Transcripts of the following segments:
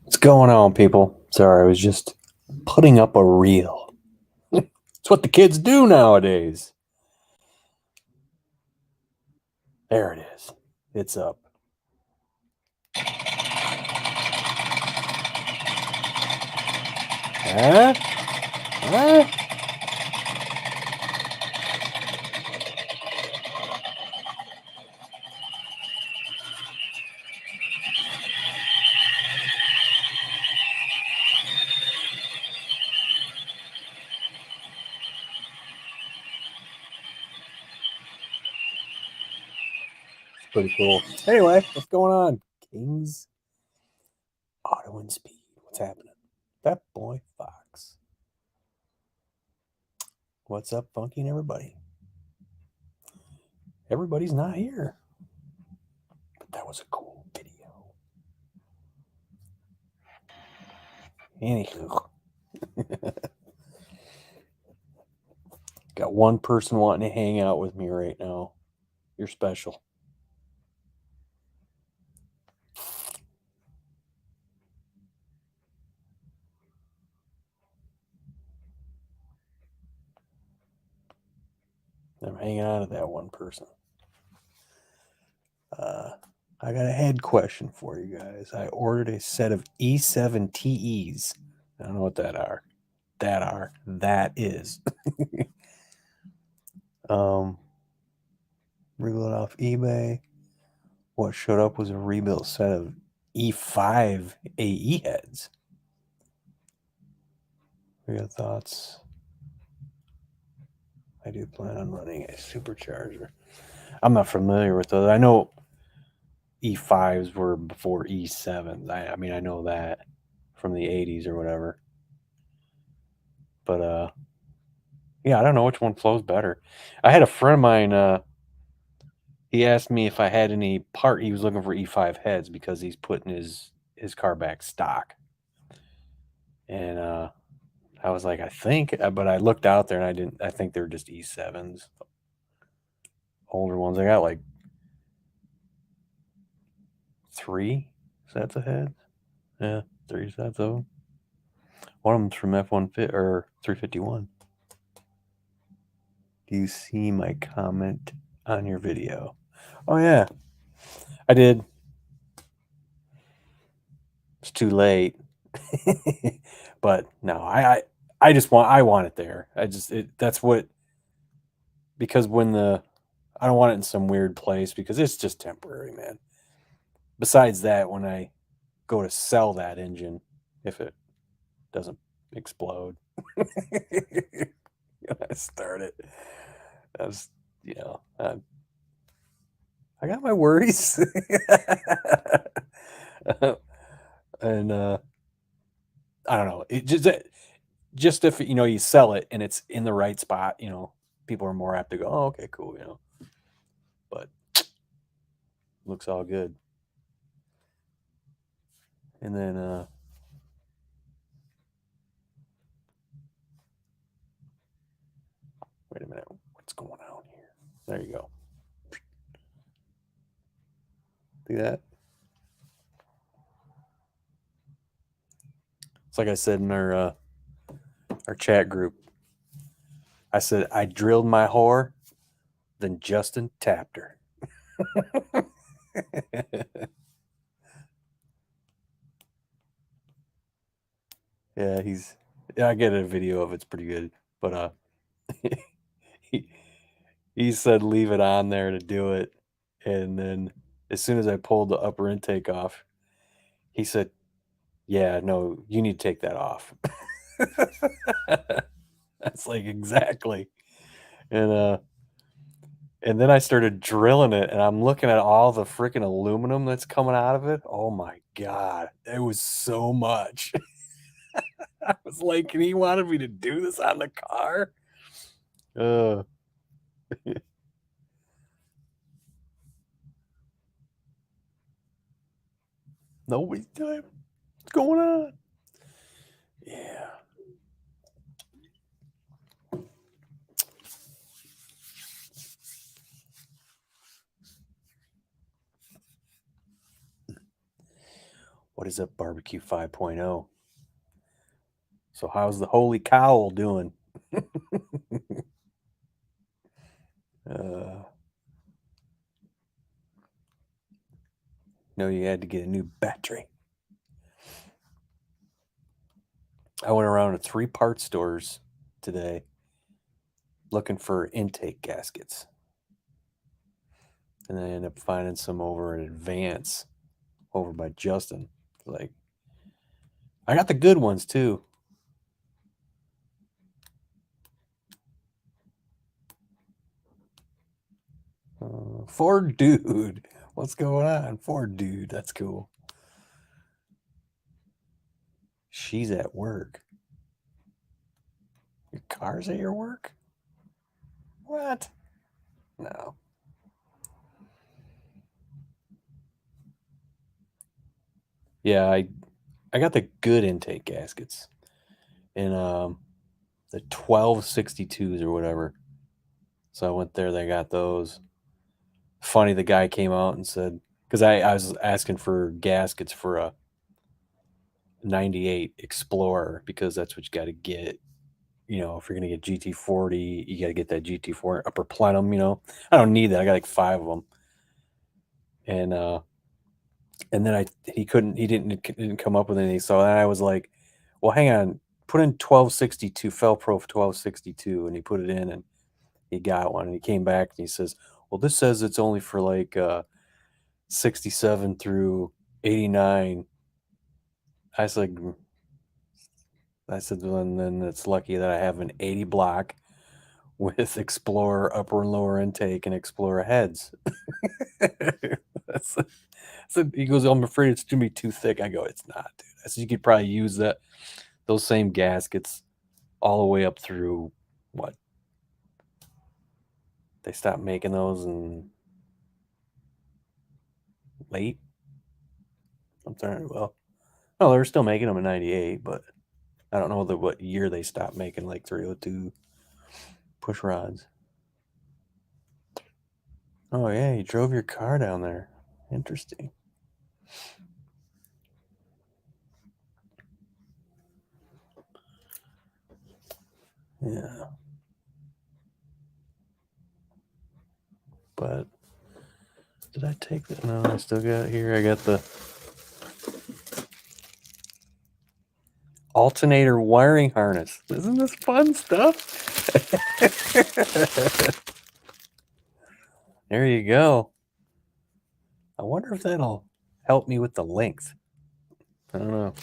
What's going on, people? Sorry, I was just putting up a reel. It's what the kids do nowadays. There it is. It's up. Huh? Huh? It's pretty cool. Anyway, what's going on? Kings Auto and Speed. What's happening? That boy Fox. What's up, Funky and everybody? Everybody's not here. But that was a cool video. Anywho. Got one person wanting to hang out with me right now. You're special. I'm hanging on to that one person. I got a head question for you guys. I ordered a set of E7 TEs. I don't know what that are. That is. Rebuilt off eBay. What showed up was a rebuilt set of E5 AE heads. What are your thoughts? I do plan on running a supercharger. I'm not familiar with those. I know E5s were before E7s. I mean, I know that from the 80s or whatever. But yeah, I don't know which one flows better. I had a friend of mine, he asked me if I had any part. He was looking for E5 heads because he's putting his car back stock. And I was like, I think, but I looked out there and I think they're just E7s. Older ones. I got like 3 sets of heads. Yeah, 3 sets of them. One of them's from F150 or 351. Do you see my comment on your video? Oh yeah, I did. It's too late. But no, I want it there. That's what, because I don't want it in some weird place because it's just temporary, man. Besides that, when I go to sell that engine, if it doesn't explode, I start it. That's, I got my worries. And I don't know. It just if you sell it and it's in the right spot, people are more apt to go, oh, okay, cool, But looks all good. And then wait a minute, what's going on here? There you go. See that? It's like I said in our chat group. I said I drilled my whore, then Justin tapped her. Yeah, I get a video of it's pretty good, but he said leave it on there to do it, and then as soon as I pulled the upper intake off, he said, "Yeah, no, you need to take that off." That's like exactly, and And then I started drilling it, and I'm looking at all the freaking aluminum that's coming out of it. Oh my god, it was so much. I was like, "And he wanted me to do this on the car?" Uh, Nobody's time. What's going on? Yeah. What is up, Barbecue 5.0? So how's the holy cowl doing? Uh, no, you had to get a new battery. I went around to 3 parts stores today looking for intake gaskets, and I ended up finding some over at Advance over by Justin. Like, I got the good ones too. Ford dude, what's going on? Ford dude, that's cool. She's at work. Your car's at your work? What? No. Yeah, I got the good intake gaskets in the 1262s or whatever. So I went there, they got those. Funny, the guy came out and said, because I was asking for gaskets for a 98 Explorer because that's what you got to get. You know, if you're going to get GT40, you got to get that GT4 upper plenum, you know. I don't need that. I got like 5 of them. And then he didn't come up with anything. So then I was like, well, hang on, put in 1262, Felpro 1262, and he put it in and he got one and he came back and he says, well, this says it's only for like 67 through 89. I said, well, and then it's lucky that I have an 80 block with Explorer upper and lower intake and Explorer heads. So he goes, I'm afraid it's gonna be too thick. I go, it's not, dude. I said you could probably use those same gaskets all the way up through what? They stopped making those in late. I'm sorry. Well, no, they're still making them in '98, but I don't know what year they stopped making like 302 push rods. Oh yeah, you drove your car down there. Interesting. Yeah, but did I take that? No, I still got it here. I got the alternator wiring harness. Isn't this fun stuff? There you go. I wonder if that'll help me with the length. I don't know.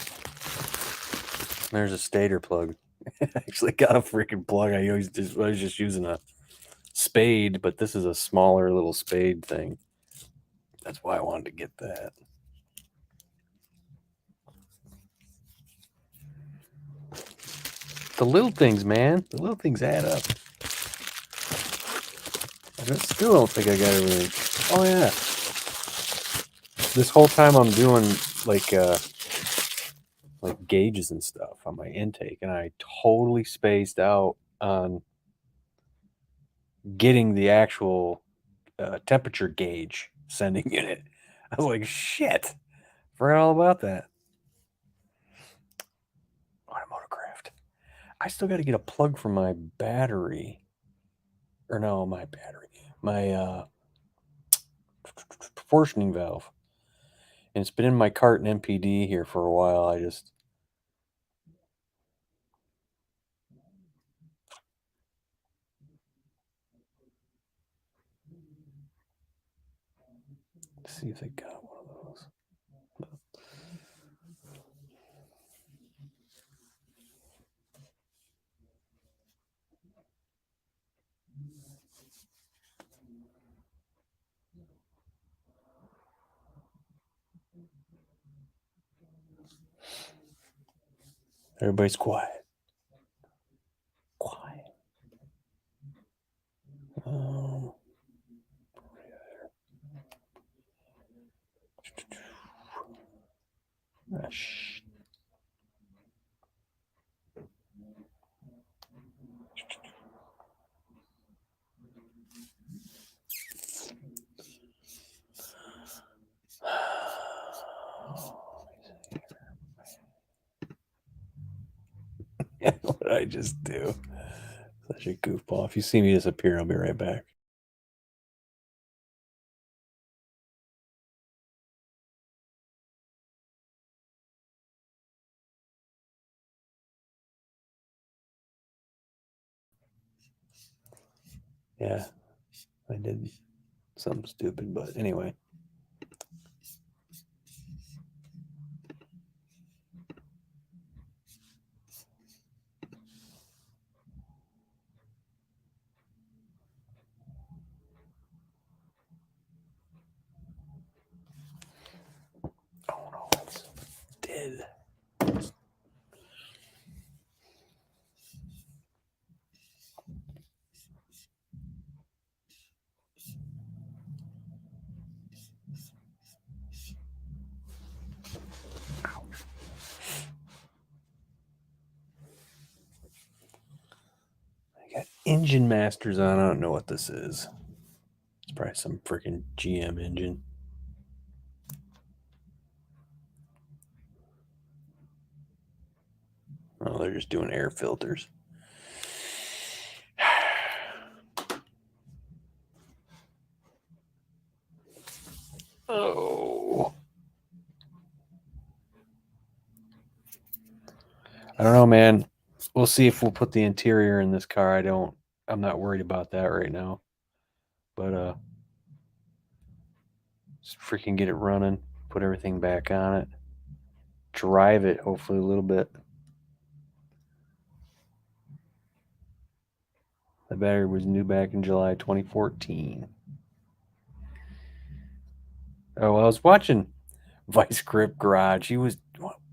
There's a stator plug. I actually got a freaking plug. I was just using a spade, but this is a smaller little spade thing. That's why I wanted to get that. The little things, man. The little things add up. I still don't think I got everything. Oh yeah. This whole time I'm doing like gauges and stuff on my intake, and I totally spaced out on getting the actual temperature gauge sending unit. I was like, shit, forgot all about that. Automotive. I still got to get a plug for my battery, or no, my proportioning valve, and it's been in my cart and MPD here for a while. I just see if they got one of those. Everybody's quiet. Quiet. Um, shh. What did I just do? Such a goofball. If you see me disappear, I'll be right back. Yeah, I did something stupid, but anyway. Oh no, it's dead. I got Engine Masters on. I don't know what this is. It's probably some freaking GM engine. Oh, they're just doing air filters. Oh. I don't know, man. We'll see if we'll put the interior in this car. I'm not worried about that right now. But just freaking get it running, put everything back on it, drive it hopefully a little bit. The battery was new back in July 2014. Oh, well, I was watching Vice Grip Garage. What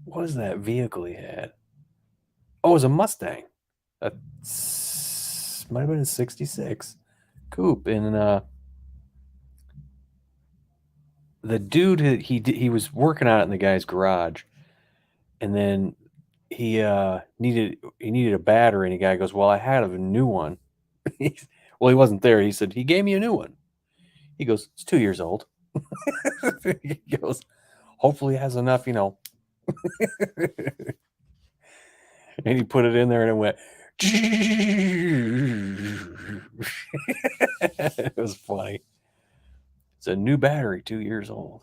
was that vehicle he had? Oh, it was a Mustang. Might have been a 66 coupe. And the dude, he was working on it in the guy's garage. And then he needed a battery. And the guy goes, well, I had a new one. Well, he wasn't there. He said, he gave me a new one. He goes, it's 2 years old. He goes, hopefully it has enough, and he put it in there and it went. It was funny. It's a new battery, 2 years old.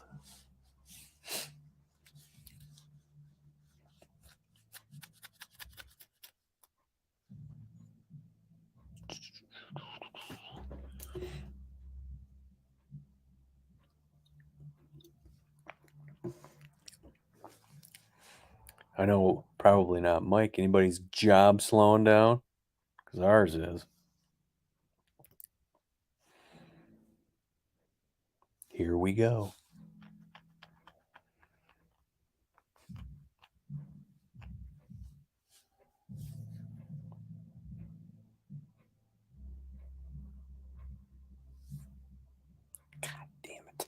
I know probably not Mike. Anybody's job slowing down? Because ours is. Here we go. God damn it.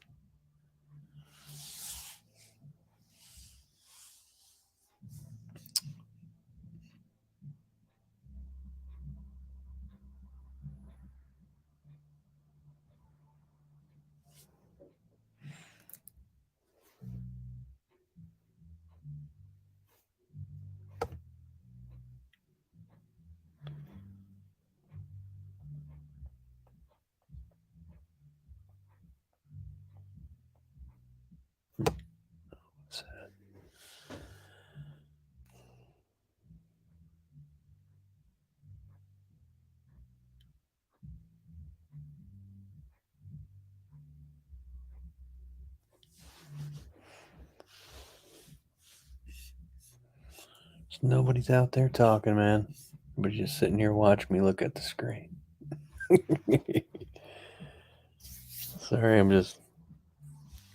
Nobody's out there talking, man. Everybody's just sitting here watching me look at the screen. Sorry, I'm just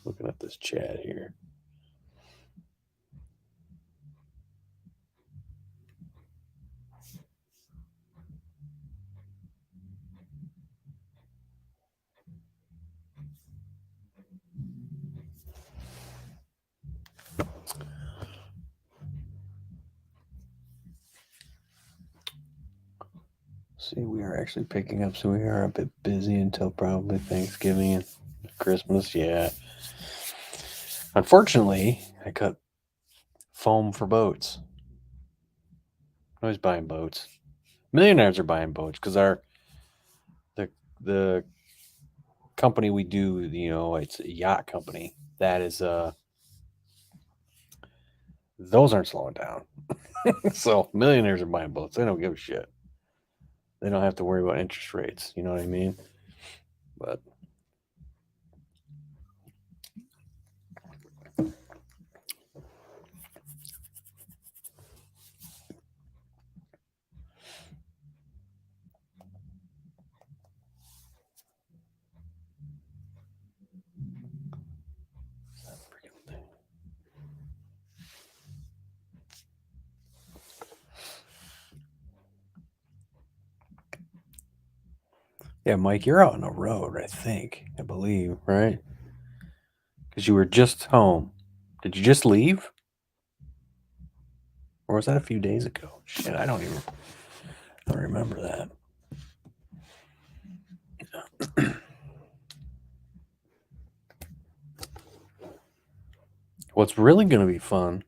looking at this chat here. See, we are actually picking up, so we are a bit busy until probably Thanksgiving and Christmas. Yeah. Unfortunately, I cut foam for boats. I'm always buying boats. Millionaires are buying boats because the company we do, it's a yacht company. That is those aren't slowing down. So millionaires are buying boats. They don't give a shit. They don't have to worry about interest rates. You know what I mean? But yeah, Mike, you're out on the road, I believe, right? Because you were just home. Did you just leave? Or was that a few days ago? Shit, I don't remember that. What's really going to be fun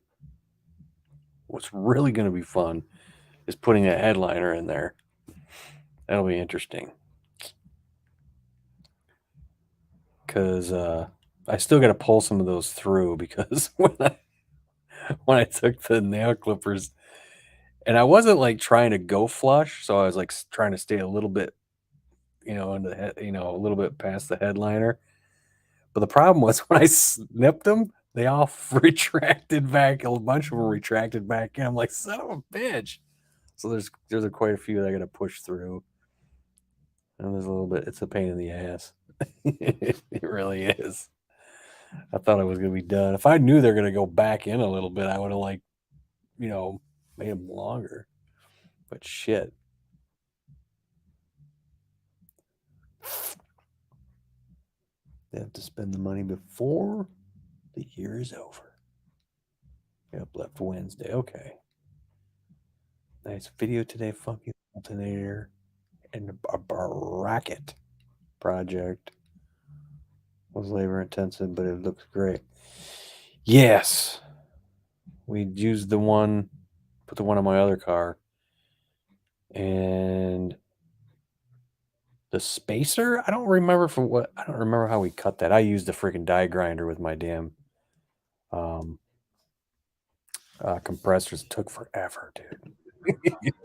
is putting a headliner in there. That'll be interesting. Because I still got to pull some of those through because when I took the nail clippers, and I wasn't like trying to go flush, so I was like trying to stay a little bit, in the head, a little bit past the headliner. But the problem was when I snipped them, they all retracted back. A bunch of them retracted back in. I'm like, son of a bitch. So there's quite a few that I got to push through. And there's a little bit. It's a pain in the ass. It really is. I thought I was gonna be done. If I knew they're gonna go back in a little bit, I would have made them longer. But shit. They have to spend the money before the year is over. Yep, left Wednesday. Okay. Nice video today. Funky alternator and a bracket project. Was labor intensive, but it looks great. Yes. We used put the one on my other car. And the spacer, I don't remember how we cut that. I used the freaking die grinder with my damn compressors. It took forever, dude.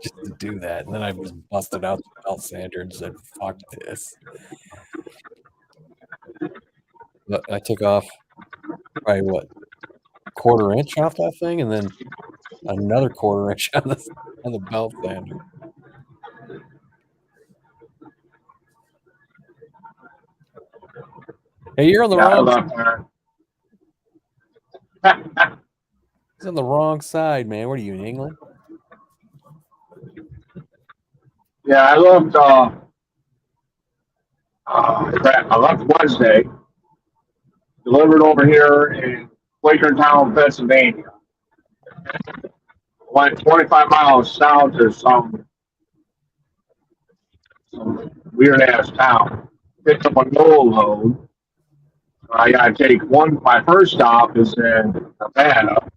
Just to do that. And then I just busted out the belt sander and said, fuck this. But I took off probably quarter inch off that thing, and then another quarter inch on the belt sander. Hey, you're on the wrong. He's on the wrong side, man. What are you, in England? Yeah, I left Wednesday, delivered over here in Quakertown, Pennsylvania. Went 25 miles south to some weird ass town. Picked up a gold load. I got to take one. My first stop is in Nevada,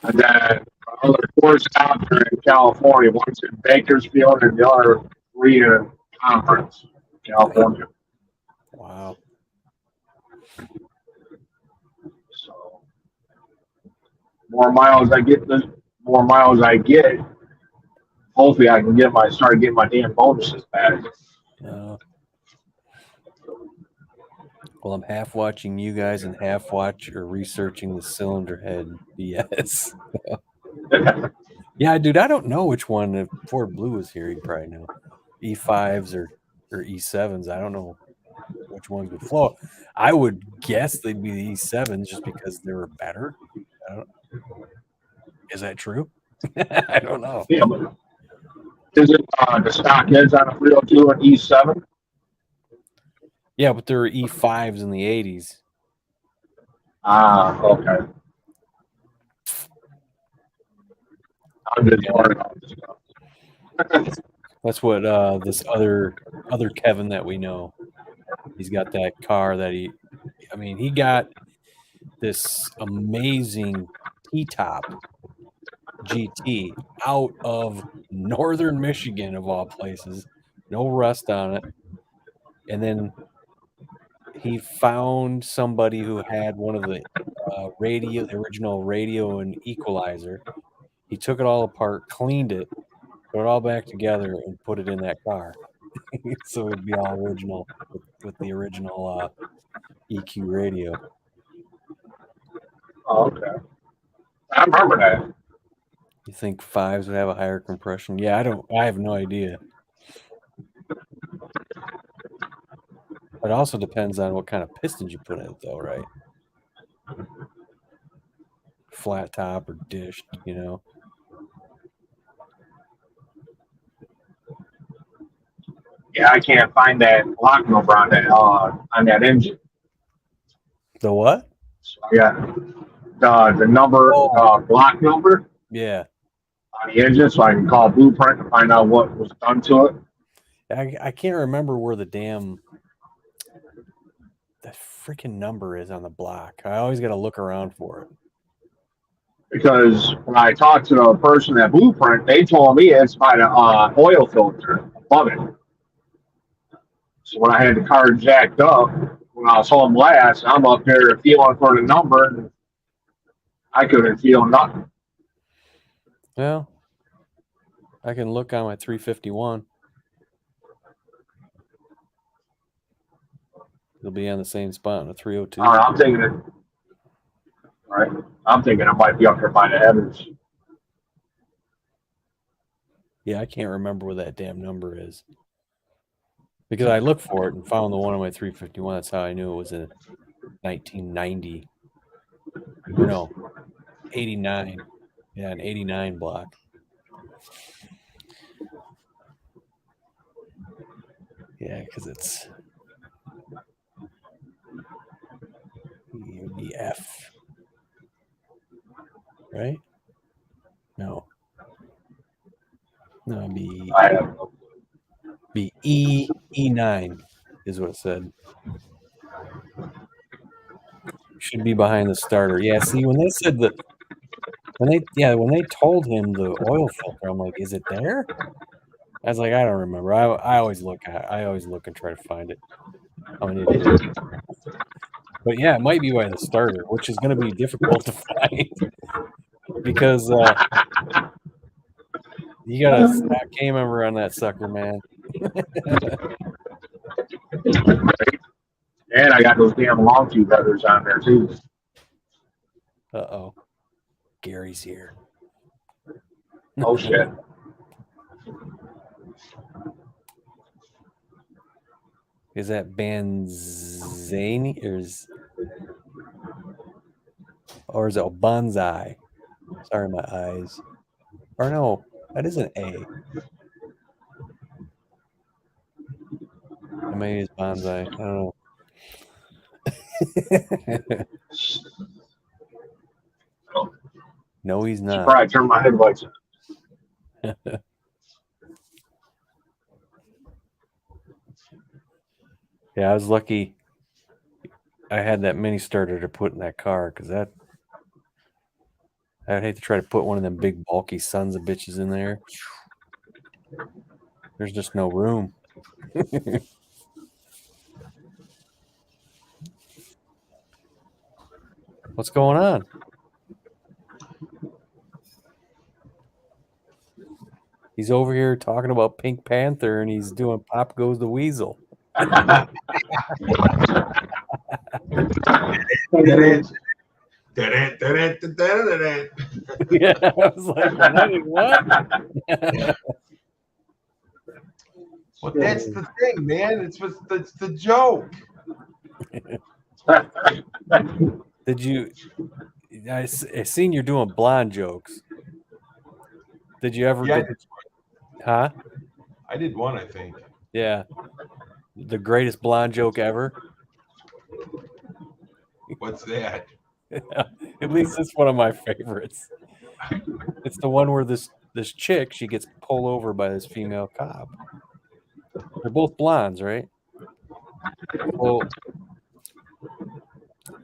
and then other four stops are in California. One's in Bakersfield, and the other three in Conference, California. Wow. So, more miles I get, hopefully I can start getting my damn bonuses back. Well, I'm half watching you guys and half researching the cylinder head BS. Yeah, dude, I don't know which one. If Ford Blue was here, he'd probably know. E5s or E7s. I don't know which ones would flow. I would guess they'd be the E7s just because they were better. Is that true? I don't know. Yeah, is it the stock heads on a 302 and E7? Yeah, but there were E5s in the 80s. Ah, okay. I'm just learning all this stuff. That's what this other Kevin that we know. He's got that car that he got this amazing T-top GT out of northern Michigan of all places. No rust on it. And then he found somebody who had one of the the original radio and equalizer. He took it all apart, cleaned it, put it all back together, and put it in that car. So it'd be all original with the original EQ radio. Oh, okay. I remember that. You think fives would have a higher compression? Yeah, I have no idea. It also depends on what kind of pistons you put in it, though, right? Flat top or dished, you know. Yeah, I can't find that lock number on that engine. The what? So the number, block number Yeah. on the engine, so I can call Blueprint to find out what was done to it. I can't remember where the freaking number is on the block. I always got to look around for it. Because when I talked to the person at Blueprint, they told me it's by the oil filter above it. So when I had the car jacked up, when I was home last, I'm up there feeling for the number, and I couldn't feel nothing. Well, I can look on my 351. It'll be on the same spot on a 302. I'm thinking it. All right, I'm thinking I might be up there by the headers. Yeah, I can't remember where that damn number is. Because I looked for it and found the one on my 351. That's how I knew it was a 1990. No, 89. Yeah, an 89 block. Yeah, because it's the F. Right? No. No, it'd be E9 is what it said. Should be behind the starter. Yeah, see, when they said that, when they told him the oil filter, I'm like, is it there? I was like, I don't remember. I always look and try to find it. I'm an idiot. But yeah, it might be by the starter, which is going to be difficult to find because you got a stock K member on that sucker, man. And I got those damn long tube headers on there too. Uh-oh. Gary's here. Oh shit. Is that Banzani or is it Bonsai? Sorry, my eyes. Or no, that is an A. Maybe it's Bonsai. I don't know. No, he's not. Probably turn my headlights on. Yeah, I was lucky I had that mini starter to put in that car because I'd hate to try to put one of them big bulky sons of bitches in there. There's just no room. What's going on? He's over here talking about Pink Panther and he's doing Pop Goes the Weasel. Yeah, I was like, what? Well, that's the thing, man. It's the joke. Did you? I seen you're doing blonde jokes. Did you ever? Yeah, Huh? I did one, I think. Yeah. The greatest blonde joke ever. What's that? At least it's one of my favorites. It's the one where this this chick, she gets pulled over by this female cop. They're both blondes, right? Well,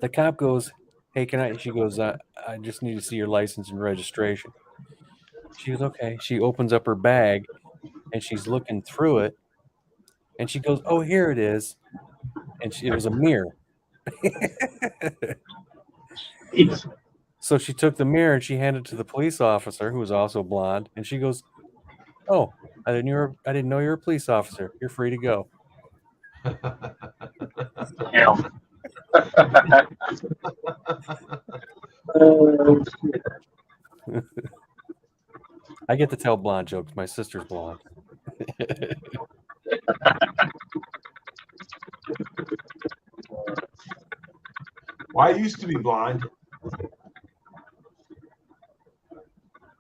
the cop goes, "Hey, can I?" She goes, "I just need to see your license and registration." She goes, "Okay." She opens up her bag and she's looking through it, and she goes, "Oh, here it is." And it was a mirror. So she took the mirror and she handed it to the police officer, who was also blonde, and she goes, "Oh, I didn't know you were a police officer. You're free to go." Yeah. Oh, I get to tell blonde jokes. My sister's blonde. Well, I used to be blonde.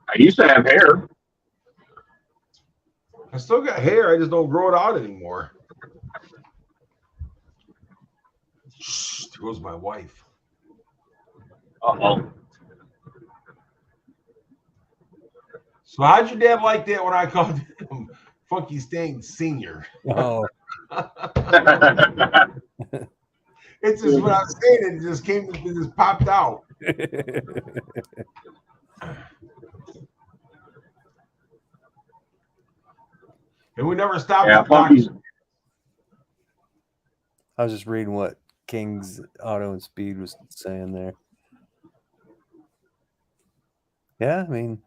I used to have hair. I still got hair. I just don't grow it out anymore. Shh, there goes my wife. Uh-oh. So how'd your dad like that when I called him Funky Stain Senior? Oh, It's just what I was saying. It just popped out. And we never stopped. Yeah, Funky's. I was just reading what King's Auto and Speed was saying there. Yeah, I mean,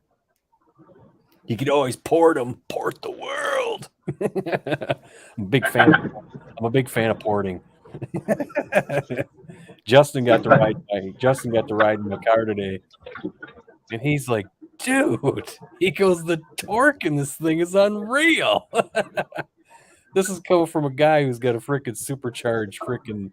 you could always port the world. I'm a big fan. I'm a big fan of porting. Justin got to ride in my car today, and he's like, "Dude," he goes, "the torque in this thing is unreal." This is coming from a guy who's got a freaking supercharged freaking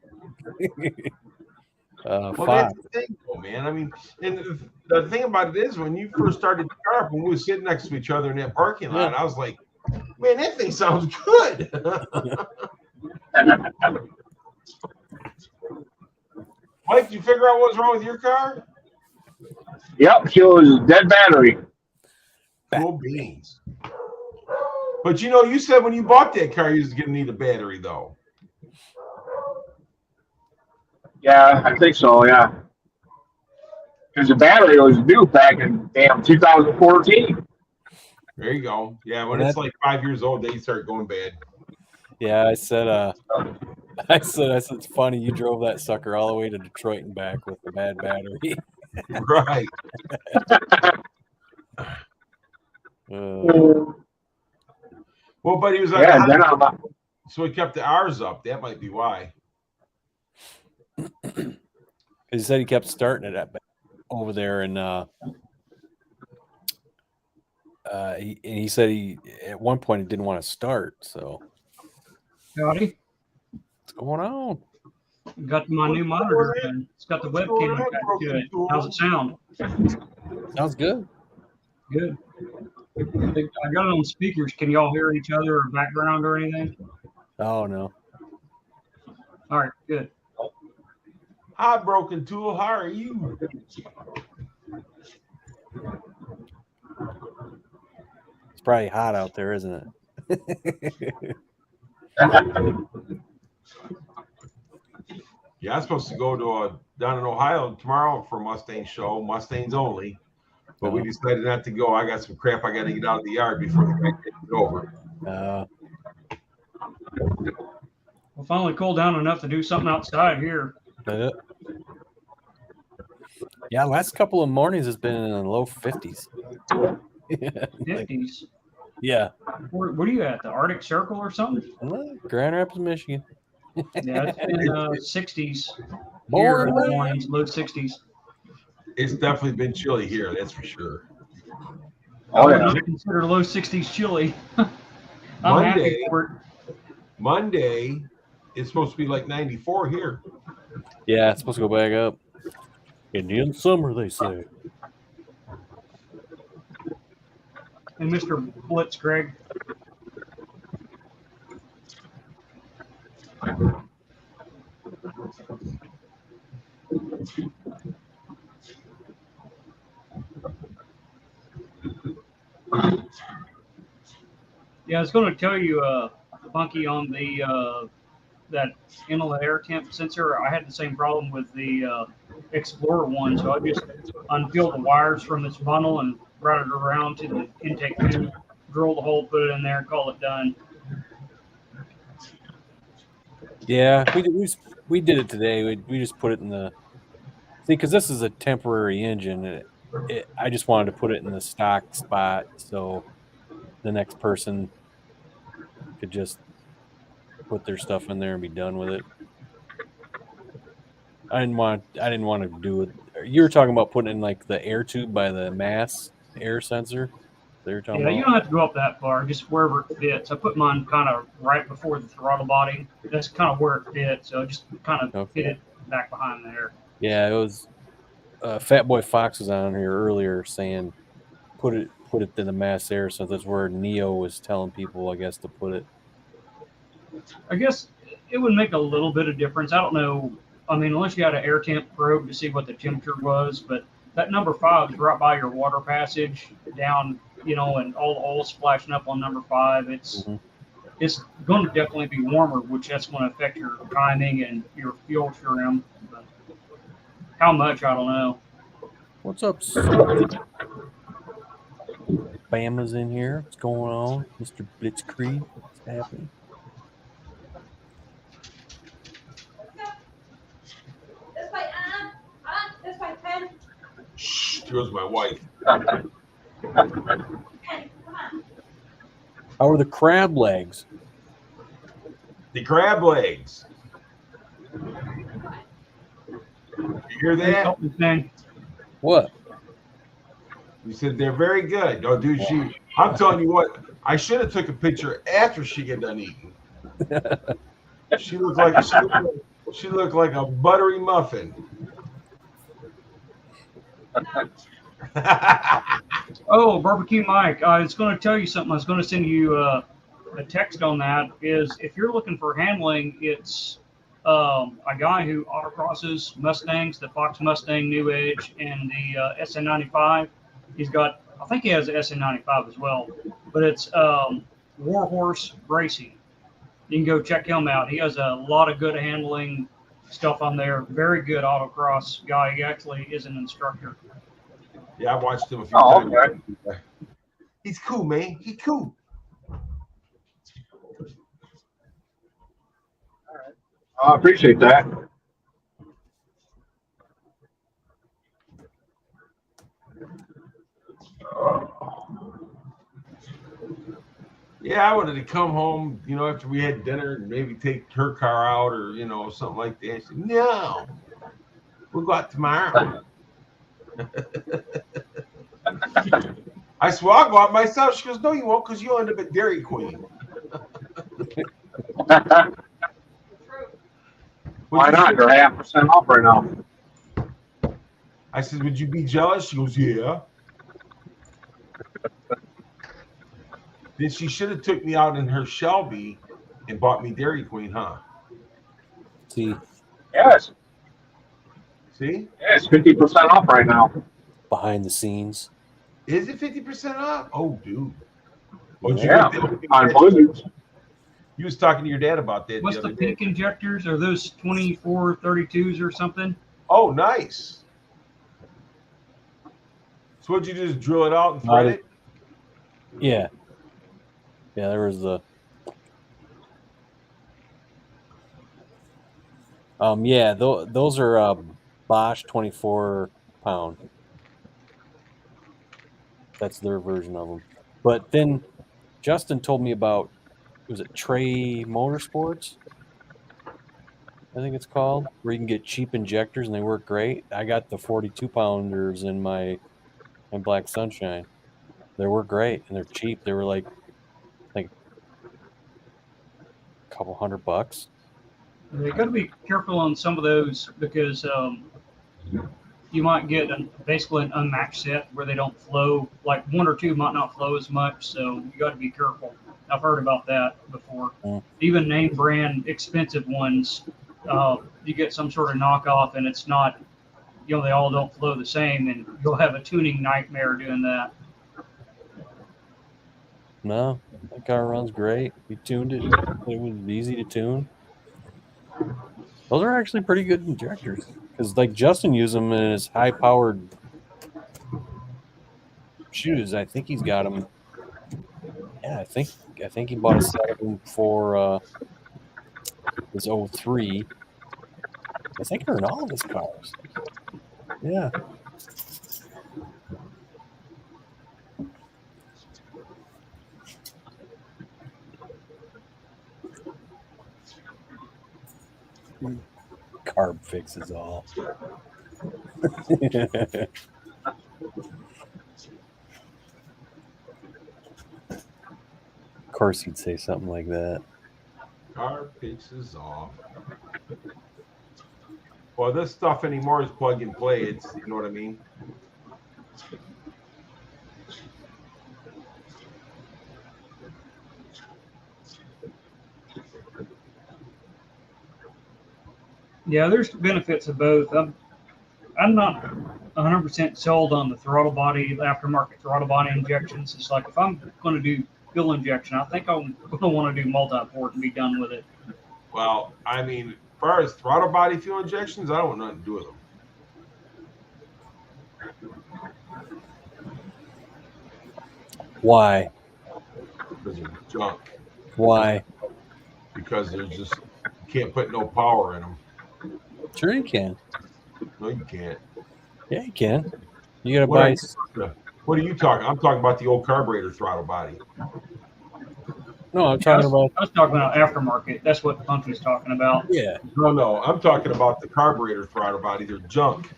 Well, five. that's the thing, though, man. I mean, and the thing about it is, when you first started the car up, when we were sitting next to each other in that parking lot, I was like, "Man, that thing sounds good." Mike, did you figure out what's wrong with your car? Yep, she was dead battery. Cool beans. But you said when you bought that car, you was going to need a battery, though. Yeah, I think so, yeah. Because the battery was due back in damn 2014. There you go. Yeah, when it's like 5 years old, they start going bad. Yeah, I said it's funny you drove that sucker all the way to Detroit and back with a bad battery. Right. Well, but he was like, yeah, then I'm so he kept the R's up. That might be why. He said he kept starting it over there, and he said he at one point he didn't want to start. So, Howdy. what's going on? Got my new monitor and it's got the webcam attached to it. How's it sound? Sounds good. Good. I got it on speakers. Can y'all hear each other or background or anything? Oh no. All right, good. Hi, Broken Tool. How are you? It's probably hot out there, isn't it? Yeah, I'm supposed to go to down in Ohio tomorrow for a Mustang show, Mustangs only. But we decided not to go. I got some crap I got to get out of the yard before the guy takes it over. We'll finally cool down enough to do something outside here. Yeah, last couple of mornings has been in the low 50s. 50s? Yeah. Where are you at? The Arctic Circle or something? Grand Rapids, Michigan. Yeah, it's been 60s. Here, mornings, low 60s. It's definitely been chilly here, that's for sure. I would not consider low 60s chilly. I'm happy for it. Monday, it's supposed to be like 94 here. Yeah, it's supposed to go back up. Indian summer, they say. And Mr. Blitzkrieg. Yeah, I was going to tell you, Bunky, on the that inlet air temp sensor. I had the same problem with the Explorer one, so I just unpeeled the wires from this funnel and routed it around to the intake tube, drill the hole, put it in there, and call it done. Yeah, we did it today. We just put it in the because this is a temporary engine. I just wanted to put it in the stock spot so the next person could just put their stuff in there and be done with it. I didn't want to do it. You were talking about putting in like the air tube by the mass air sensor. They were talking Yeah, you about. don't have to go up that far, just wherever it fits. I put mine kind of right before the throttle body. That's kind of where it fits, so just kind of fit it back behind there. Yeah, it was. Fat Boy Fox was on here earlier saying put it in the mass air, so that's where Neo was telling people, I guess, to put it. I guess it would make a little bit of difference. I don't know. I mean, unless you had an air temp probe to see what the temperature was, but that number 5 is right by your water passage down, and all the oil splashing up on number 5. It's going to definitely be warmer, which that's going to affect your timing and your fuel trim. But how much, I don't know. What's up, Bama's in here. What's going on, Mr. Blitzkrieg? What's happening? Shh, there's my wife. How are the crab legs? The crab legs. You hear that? What? You said they're very good. Oh, dude, I'm telling you what, I should have took a picture after she got done eating. She looked like a buttery muffin. Oh, Barbecue Mike, I was going to tell you something. I was going to send you a text on that. Is if you're looking for handling, it's a guy who autocrosses Mustangs, the Fox Mustang New Edge, and the SN95. I think he has the SN95 as well, but it's Warhorse Racing. You can go check him out. He has a lot of good handling stuff on there. Very good autocross guy. He actually is an instructor. Yeah, I watched him a few times. Okay. He's cool, man. He's cool. I appreciate that. Yeah, I wanted to come home, after we had dinner and maybe take her car out or, something like that. She said, no, we'll go out tomorrow. I said, well, I'll go out myself. She goes, no, you won't, because you'll end up at Dairy Queen. Why not? They're 0.5% off right now. I said, would you be jealous? She goes, yeah. Then she should have took me out in her Shelby and bought me Dairy Queen, huh? See? Yes. See? Yeah, it's 50% off right now. Behind the scenes. Is it 50% off? Oh, dude. Oh, Yeah, on Blizzards. You was talking to your dad about that. What's the pink injectors? Are those 2432s or something? Oh, nice. So what'd you just drill it out and thread it? Yeah. Yeah, there was the. Yeah, those are Bosch 24-pound. That's their version of them. But then Justin told me about, was it Trey Motorsports? I think it's called, where you can get cheap injectors and they work great. I got the 42-pounders in my Black Sunshine. They were great and they're cheap. They were like a couple $100. You got to be careful on some of those because you might get basically an unmatched set where they don't flow. Like one or two might not flow as much, so you got to be careful. I've heard about that before. Even name brand expensive ones, you get some sort of knockoff and it's not, they all don't flow the same, and you'll have a tuning nightmare doing that. No, That car runs great. We tuned it. It was easy to tune. Those are actually pretty good injectors because, like, Justin used them in his high-powered shoes. I think he's got them. Yeah, I think he bought a set of them for his 03. I think they're in all of his cars. Yeah. Carb fixes all. Of course he'd say something like that. Car fixes off. Well, this stuff anymore is plug and play. It's, you know what I mean? Yeah, there's benefits of both. I'm not 100% sold on the throttle body, aftermarket throttle body injections. It's like if I'm going to do fuel injection, I think I'm going to want to do multi-port and be done with it. Well, I mean, as far as throttle body fuel injections, I don't want nothing to do with them. Why? Because they're junk. Why? Because they're just, you can't put no power in them. Sure you can. No, you can't. Yeah, you can. You gotta What buy. What are you talking? I'm talking about the old carburetor throttle body. No, I'm talking about. I was talking about aftermarket. That's what Punky's talking about. Yeah. No, I'm talking about the carburetor throttle body. They're junk.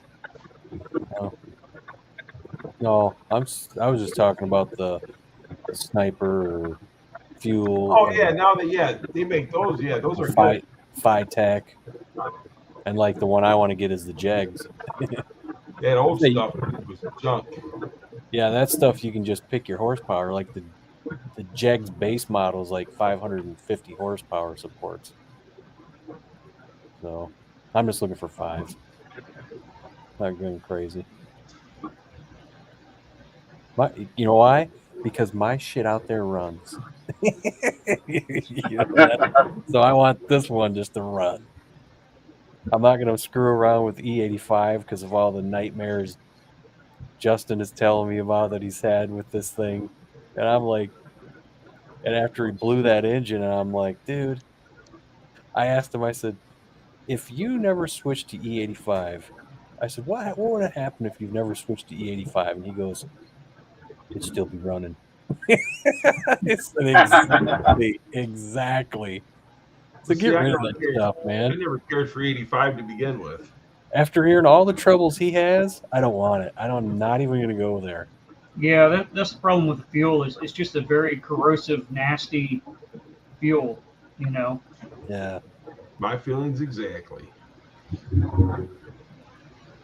No, I was just talking about the sniper or fuel. Oh yeah, now that they make those. Yeah, those are good. Phytech. And like the one I want to get is the Jegs. That old stuff was junk. Yeah, that stuff you can just pick your horsepower. Like the Jegs base model is like 550 horsepower supports. So I'm just looking for 5. Not going crazy. You know why? Because my shit out there runs. So I want this one just to run. I'm not going to screw around with E85 because of all the nightmares Justin is telling me about that he's had with this thing. And I'm like, and after he blew that engine, I'm like, dude, I asked him, I said, if you never switched to E85, I said, what would have happened if you've never switched to E85? And he goes, it'd still be running. I said, exactly. So get rid of that stuff, man. I never cared for 85 to begin with. After hearing all the troubles he has, I don't want it. I'm not even going to go there. Yeah, that's the problem with the fuel. It's just a very corrosive, nasty fuel, you know. Yeah. My feelings exactly.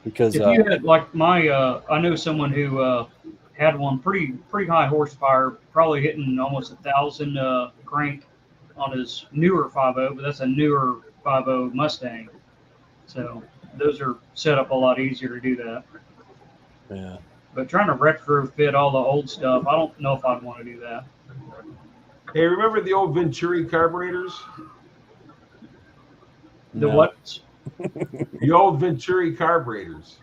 Because if you had like I know someone who had one pretty high horsepower, probably hitting almost 1,000 crank on his newer 5.0, but that's a newer 5.0 Mustang. So those are set up a lot easier to do that. Yeah. But trying to retrofit all the old stuff, I don't know if I'd want to do that. Hey, remember the old Venturi carburetors? The what? The old Venturi carburetors.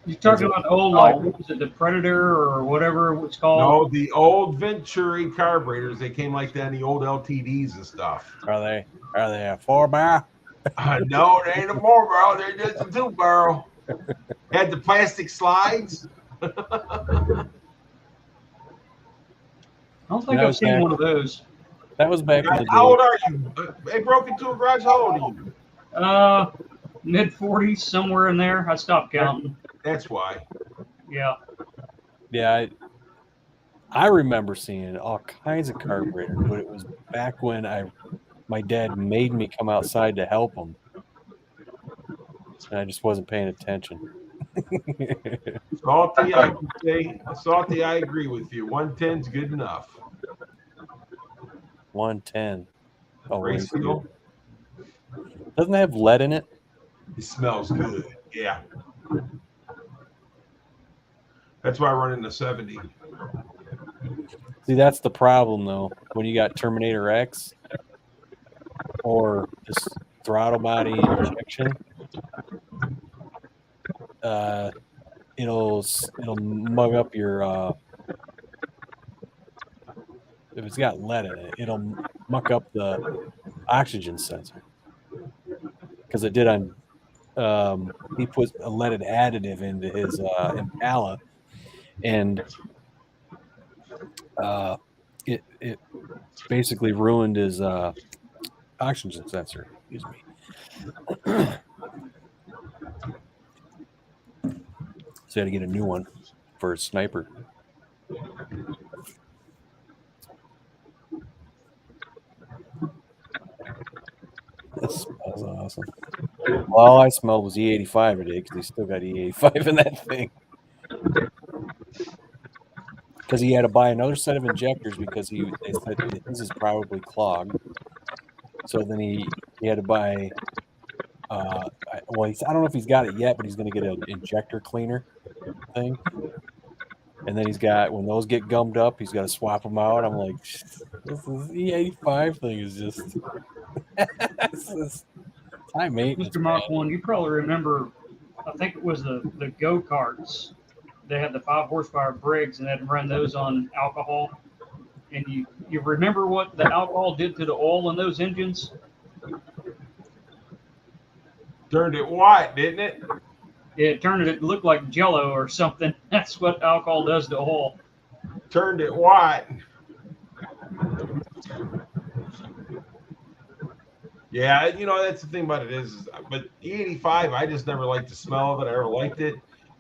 You're talking about old, like, what was it, the Predator or whatever it's called? No, the old Venturi carburetors. They came like that in the old LTDs and stuff. Are they a 4-barrel? No, they ain't a 4-barrel. They're just a 2-barrel. Had the plastic slides. I don't think I've seen one of those. That was back in the day. How old are you? They broke into a garage. How old are you? Mid-40s, somewhere in there. I stopped counting. That's why. Yeah. Yeah, I remember seeing all kinds of carburetors, but it was back when my dad made me come outside to help him, and I just wasn't paying attention. Salty, I can say. Salty, I agree with you. 110's good enough. 110. Oh, Ratio. Doesn't it have lead in it? It smells good. Yeah. That's why I run in the 70. See, that's the problem, though. When you got Terminator X or this throttle body injection, it'll mug up your if it's got lead in it, it'll muck up the oxygen sensor because it did on. He put a leaded additive into his Impala, and it basically ruined his oxygen sensor. Excuse me. So he had to get a new one for his sniper. This smells awesome. Well, all I smelled was E85 today because he still got E85 in that thing. Because he had to buy another set of injectors because they said his is probably clogged. So then he had to buy. I don't know if he's got it yet, but he's going to get an injector cleaner thing. And then when those get gummed up, he's got to swap them out. I'm like, this E85 thing is just. This is high maintenance. Mr. Mark One, you probably remember. I think it was the go karts. They had the 5 horsepower Briggs, and they had to run those on alcohol. And you remember what the alcohol did to the oil in those engines? Turned it white, didn't it? It turned it look like Jello or something. That's what alcohol does to oil. Turned it white. Yeah, that's the thing about it is but E85, I just never liked the smell of it. I never liked it.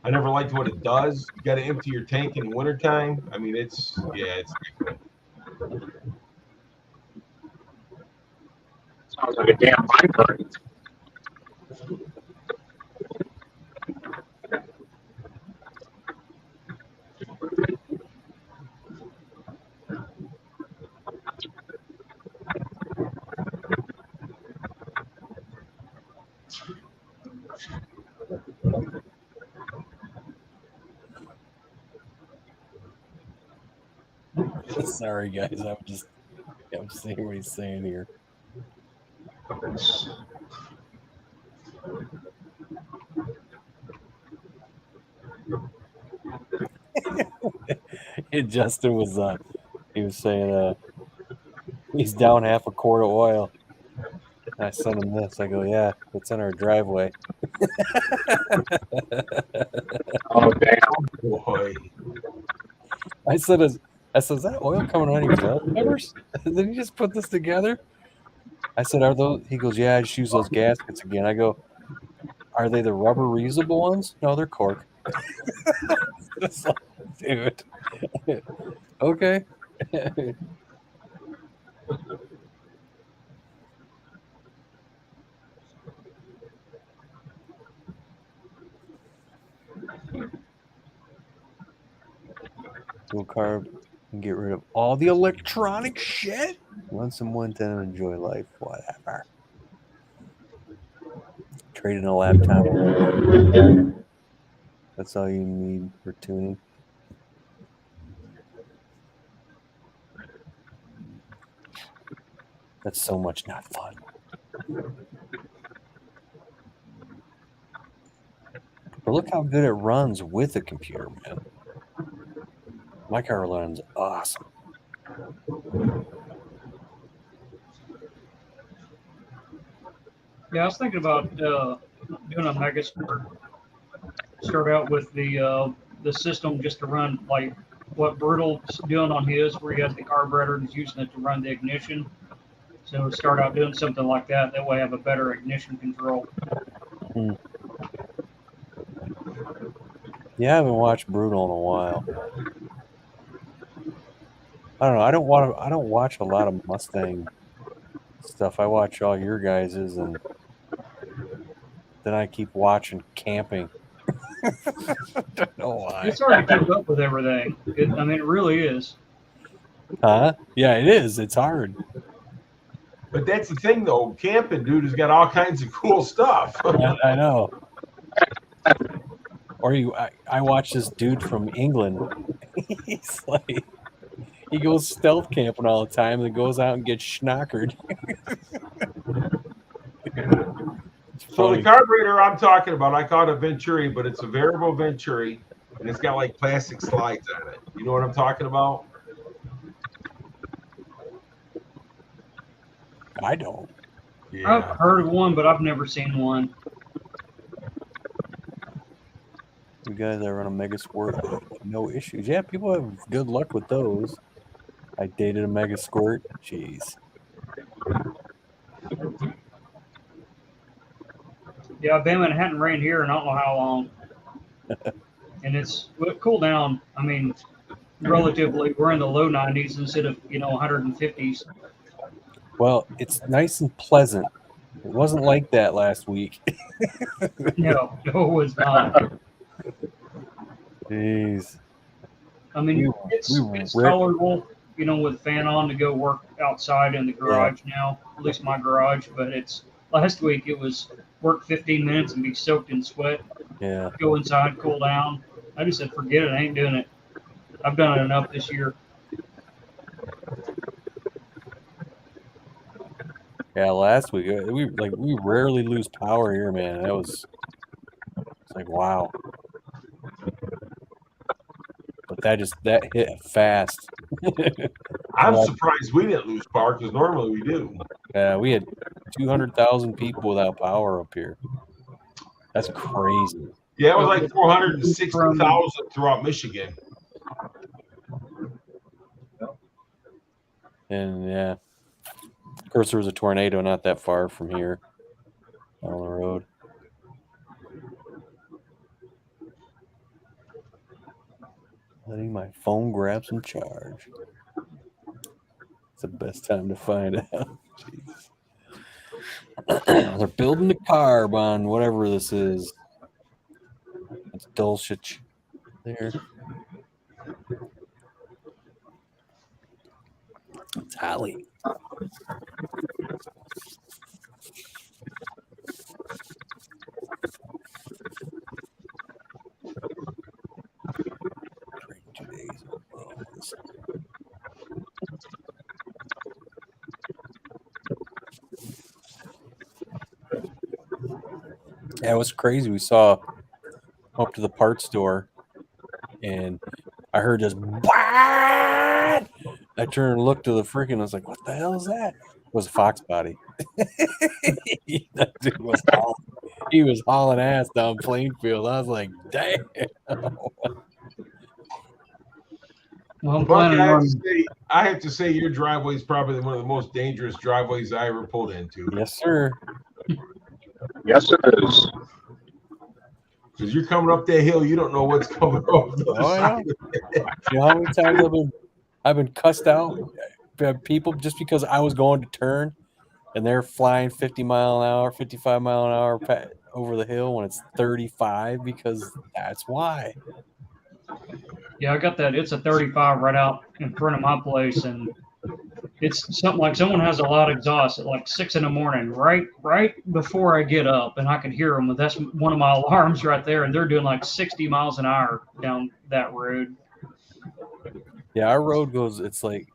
I never liked what it does. You got to empty your tank in the wintertime. I mean, it's. Sounds like a damn minecart. Sorry, guys. I'm seeing what he's saying here. Justin was he was saying he's down half a quart of oil. I sent him this. I go, yeah, it's in our driveway. Oh damn! Boy. I said, is that oil coming on your valve covers? Did you just put this together? I said, are those? He goes, yeah, I just use those gaskets again. I go, are they the rubber reusable ones? No, they're cork. Dude. Okay. Dual carb and get rid of all the electronic shit. Run some 110 and enjoy life. Whatever. Trade in a laptop. That's all you need for tuning. That's so much not fun. But look how good it runs with a computer, man. My car runs awesome. Yeah, I was thinking about doing a mega start out with the system just to run like what Brutal's doing on his, where he has the carburetor and he's using it to run the ignition. So start out doing something like that. That way, I have a better ignition control. Yeah, I haven't watched Brutal in a while. I don't know. I don't watch a lot of Mustang stuff. I watch all your guys's, and then I keep watching camping. I don't know why. It's hard to keep up with everything. It really is. Huh? Yeah, it is. It's hard. But that's the thing, though. Camping, dude, has got all kinds of cool stuff. I know. Or I watch this dude from England. He's like, He goes stealth camping all the time and then goes out and gets schnockered. So the carburetor I'm talking about, I call it a Venturi, but it's a variable Venturi, and it's got like plastic slides on it. You know what I'm talking about? I don't. Yeah. I've heard of one, but I've never seen one. You guys that run a Mega Squirt, no issues. Yeah, people have good luck with those. I dated a Mega Squirt. Jeez. Yeah, Bama, it hadn't rained here in I don't know how long. And it's cooled down. I mean, relatively, we're in the low 90s instead of 150s. Well, it's nice and pleasant. It wasn't like that last week. No, it was not. Jeez. I mean, it's tolerable, with fan on to go work outside in the garage now, at least my garage. But last week it was work 15 minutes and be soaked in sweat. Yeah. Go inside, cool down. I just said, forget it. I ain't doing it. I've done it enough this year. Yeah, last week we rarely lose power here, man. It's like wow. But that hit fast. I'm surprised we didn't lose power because normally we do. Yeah, we had 200,000 people without power up here. That's crazy. Yeah, it was like 460,000 throughout Michigan. And yeah, of course there was a tornado not that far from here on the road. Letting my phone grab some charge. It's the best time to find out. Jeez. They're building the carb on whatever this is. It's Dulcich there. It's Holly. Yeah, it was crazy. We saw up to the parts store, and I heard just "Baaaaat!" I turned and looked to the freaking. I was like, "What the hell is that?" It was a fox body. That dude was he was hauling ass down Plainfield. I was like, "Damn!" Well, I'm Buck, planning on. I have to say, your driveway is probably one of the most dangerous driveways I ever pulled into. Yes, sir. Yes, it is. Because you're coming up that hill, you don't know what's coming over the other side. You know how many times I've been cussed out by people just because I was going to turn and they're flying 50 mile an hour, 55 mile an hour over the hill when it's 35 because that's why. Yeah, I got that. It's a 35 right out in front of my place, and it's something like someone has a loud exhaust at like 6 a.m, right before I get up, and I can hear them. But that's one of my alarms right there, and they're doing like 60 miles an hour down that road. Yeah, our road goes like,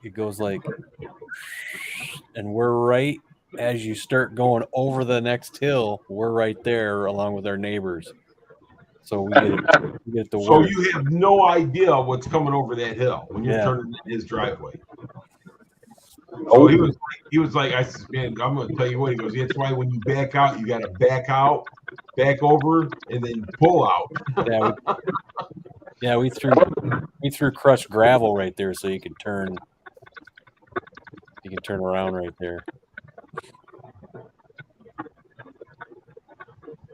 and we're right as you start going over the next hill, we're right there along with our neighbors. So we get the So work. you have no idea what's coming over that hill when you're turning in his driveway. So he was like, I said, man, I'm gonna tell you what. He goes, that's why when you back out, you gotta back out, back over, and then pull out. We threw crushed gravel right there so you can turn around right there.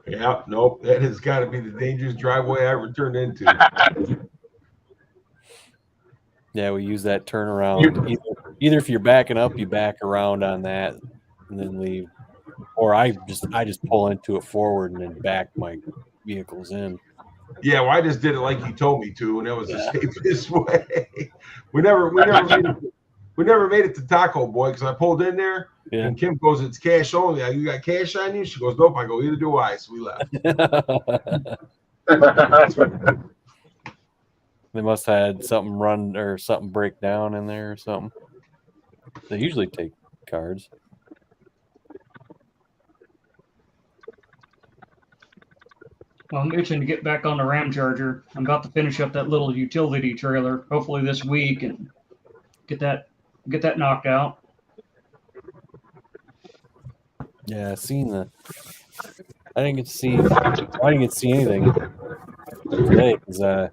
Yeah, nope, that has got to be the dangerous driveway I ever turned into. Yeah, we use that turnaround. Either if you're backing up, you back around on that and then leave, or I just pull into it forward and then back my vehicles in. Yeah, well, I just did it like you told me to, and that was the safest way. We never made it to Taco Boy because I pulled in there. Yeah. And Kim goes, "It's cash only. You got cash on you?" She goes, "Nope." I go, "Either do I." So we left. They must have had something run or something break down in there or something. They usually take cards. Well, I'm itching to get back on the Ram Charger. I'm about to finish up that little utility trailer, hopefully this week, and get that knocked out. Yeah, I didn't get to see anything today because I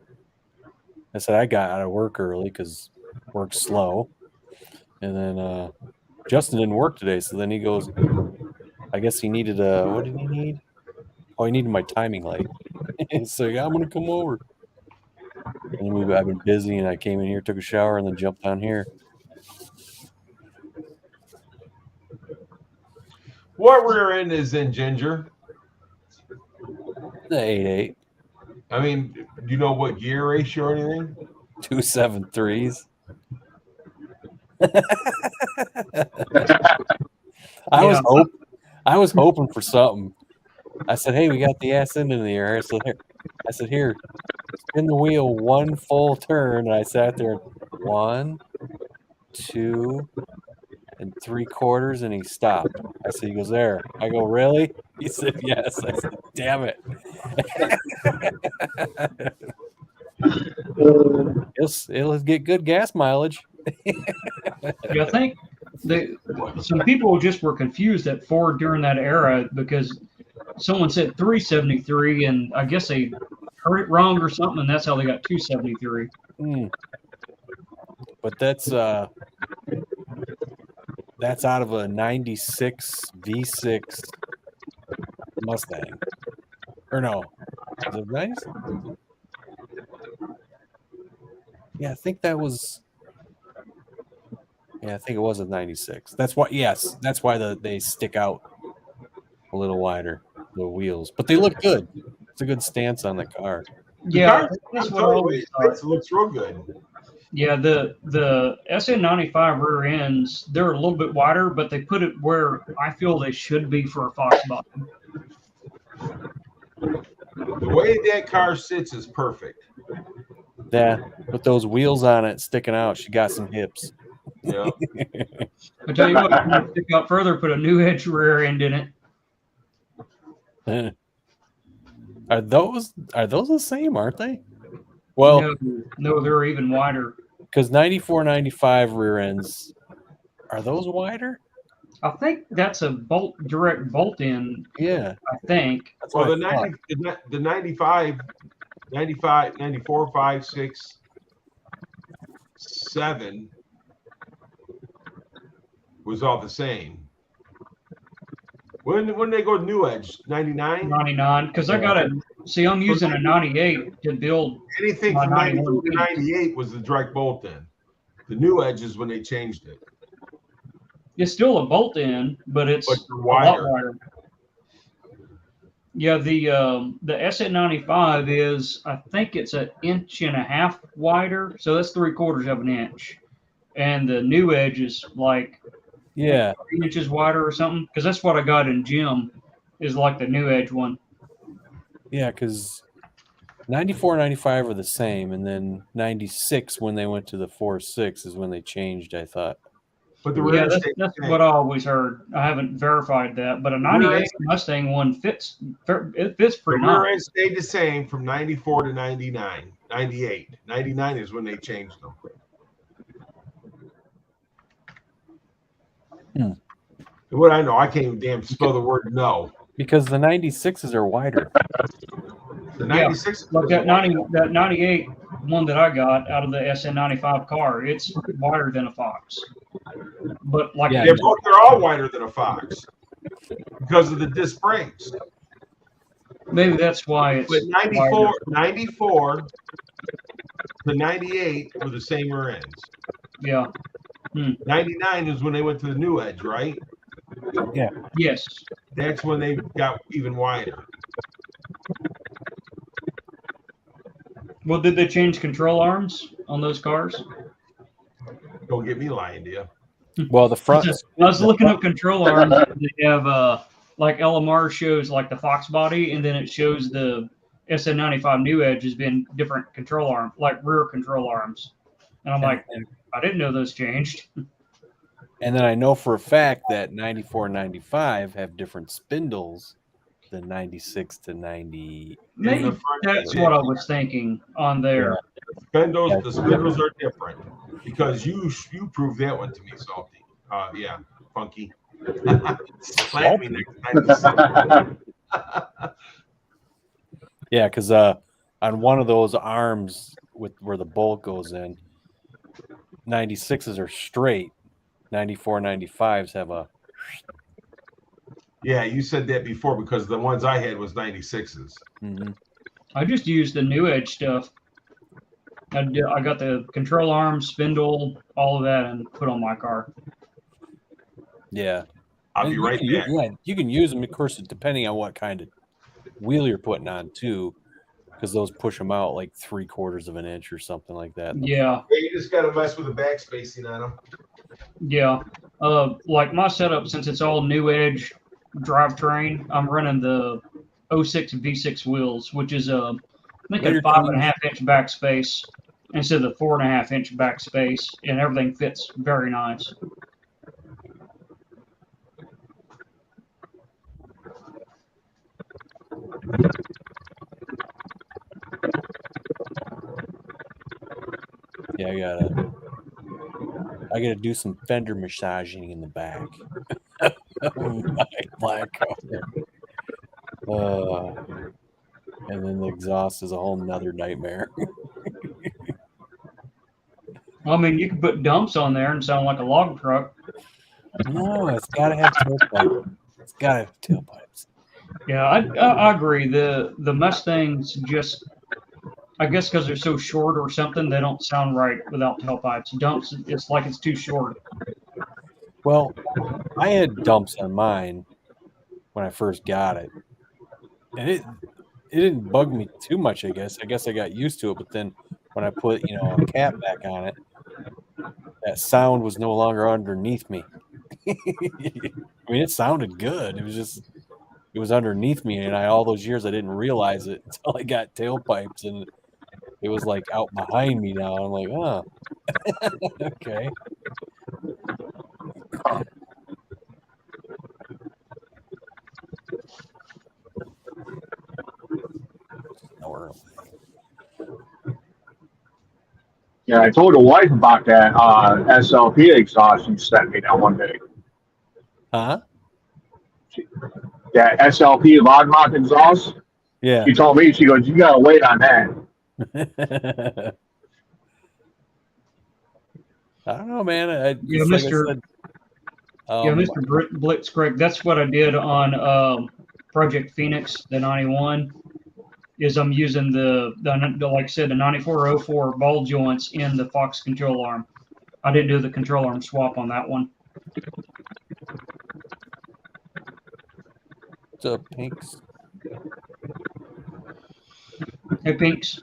said I got out of work early because work's slow, and then Justin didn't work today, so then he goes. I guess he needed what did he need? Oh, he needed my timing light. So yeah, I'm gonna come over. And I've been busy, and I came in here, took a shower, and then jumped down here. What rear end is in Ginger? The 8.8, I mean, do you know what gear ratio or anything? 2.73s. I was hoping for something. I said, "Hey, we got the ass end in the air." I said, "Here, spin the wheel one full turn." And I sat there, 1, 2, and 3/4, and he stopped. I said, "He goes there." I go, "Really?" He said, "Yes." I said, "Damn it." It'll get good gas mileage. Yeah, I think some people just were confused at Ford during that era because someone said 373, and I guess they heard it wrong or something, and that's how they got 273. But that's out of a 96 V6 Mustang. Or no. Is it nice? Yeah, I think that was. Yeah, I think it was a 96. That's why. Yes, that's why they stick out a little wider, the wheels. But they look good. It's a good stance on the car. Yeah, that's what I always thought. It looks real good. Yeah, the SN95 rear ends, they're a little bit wider, but they put it where I feel they should be for a Fox body. The way that car sits is perfect. Yeah, with those wheels on it sticking out, she got some hips. Yeah. I tell you what, I'm gonna stick out further, put a new edge rear end in it. Are those the same, aren't they? Well, no, they're even wider. Because 94, 95 rear ends, are those wider? I think that's a direct bolt in. Yeah. I think. That's Well, what the 95, 94, 5, 6, 7 was all the same. When they go to New Edge, 99? 99, because I got it. See, I'm using a 98 to build. Anything from 94 to 98 was the direct bolt in. The New Edge is when they changed it. It's still a bolt in, but it's wider. A lot wider. Yeah, the SN95 is, I think it's 1.5 inches wider, so that's 3/4 of an inch, and the New Edge is like 3 inches wider or something, because that's what I got in gym, is like the New Edge one. Yeah, because 94 and 95 are the same, and then 96 when they went to the 4.6 is when they changed, I thought. But that's what I always heard. I haven't verified that, but a 98 Mustang one fits. It fits pretty nice. The rear end stayed the same from 94 to 99, 98. 99 is when they changed them. What I know, I can't even damn spell the word no. Because the 96s are wider. The 96 like that 98 one that I got out of the SN95 car, it's wider than a Fox. But like they're all wider than a Fox because of the disc brakes. Maybe that's why it's. But 94 to 98 were the same rear ends. Yeah. 99 is when they went to the New Edge, right? Yeah. Yes. That's when they got even wider. Well, did they change control arms on those cars? Don't get me lying, do you? Well, the front. I was looking up control arms. They have like LMR shows like the Fox body, and then it shows the SN95 New Edge has been different control arm, like rear control arms. And I'm like, I didn't know those changed. And then I know for a fact that 94 and 95 have different spindles than 96 to 90. Maybe front that's end. what I was thinking on there. The spindles are different because you proved that one to me, Salty. Yeah, Funky. Slap me next time. Yeah, because on one of those arms with where the bolt goes in, 96s are straight. 94, 95s have a. Yeah, you said that before because the ones I had was 96s. Mm-hmm. I just used the New Edge stuff. I got the control arm, spindle, all of that, and put on my car. Yeah. I'll be right back. Yeah, you can use them, of course, depending on what kind of wheel you're putting on, too, because those push them out like 3/4 of an inch or something like that. Yeah. You just got to mess with the back spacing on them. Yeah. Like my setup, since it's all New Edge drivetrain, I'm running the 06 V6 wheels, which is I think a 5.5 inch backspace instead of the 4.5 inch backspace, and everything fits very nice. Yeah, I gotta do some fender massaging in the back. My black car. And then the exhaust is a whole nother nightmare. I mean, you can put dumps on there and sound like a log truck. No, it's gotta have tailpipes. It's gotta have tailpipes. Yeah, I agree. The Mustangs just, I guess because they're so short or something, they don't sound right without tailpipes. Dumps, it's like it's too short. Well, I had dumps on mine when I first got it, and it didn't bug me too much. I guess I got used to it, but then when I put a cap back on it, that sound was no longer underneath me. I mean, it sounded good. It was underneath me, and all those years I didn't realize it until I got tailpipes, and it was like out behind me now. I'm like, oh, okay. Yeah, I told the wife about that SLP exhaust you sent me that one day. Huh? That SLP loud mouth exhaust. Yeah. She told me, she goes, you gotta wait on that. I don't know, man. Yeah, Mr. Blitzkrieg, that's what I did on Project Phoenix, the 91. Is I'm using the like I said, the 9404 ball joints in the Fox control arm. I didn't do the control arm swap on that one. What's up, Pinks? Hey, Pinks.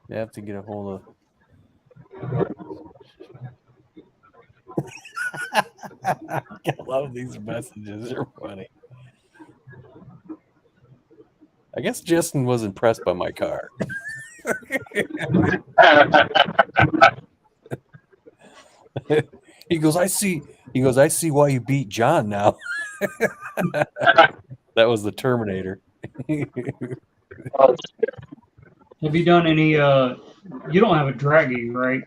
You have to get a hold of. I love these messages. They're funny. I guess Justin was impressed by my car. He goes, I see why you beat John now. That was the Terminator. Have you done any? You don't have a draggy, right?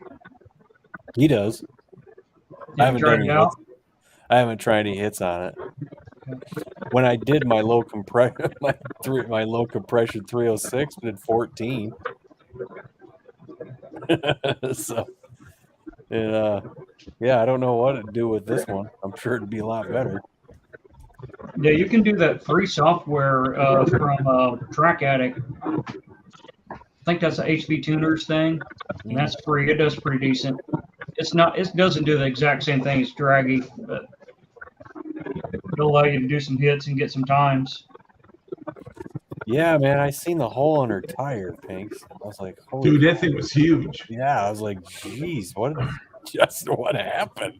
He does. I haven't tried it out. I haven't tried any hits on it. When I did my low compression, my low compression 306, did 14. So, and yeah, I don't know what to do with this one. I'm sure it'd be a lot better. Yeah, you can do that free software from Track Addict. I think that's the HV Tuners thing, and that's free. It does pretty decent. It's not. It doesn't do the exact same thing as Draggy, but It'll allow you to do some hits and get some times. Yeah, man, I seen the hole on her tire, Pinks. I was like, holy Dude, that thing was huge. yeah, I was like, geez, what happened?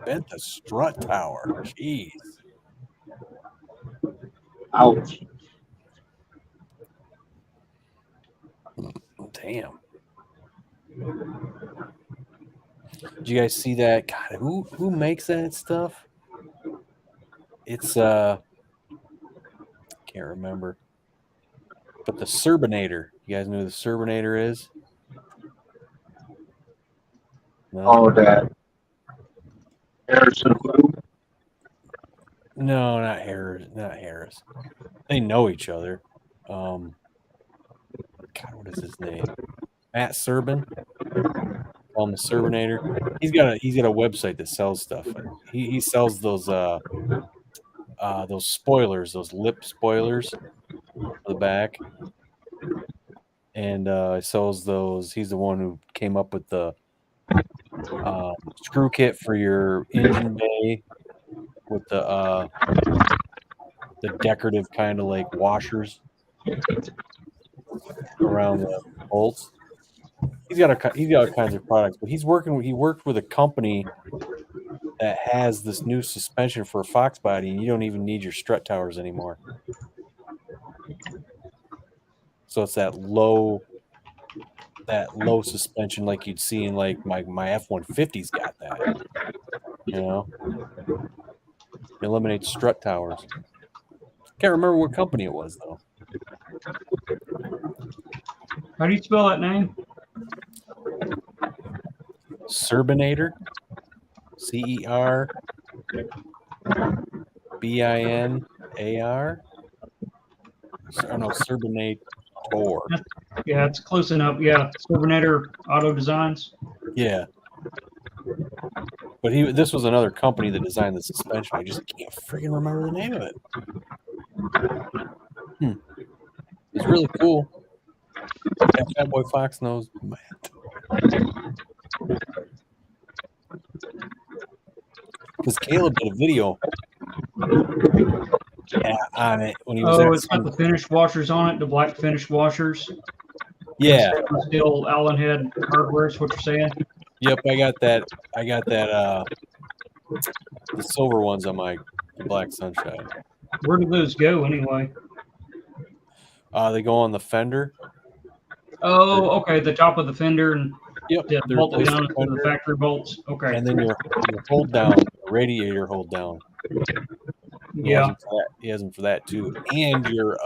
Bent the strut tower. Jeez. Ouch. Damn. Did you guys see that? God, who makes that stuff? It's can't remember. But the Serbinator. You guys know who the Serbinator is? No? Oh, that. Harrison Blue. No, not Harris. They know each other. God, what is his name? Matt Serbin. Call him the Serbinator. He's got a website that sells stuff. He sells those spoilers, those lip spoilers for the back. And sells those. He's the one who came up with the screw kit for your engine bay with the decorative kind of like washers around the bolts. He's got all kinds of products, but he worked with a company that has this new suspension for a Fox body, and you don't even need your strut towers anymore. So it's that low suspension like you'd see in like my F-150's got that. You know? It eliminates strut towers. Can't remember what company it was though. How do you spell that name? Serbinator. CERBINAR. Oh no, Serbinator. Yeah, it's close enough. Yeah, Serbinator Auto Designs. Yeah. But this was another company that designed the suspension. I just can't freaking remember the name of it. It's really cool. That Fat Boy Fox knows. Because Caleb did a video on it when he was there. It's got the finish washers on it, the black finish washers. Yeah. Still Allen Head hardware is what you're saying? Yep, I got that. The silver ones on my Black Sunshine. Where do those go anyway? They go on the fender. Oh, okay. The top of the fender and yep, bolt it down to the factory bolts. Okay. And then your hold down, radiator hold down. Yeah. He has them for that too. And your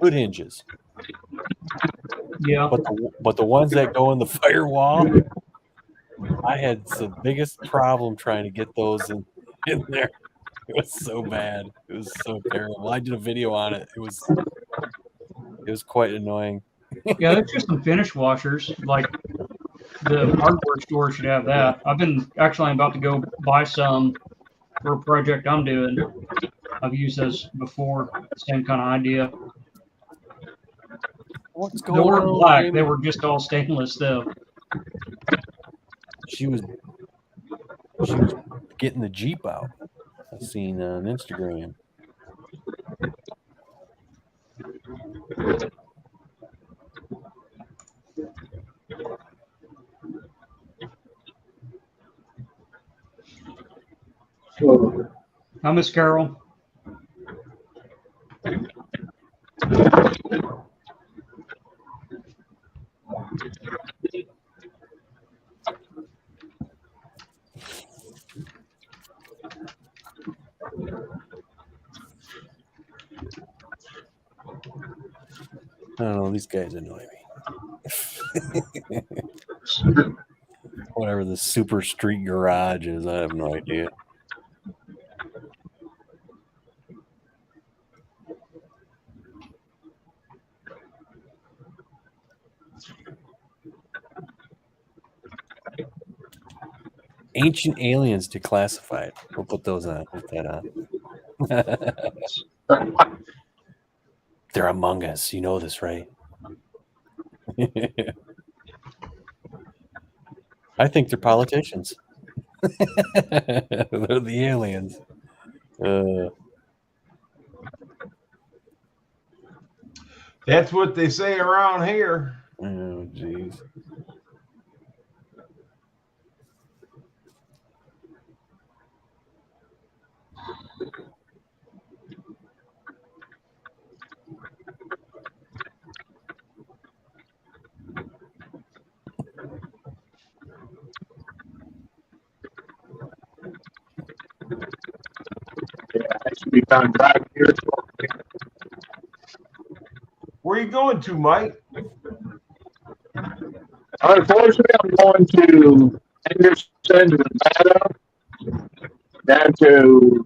hood hinges. Yeah. But the ones that go in the firewall, I had the biggest problem trying to get those in there. It was so bad. It was so terrible. I did a video on it. It was quite annoying. Yeah, there's just some finish washers. Like the hardware store should have that. I'm about to go buy some for a project I'm doing. I've used those before. Same kind of idea. What's going on? They weren't black. Baby? They were just all stainless though. She was getting the Jeep out. I've seen on Instagram. Hi, Miss Carol. I don't know. These guys annoy me. Whatever the Super Street Garage is, I have no idea. Ancient Aliens Declassified. We'll put those on. Put that on. They're among us. You know this, right? I think they're politicians. They're the aliens. That's what they say around here. Oh, jeez. Yeah, I should be done driving here. Where are you going to, Mike? Unfortunately, I'm going to Henderson, Nevada, then to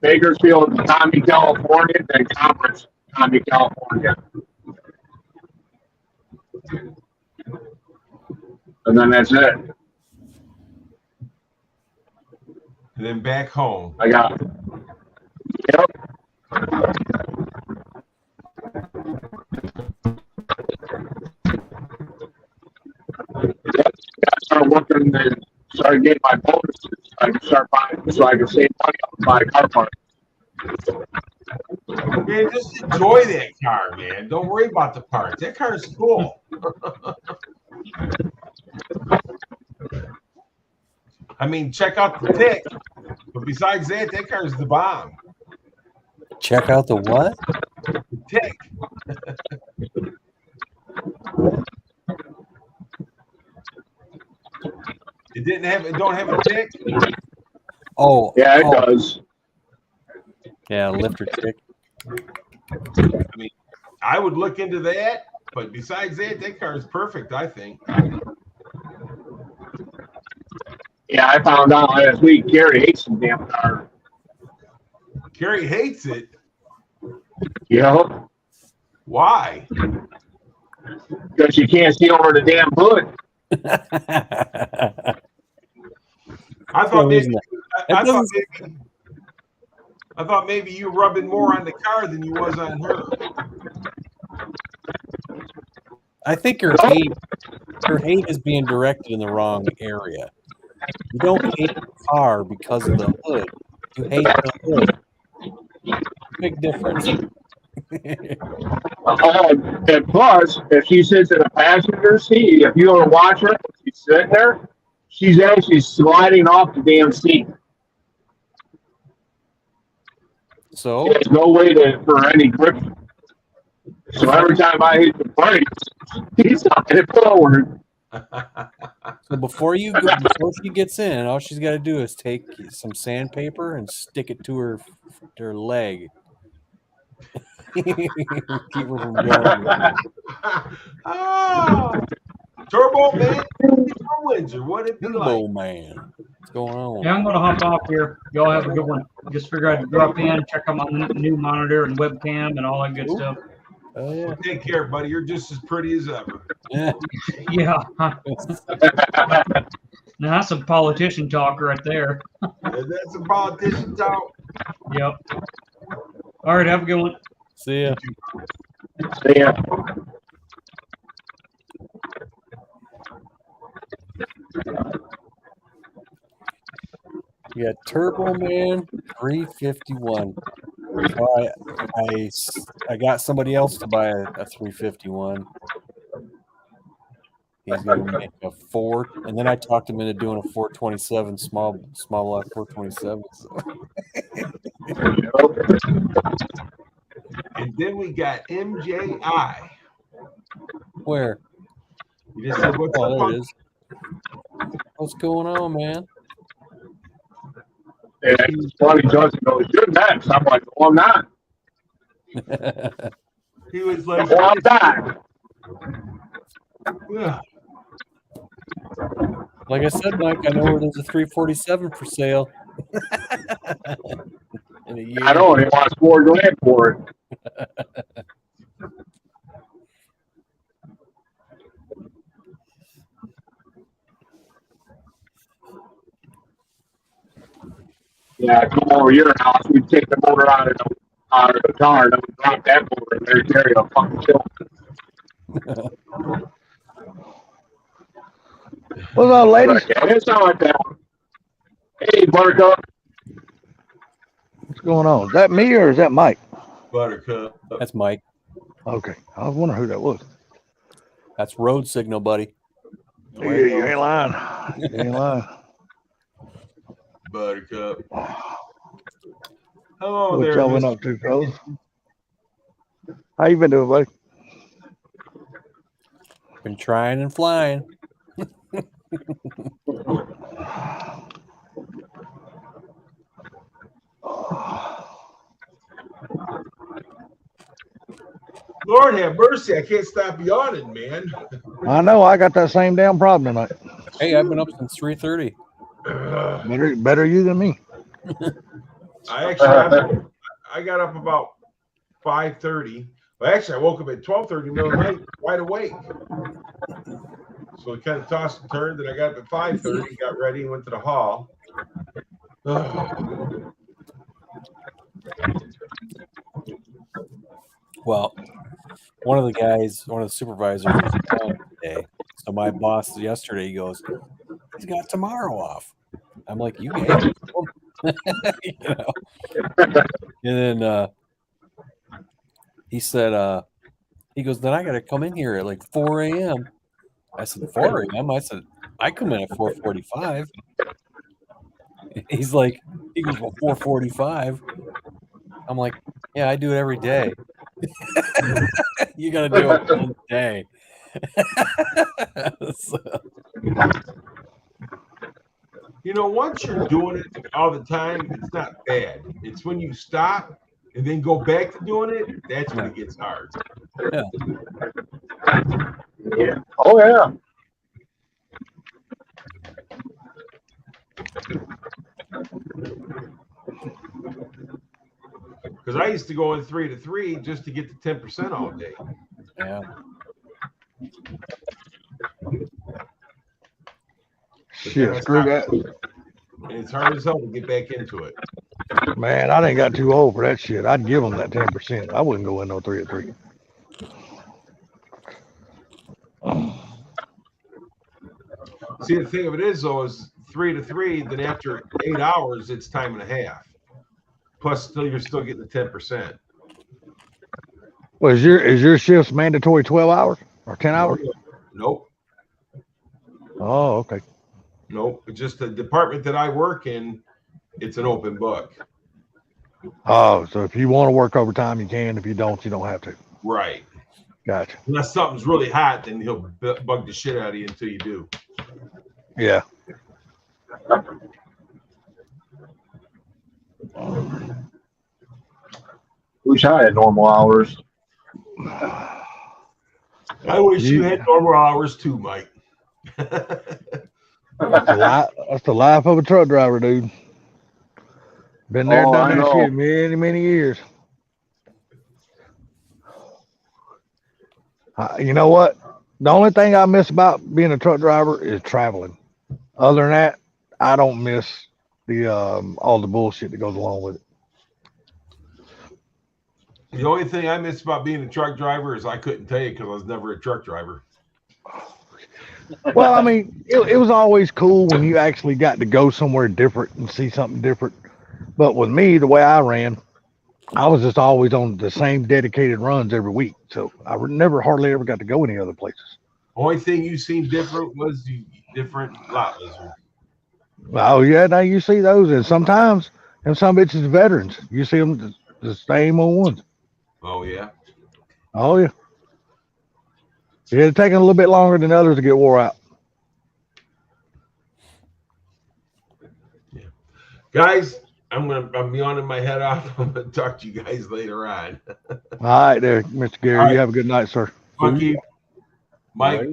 Bakersfield, Tommy, California, then Conference, Tommy, California. And then that's it. And then back home. I got, yep. Start working and start getting my bonuses. I can start buying so I can save money on my car parts. Man, just enjoy that car, man. Don't worry about the parts. That car is cool. I mean, check out the tick. But besides that, that car is the bomb. Check out the what? The tick. It don't have a tick. Oh, Yeah, it does. Yeah, lifter tick. I mean, I would look into that, but besides that, that car is perfect, I think. Yeah, I found out last week Gary hates the damn car. Gary hates it. Yep. Why? Because you can't see over the damn hood. I thought maybe That I thought maybe you were rubbing more on the car than you was on her. I think her hate is being directed in the wrong area. You don't hate the car because of the hood. You hate the hood. Big difference. And plus, if she sits in a passenger seat, if you ever watch her, she's sitting there, she's actually sliding off the damn seat. So There's no way for any grip. So every time I hit the brakes, he's knocking it forward. So before she gets in, all she's got to do is take some sandpaper and stick it to her leg. Keep her from going. Oh, Turbo Man, Windsor. What it be like? Turbo Man. What's going on? Yeah, I'm going to hop off here. Y'all have a good one. Just figure I'd drop in, check out my new monitor and webcam and all that good stuff. Oh yeah. Take care, buddy. You're just as pretty as ever. Yeah. Yeah. Now that's some politician talk right there. That's a politician talk. Yep. All right, have a good one. See ya. See ya. You got Turbo Man 351. So I got somebody else to buy a 351. He's going to make a 4, and then I talked him into doing a 427 small block 427. So. And then we got MJI. Where? You just said, what's Oh, up, there it is. What's going on, man? And it's funny, Johnson goes, "You're next." I'm like, "Well, I'm not." He was like, "Well, I'm back." yeah. Like I said, Mike, I know where there's a 347 for sale. In a year. I know he wants $4,000 for it. Yeah, come over your house. We take the motor out of out of the car. Don't drop that board in there, carry a fucking chill. What's up, ladies? Yeah, it's not like that. Hey, Buttercup. What's going on? Is that me or is that Mike? Buttercup. That's Mike. Okay. I was wondering who that was. That's road signal, buddy. Yeah, you ain't lying. You ain't lying. Buttercup. Hello What there, y'all been Mr. up to, fellas? How you been doing, buddy? Been trying and flying. Lord have mercy, I can't stop yawning, man. I know I got that same damn problem tonight. Hey, I've been up since 3:30. Better you than me. I got up about 5:30. Well, actually, I woke up at 12:30 in the middle of the night, wide awake. So it kind of tossed and turned. Then I got up at 5:30, got ready, went to the hall. Well, one of the supervisors was gone today. So my boss yesterday, he goes, he's got tomorrow off. I'm like, you gave it to him. You know? And then he said, he goes, then I got to come in here at like 4 a.m. I said, 4 a.m.? I said, I come in at 4:45. He goes, well, 4:45. I'm like, yeah, I do it every day. You got to do it one day. So, You know, once you're doing it all the time, it's not bad. It's when you stop and then go back to doing it, that's when it gets hard. yeah. Yeah. Oh, yeah. Because I used to go in 3 to 3 just to get to 10% all day. Yeah. Shit, screw that. And it's hard as hell to get back into it. Man, I didn't got too old for that shit. I'd give them that 10%. I wouldn't go in no 3 at 3. See, the thing of it is, though, is 3 to 3, then after 8 hours, it's time and a half. Plus, you're still getting the 10%. Well, is your shift mandatory 12 hours or 10 hours? Nope. Oh, okay. Nope. It's just the department that I work in, it's an open book. Oh, so if you want to work overtime, you can. If you don't, you don't have to. Right. Gotcha. Unless something's really hot, then he'll bug the shit out of you until you do. Yeah. Wish I had normal hours. I wish you had normal hours too, Mike. That's the life of a truck driver, dude. Been there, Oh, done I that know. shit many, many years. You know what? The only thing I miss about being a truck driver is traveling. Other than that, I don't miss the all the bullshit that goes along with it. The only thing I miss about being a truck driver is I couldn't tell you because I was never a truck driver. Well, I mean, it was always cool when you actually got to go somewhere different and see something different. But with me, the way I ran, I was just always on the same dedicated runs every week. So I never hardly ever got to go any other places. Only thing you seen different was the different lot lizards. Oh, yeah, now you see those. And sometimes, and some bitches veterans, you see them the same old ones. Oh, yeah. Oh, yeah. It's taking a little bit longer than others to get wore out. Yeah. Guys, I'm yawning my head off. I'm gonna talk to you guys later on. All right, there, Mr. Gary. All right. You have a good night, sir. Funky, Mike,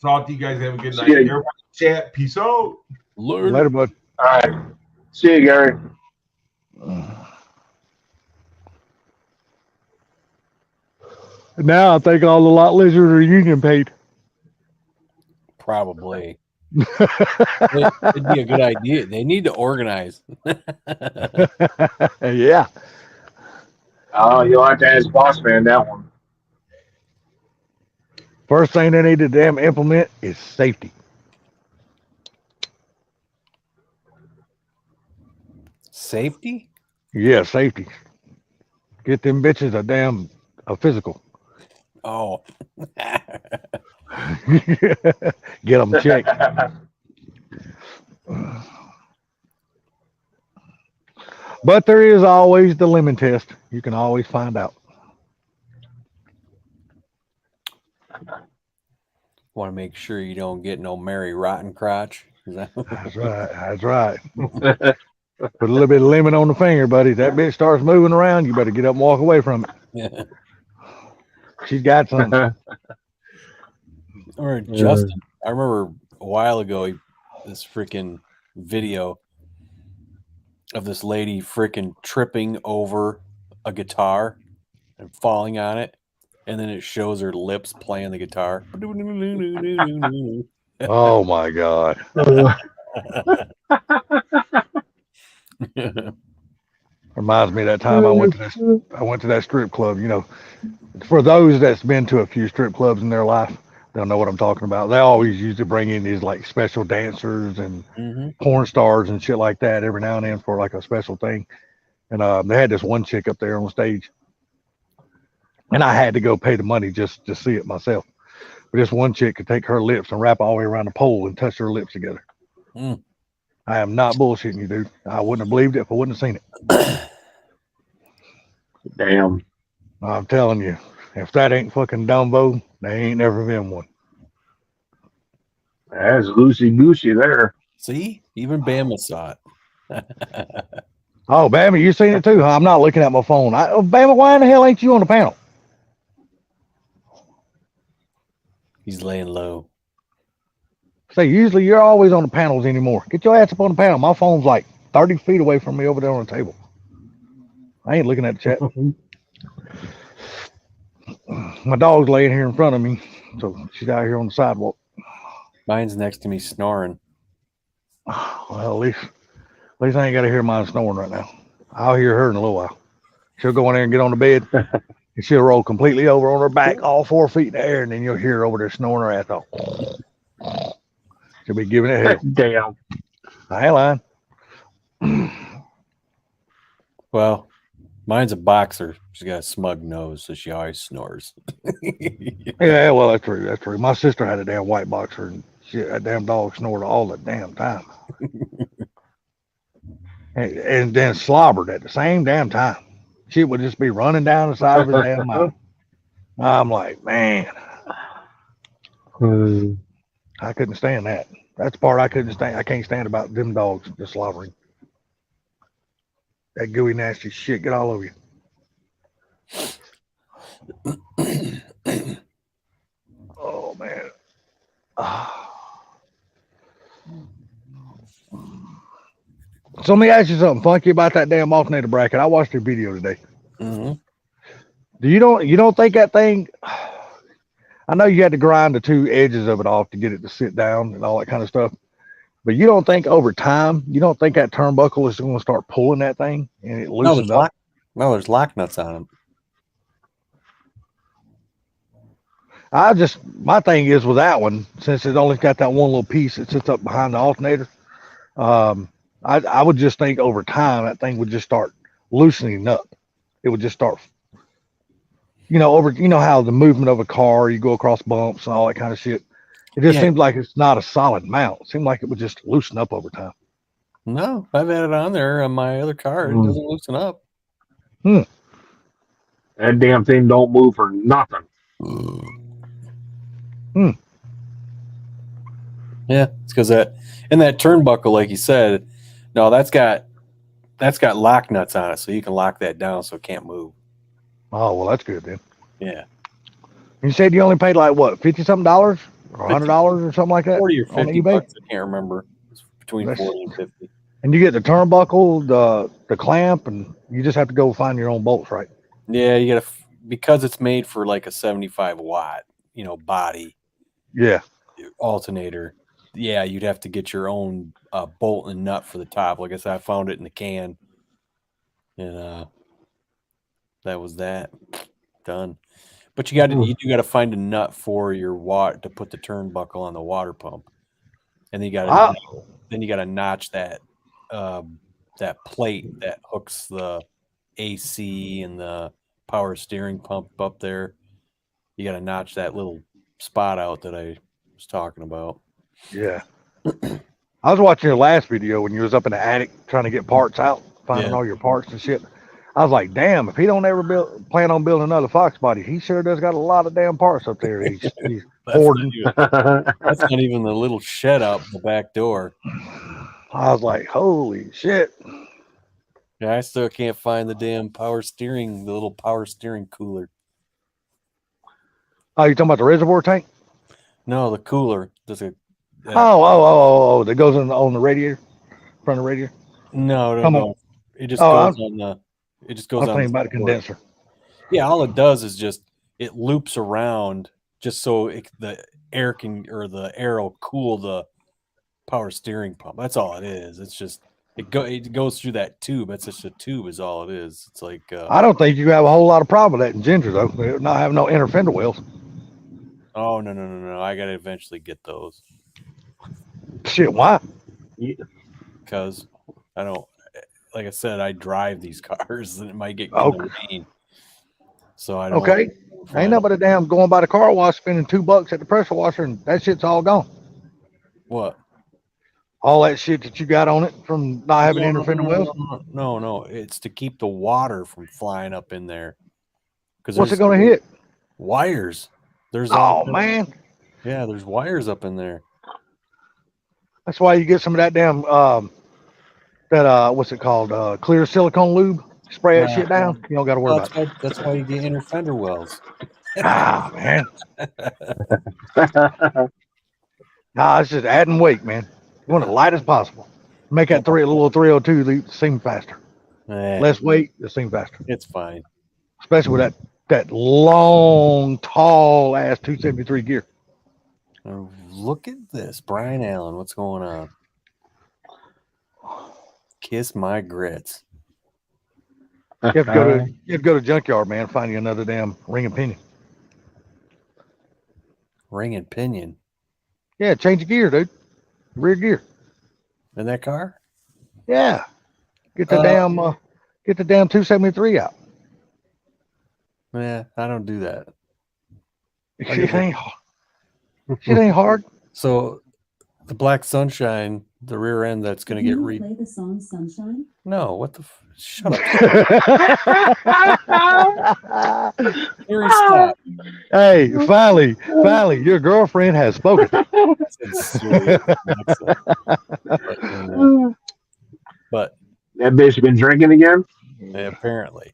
talk to you guys. Have a good night. See ya. Everybody chat. Peace out. Later, bud. All right. See you, Gary. Now I think all the lot lizards are union paid. Probably. It'd be a good idea. They need to organize. Yeah. Oh, you'll have to ask Boss Man that one. First thing they need to damn implement is safety. Safety? Yeah, safety. Get them bitches a physical. Oh. Get them checked. But there is always the lemon test. You can always find out. Want to make sure you don't get no Mary Rotten crotch. Is that That's right. That's right. Put a little bit of lemon on the finger, buddy. That bitch starts moving around, you better get up and walk away from it. yeah. She's got something. Or Justin. I remember a while ago this freaking video of this lady freaking tripping over a guitar and falling on it, and then it shows her lips playing the guitar. Oh my God. Reminds me of that time I went to that strip club. You know, for those that's been to a few strip clubs in their life, they'll know what I'm talking about. They always used to bring in these like special dancers and porn stars and shit like that every now and then for like a special thing. And they had this one chick up there on stage, and I had to go pay the money just to see it myself. But this one chick could take her lips and wrap all the way around the pole and touch her lips together. Mm. I am not bullshitting you, dude. I wouldn't have believed it if I wouldn't have seen it. Damn. I'm telling you, if that ain't fucking Dumbo, they ain't never been one. That's loosey goosey there. See, even Bama saw it. Oh, Bama, you seen it too? Huh? I'm not looking at my phone. Bama, why in the hell ain't you on the panel? He's laying low. Say, usually you're always on the panels anymore. Get your ass up on the panel. My phone's like 30 feet away from me over there on the table. I ain't looking at the chat. My dog's laying here in front of me, so she's out here on the sidewalk. Mine's next to me snoring. Well, at least I ain't got to hear mine snoring right now. I'll hear her in a little while. She'll go in there and get on the bed, and she'll roll completely over on her back, all 4 feet in the air, and then you'll hear her over there snoring her ass off. She'll be giving it hell. Damn. I ain't lying. Well, mine's a boxer. She's got a smug nose, so she always snores. Yeah, well, that's true. That's true. My sister had a damn white boxer, and that damn dog snored all the damn time. and then slobbered at the same damn time. She would just be running down the side of his damn mouth. I'm like, man, I couldn't stand that. That's the part I couldn't stand. I can't stand about them dogs just slobbering. That gooey, nasty shit get all over you. Oh, man. So let me ask you something funky about that damn alternator bracket. I watched your video today. Mm-hmm. You don't think that thing? I know you had to grind the two edges of it off to get it to sit down and all that kind of stuff. But you don't think over time, you don't think that turnbuckle is going to start pulling that thing and it loosens up? No, there's lock nuts on them. My thing is with that one, since it only got that one little piece that sits up behind the alternator, I would just think over time that thing would just start loosening up. It would just start, you know how the movement of a car, you go across bumps and all that kind of shit. It just seems like it's not a solid mount. It seems like it would just loosen up over time. No, I've had it on there on my other car. It doesn't loosen up. That damn thing don't move for nothing. Yeah, it's because that turnbuckle, like you said, no, that's got lock nuts on it, so you can lock that down so it can't move. Oh, well, that's good then. Yeah. You said you only paid like what, $50-something or $100 or something like that? 40 or on 50 eBay? bucks, I can't remember. It's between 40 and 50. And you get the turnbuckle, the clamp, and you just have to go find your own bolts, right? Yeah, you gotta, because it's made for like a 75 watt, body. Yeah. Alternator. Yeah, you'd have to get your own bolt and nut for the top. Like I said, I found it in the can. And that was that. Done. But you do got to find a nut for your water to put the turnbuckle on the water pump, and then you got to notch that that plate that hooks the AC and the power steering pump up there. You got to notch that little spot out that I was talking about. Yeah. I was watching your last video when you was up in the attic trying to get parts out, finding all your parts and shit. I was like, damn, if he don't ever plan on building another Fox body, he sure does got a lot of damn parts up there. He's hoarding. That's not even the little shed out the back door. I was like, holy shit. Yeah, I still can't find the damn the little power steering cooler. Oh, you talking about the reservoir tank? No, the cooler. There's a that goes on the radiator, front of the radiator. No. It just goes on the. It just goes I'm on. thinking about the condenser. Yeah, all it does is just it loops around just so the air will cool the power steering pump. That's all it is. It's just it goes through that tube. That's just a tube is all it is. It's like I don't think you have a whole lot of problem with that in Ginger though. They're not having no inner fender wells. Oh no! I gotta eventually get those. Shit, why? Because I don't. Like I said, I drive these cars, and it might get mean. So I don't. Okay, ain't nobody damn going by the car wash, spending $2 at the pressure washer, and that shit's all gone. What? All that shit that you got on it from not having inner fender wells? No. It's to keep the water from flying up in there. Because what's it gonna hit? Wires. There's man. Yeah, there's wires up in there. That's why you get some of that damn what's it called? Clear silicone lube. Spray that shit down. You don't got to worry about it. That's why you get inner fender wells. Man. It's just adding weight, man. You want it light as possible. Make that little 302 sing faster. Less weight, it sing faster. It's fine. Especially with that long, tall ass 273 gear. Look at this, Brian Allen. What's going on? Kiss my grits. You have to go to junkyard, man. Find you another damn ring and pinion. Ring and pinion. Yeah, change the gear, dude. Rear gear. In that car? Yeah. Get the damn 273 out. Yeah, I don't do that. Shit ain't hard. So the Black Sunshine, the rear end that's going to get play the song Sunshine? No, what the shut up. Hey, finally, your girlfriend has spoken. But that bitch been drinking again? Yeah, apparently.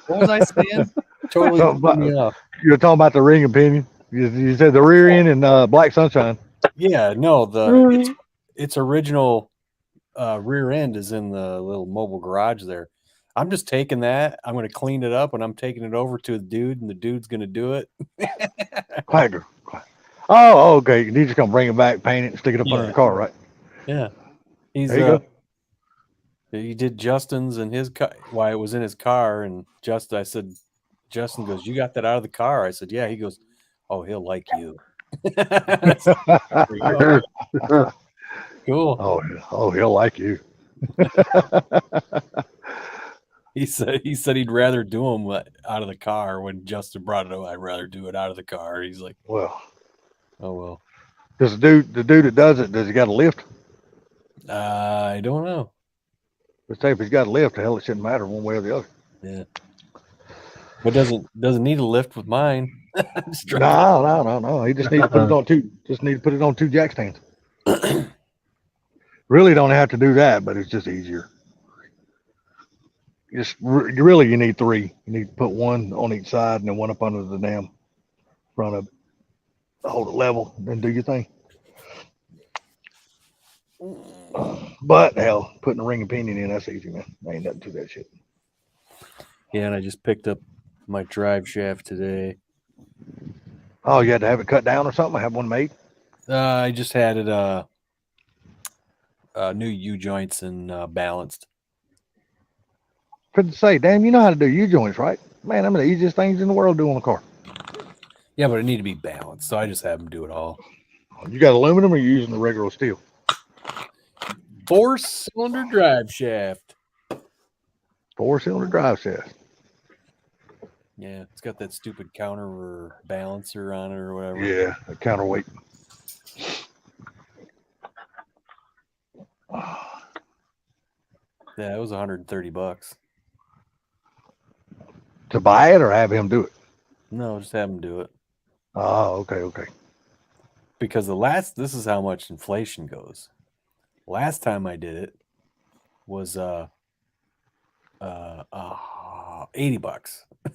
What was I saying? Totally put me off. You're talking about the ring and pinion. You said the rear end and Black Sunshine. Yeah, no, its original rear end is in the little mobile garage there. I'm just taking that. I'm going to clean it up, and I'm taking it over to the dude, and the dude's going to do it. Quiet. Oh, okay. You just going to bring it back, paint it, stick it up under the car, right? Yeah. He's he did Justin's in his car. Why it was in his car, and I said, Justin goes, "You got that out of the car?" I said, "Yeah." He goes, "Oh, he'll like you." Cool. Oh, he'll like you. He said he'd rather do them out of the car. When Justin brought it up, I'd rather do it out of the car. He's like, well, oh well. Does the dude that does it, does he got a lift? I don't know. Let's say if he's got a lift, the hell, it shouldn't matter one way or the other. Yeah. But doesn't need a lift with mine. No. He just needs to put it on two jack stands. Really don't have to do that, but it's just easier. You need three. You need to put one on each side and then one up under the damn front of it. Hold it level, then do your thing. But hell, putting a ring and pinion in, that's easy, man. Ain't nothing to that shit. Yeah, and I just picked up my drive shaft today. Oh, you had to have it cut down or something? Have one made? I just had it new U-joints and balanced. Couldn't say, damn, you know how to do U-joints, right? Man, them are the easiest things in the world to do on a car. Yeah, but it need to be balanced, so I just have them do it all. You got aluminum or you using the regular steel? 4-cylinder drive shaft. 4-cylinder drive shaft. Yeah, it's got that stupid counter or balancer on it or whatever. Yeah, a counterweight. Yeah, it was $130. To buy it or have him do it? No, just have them do it. Oh, okay. Because this is how much inflation goes. Last time I did it was $80.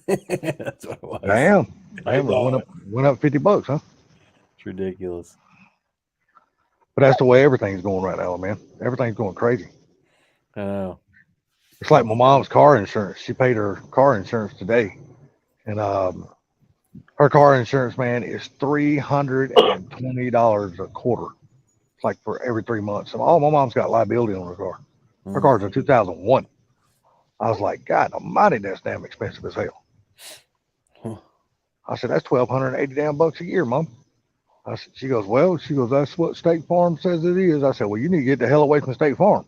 That's what it was. Damn, I it know. went up $50, huh? It's ridiculous. But that's the way everything's going right now, man. Everything's going crazy. I know. It's like my mom's car insurance. She paid her car insurance today, and her car insurance, man, is $320 a quarter. It's like for every 3 months. So all my mom's got liability on her car. Her car's a 2001. I was like, God almighty, that's damn expensive as hell. Huh. I said, that's $1,280 damn bucks a year, Mom. She goes, that's what State Farm says it is. I said, well, you need to get the hell away from State Farm.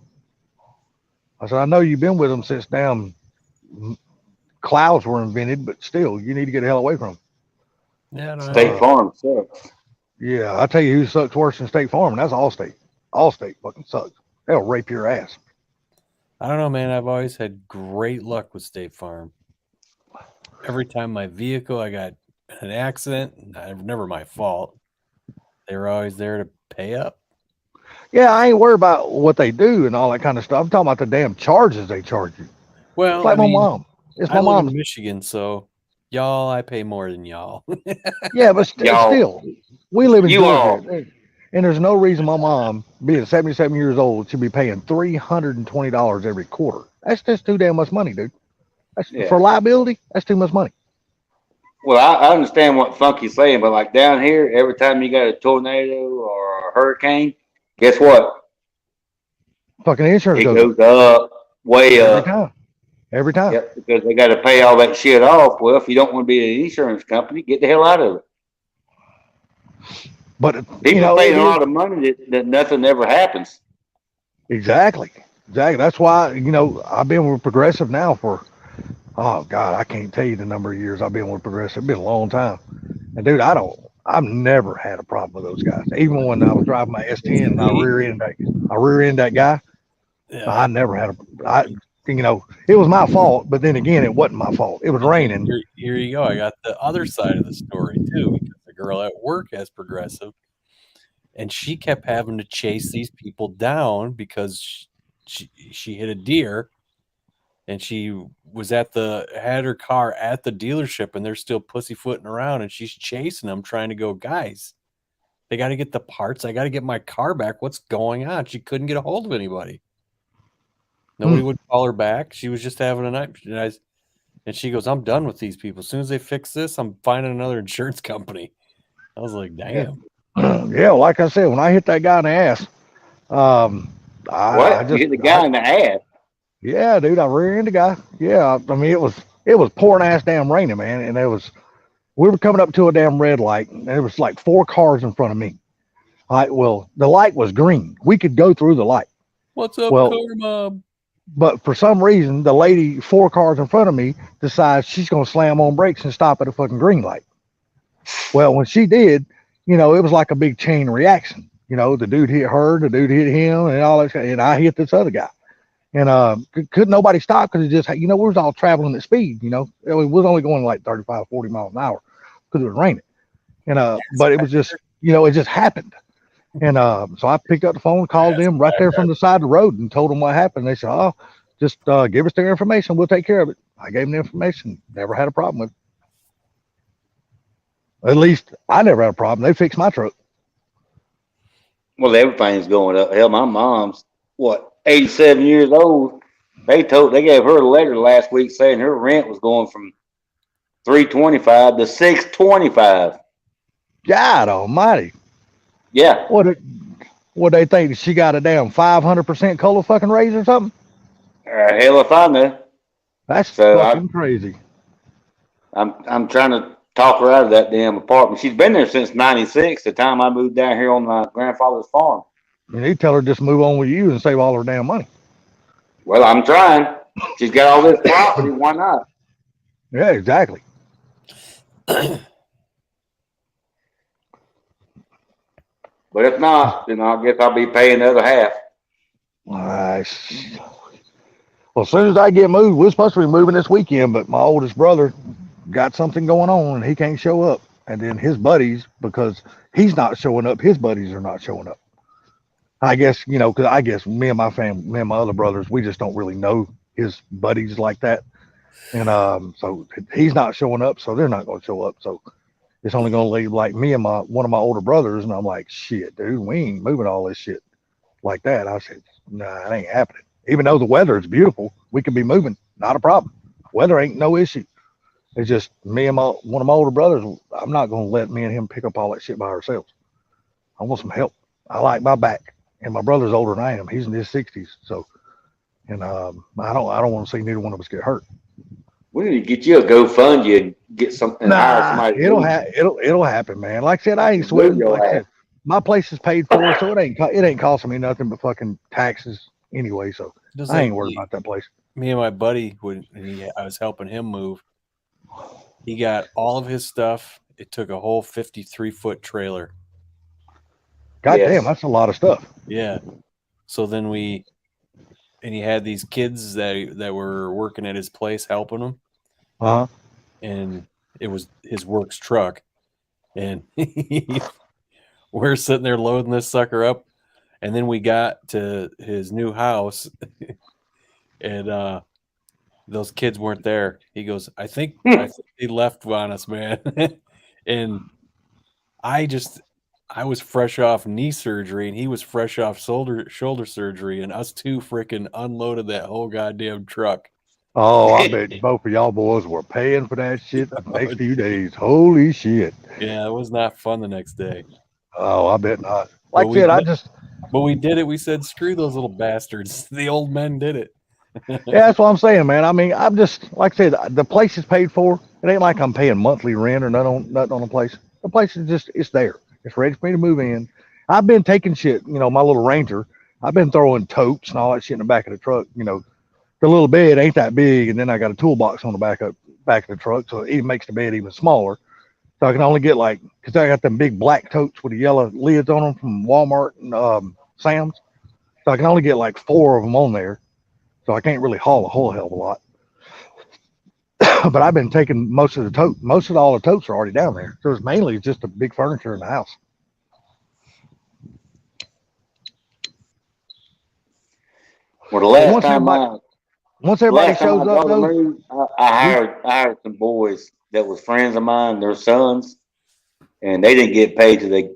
I said, I know you've been with them since damn clouds were invented, but still, you need to get the hell away from them. Yeah, no, State Farm sucks. Yeah, I tell you who sucks worse than State Farm, and that's Allstate. Allstate fucking sucks. They'll rape your ass. I don't know, man. I've always had great luck with State Farm. Every time my vehicle, I got an accident, never my fault. They were always there to pay up. Yeah, I ain't worried about what they do and all that kind of stuff. I'm talking about the damn charges they charge you. Well, It's like my mom. It's I my live mom's. in Michigan, so y'all, I pay more than y'all. Yeah, but Y'all. still, we live in You all. Georgia, and there's no reason my mom, being 77 years old, should be paying $320 every quarter. That's just too damn much money, dude. Yeah. For liability, that's too much money. Well, I understand what Funky's saying, but like down here, every time you got a tornado or a hurricane, guess what? Fucking insurance It goes goes up, way every up. time. Every time. Yep, because they got to pay all that shit off. Well, if you don't want to be an insurance company, get the hell out of it. But People paying a lot of money that nothing ever happens. Exactly. That's why, I've been with Progressive now for, oh God, I can't tell you the number of years I've been with Progressive. It's been a long time. And dude, I've never had a problem with those guys. Even when I was driving my S10 and I rear-ended that guy, Yeah. I never had it was my fault, but then again, it wasn't my fault. It was raining. Here you go. I got the other side of the story too, because the girl at work has Progressive, and she kept having to chase these people down because she hit a deer, and she was had her car at the dealership, and they're still pussyfooting around, and she's chasing them, trying to go, guys, they got to get the parts. I got to get my car back. What's going on? She couldn't get a hold of anybody. Nobody would call her back. She was just having a night. And she goes, I'm done with these people. As soon as they fix this, I'm finding another insurance company. I was like, damn. Yeah, like I said, when I hit that guy in the ass, You hit the guy in the ass? Yeah, dude, I rear-ended the guy. Yeah, I mean, it was pouring ass damn raining, man, and we were coming up to a damn red light, and there was like 4 cars in front of me. All right, well, the light was green. We could go through the light. What's up, Well, car mom? But for some reason, the lady 4 cars in front of me decides she's going to slam on brakes and stop at a fucking green light. Well, when she did, it was like a big chain reaction. The dude hit her, the dude hit him, and all that, and I hit this other guy. And couldn't nobody stop because it just, we was all traveling at speed. We was only going like 35, 40 miles an hour because it was raining. And but it was just, it just happened. And so I picked up the phone, called them right there from the side of the road and told them what happened. They said, oh, just give us their information. We'll take care of it. I gave them the information. Never had a problem with it. At least I never had a problem. They fixed my truck. Well, everything's going up. Hell, my mom's 87 years old. They gave her a letter last week saying her rent was going from $325 to $625. God almighty. Yeah. What they think? She got a damn 500% COLA fucking raise or something? Hell if I know. That's So fucking crazy. I'm trying to talk her out of that damn apartment. She's been there since '96, the time I moved down here on my grandfather's farm. You need to tell her just move on with you and save all her damn money. Well, I'm trying. She's got all this property. Why not? Yeah, exactly. But if not, then I guess I'll be paying the other half. Nice. Well, as soon as I get moved, we're supposed to be moving this weekend, but my oldest brother got something going on and he can't show up. And then his buddies, because he's not showing up, his buddies are not showing up. I guess, you know, because I guess me and my family, me and my other brothers, we just don't really know his buddies like that. And so he's not showing up, so they're not going to show up. So it's only going to leave like me and one of my older brothers. And I'm like, shit, dude, we ain't moving all this shit like that. I said, nah, it ain't happening. Even though the weather is beautiful, we could be moving, not a problem. Weather ain't no issue. It's just me and one of my older brothers. I'm not going to let me and him pick up all that shit by ourselves. I want some help. I like my back, and my brother's older than I am. He's in his 60s, so and I don't want to see neither one of us get hurt. We need to get you a GoFundMe and get something. Hire somebody. It'll happen, man. Like I said, I ain't sweating. Like I said, my place is paid for, so it ain't costing me nothing but fucking taxes anyway. So I ain't worried about that place. Me and my buddy, I was helping him move. He got all of his stuff. It took a whole 53-foot trailer. God damn, that's a lot of stuff. Yeah. So then he had these kids that were working at his place helping him. Uh-huh. And it was his works truck. And we're sitting there loading this sucker up. And then we got to his new house and those kids weren't there. He goes, I think he left on us, man. And I was fresh off knee surgery and he was fresh off shoulder surgery, and us two freaking unloaded that whole goddamn truck. Oh, I bet both of y'all boys were paying for that shit the next few days. Holy shit. Yeah, it was not fun the next day. Oh, I bet not. Like I said, But we did it. We said, screw those little bastards. The old men did it. Yeah, that's what I'm saying, man. I mean, I'm just, like I said, the place is paid for. It ain't like I'm paying monthly rent or nothing on the place. The place is just, it's there. It's ready for me to move in. I've been taking shit, you know, my little Ranger. I've been throwing totes and all that shit in the back of the truck. You know, the little bed ain't that big, and then I got a toolbox on the back of the truck, so it even makes the bed even smaller. So I can only get because I got them big black totes with the yellow lids on them from Walmart and Sam's. So I can only get 4 of them on there. So I can't really haul a whole hell of a lot. But I've been taking most of all the totes are already down there. So it's mainly just the big furniture in the house. Well, the last time once everybody shows up, though, I hired some boys that was friends of mine, their sons, and they didn't get paid till they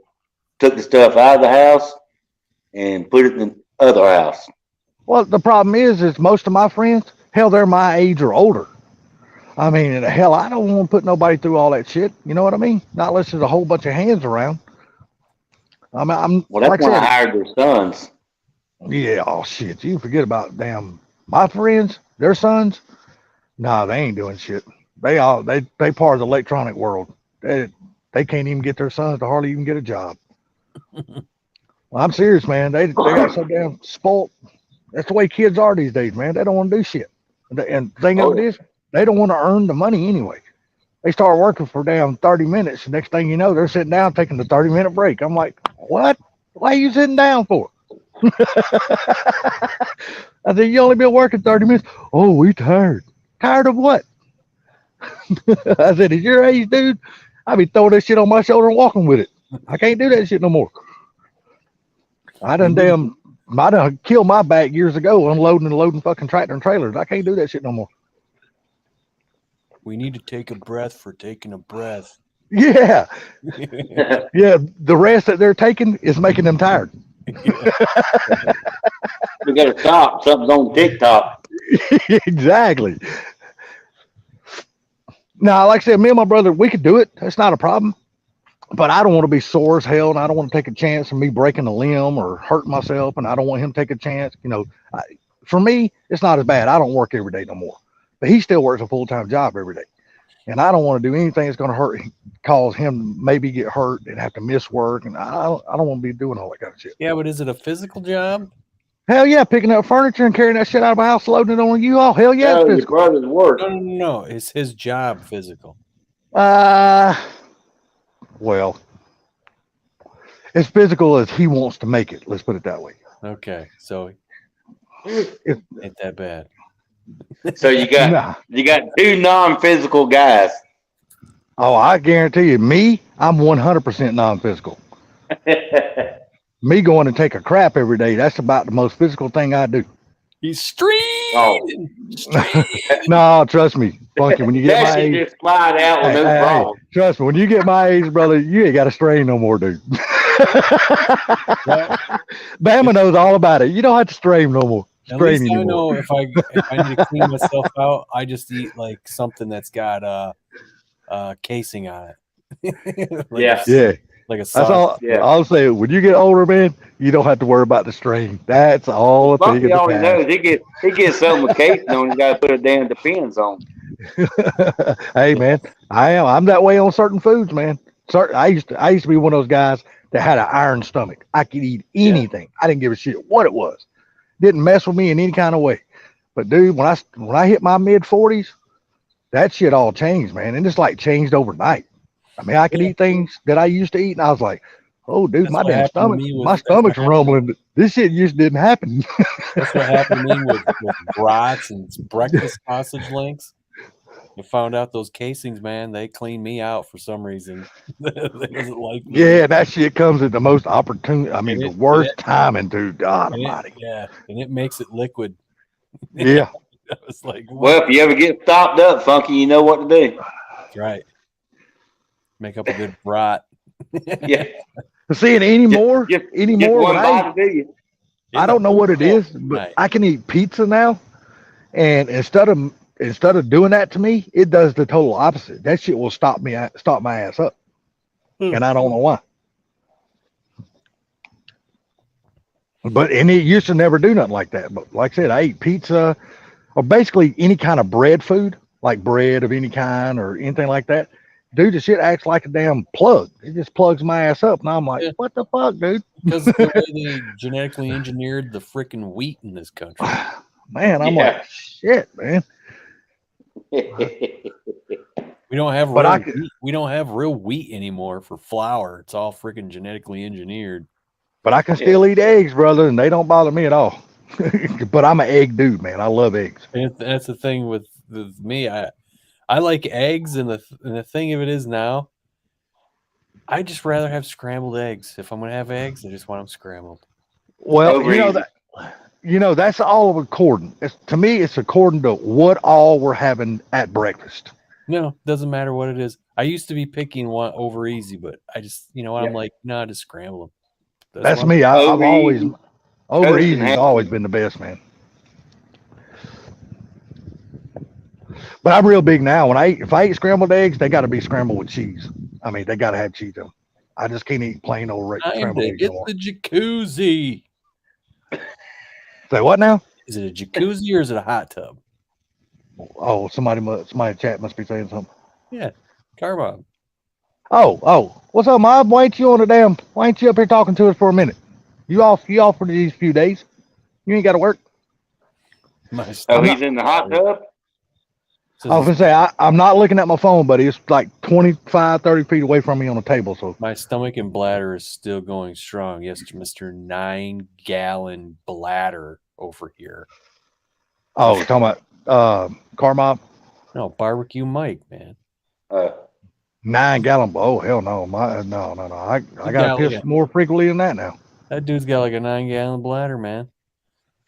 took the stuff out of the house and put it in the other house. Well, the problem is most of my friends, hell, they're my age or older. I mean, hell, I don't want to put nobody through all that shit. You know what I mean? Not unless there's a whole bunch of hands around. Well, that's when I hired their sons. Yeah, oh shit, you forget about my friends, their sons. Nah, they ain't doing shit. They part of the electronic world. They can't even get their sons to hardly even get a job. Well, I'm serious, man. They got so damn spoiled. That's the way kids are these days, man. They don't want to do shit. And the thing of it is, they don't want to earn the money anyway. They start working for damn 30 minutes. The next thing you know, they're sitting down taking the 30-minute break. I'm like, what? Why are you sitting down for? I said, you only been working 30 minutes. Oh, we tired. Tired of what? I said, at your age, dude, I be throwing that shit on my shoulder and walking with it. I can't do that shit no more. I done killed my back years ago unloading and loading fucking tractor and trailers. I can't do that shit no more. We need to take a breath for taking a breath. Yeah. Yeah. The rest that they're taking is making them tired. We got to stop. Something's on TikTok. Exactly. Now, like I said, me and my brother, we could do it. That's not a problem. But I don't want to be sore as hell, and I don't want to take a chance of me breaking a limb or hurting myself, and I don't want him to take a chance. You know, for me, it's not as bad. I don't work every day no more. But he still works a full-time job every day. and I don't want to do anything that's going to cause him to maybe get hurt and have to miss work. And I don't want to be doing all that kind of shit. Yeah, but is it a physical job? Hell yeah, picking up furniture and carrying that shit out of my house, loading it on you all. Hell yeah, Yeah, it's your physical. brother's work. No. Is his job physical? Well, as physical as he wants to make it. Let's put it that way. Okay, so If, ain't that bad. So you got two non-physical guys. oh, I guarantee you, me, I'm 100% non-physical. Me going to take a crap every day, that's about the most physical thing I do. He's streaming. No, trust me, Funky, when you get That my should age, just slide out with no problem. trust me, when you get my age, brother, you ain't got to strain no more, dude. Bama knows all about it. You don't have to strain no more. At least Strain I know anymore. if I need to clean myself out, I just eat like something that's got casing on it. Like Yeah. Yeah, like a that's sauce. all. Yeah. I'll say, when you get older, man, you don't have to worry about the strain. That's all a thing Bumpy of the always past. knows he gets something with casing on. He's got to put a damn depends on. Hey man, I'm that way on certain foods, man. I used to be one of those guys that had an iron stomach. I could eat anything. I didn't give a shit what it was. Didn't mess with me in any kind of way. But dude, when I hit my mid-40s, that shit all changed, man. And it's like changed overnight. I mean, I could eat things that I used to eat, and I was like, oh dude, That's my what damn happened to stomach, me with- my that's stomach's what rumbling. This shit just didn't happen. That's what happened to me with brats and breakfast sausage links. I found out those casings, man, they clean me out for some reason. They doesn't like me. Yeah, that shit comes at the most opportune. I mean, And the it- worst and it- timing, dude. God And almighty. and it makes it liquid. Yeah. I was like, Well, if you ever get stopped up, Funky, you know what to do. that's right. Make up a good brat. Yeah. See, and anymore, Just anymore, one when I bite, do you? I don't know what it is, but Right. I can eat pizza now, and instead of doing that to me, it does the total opposite. That shit will stop my ass up, and I don't know why. And it used to never do nothing like that. But like I said, I eat pizza or basically any kind of bread food, like bread of any kind or anything like that. Dude, the shit acts like a damn plug. It just plugs my ass up, and I'm like, Yeah. what the fuck, dude? Because the way they genetically engineered the freaking wheat in this country. Man, I'm like, shit, man. We don't have But real wheat. We don't have real wheat anymore for flour. It's all freaking genetically engineered. But I can still eat eggs, brother, and they don't bother me at all. But I'm an egg dude, man. I love eggs. And that's the thing with me. I like eggs, and the thing of it is now, I just rather have scrambled eggs. If I'm gonna have eggs, I just want them scrambled. Well, Over easy. that's all according. To me, it's according to what all we're having at breakfast. No, doesn't matter what it is. I used to be picking one over easy, but I just, I'm like, no, just scramble them. That's what me. I've Over always easy. over Toast and easy's ham. always been the best, man. But I'm real big now. If I eat scrambled eggs, they got to be scrambled with cheese. I mean, they got to have cheese in them. I just can't eat plain old Time scrambled to eggs get anymore. the jacuzzi. Say what now? Is it a jacuzzi or is it a hot tub? Oh, somebody in chat must be saying something. Yeah, Carbob. Oh, what's up, Mob? Why ain't you up here talking to us for a minute? You off for these few days? You ain't got to work. My Oh, stomach, he's in the hot tub? I was gonna say I'm not looking at my phone, buddy. It's like 25, 30 feet away from me on the table. So my stomach and bladder is still going strong. Yes, Mr. 9-gallon bladder over here. oh, talking about car mob, No, barbecue Mike, man. 9-gallon. Oh hell no, no. I gotta piss Yeah. more frequently than that now. That dude's got like a 9-gallon bladder, man.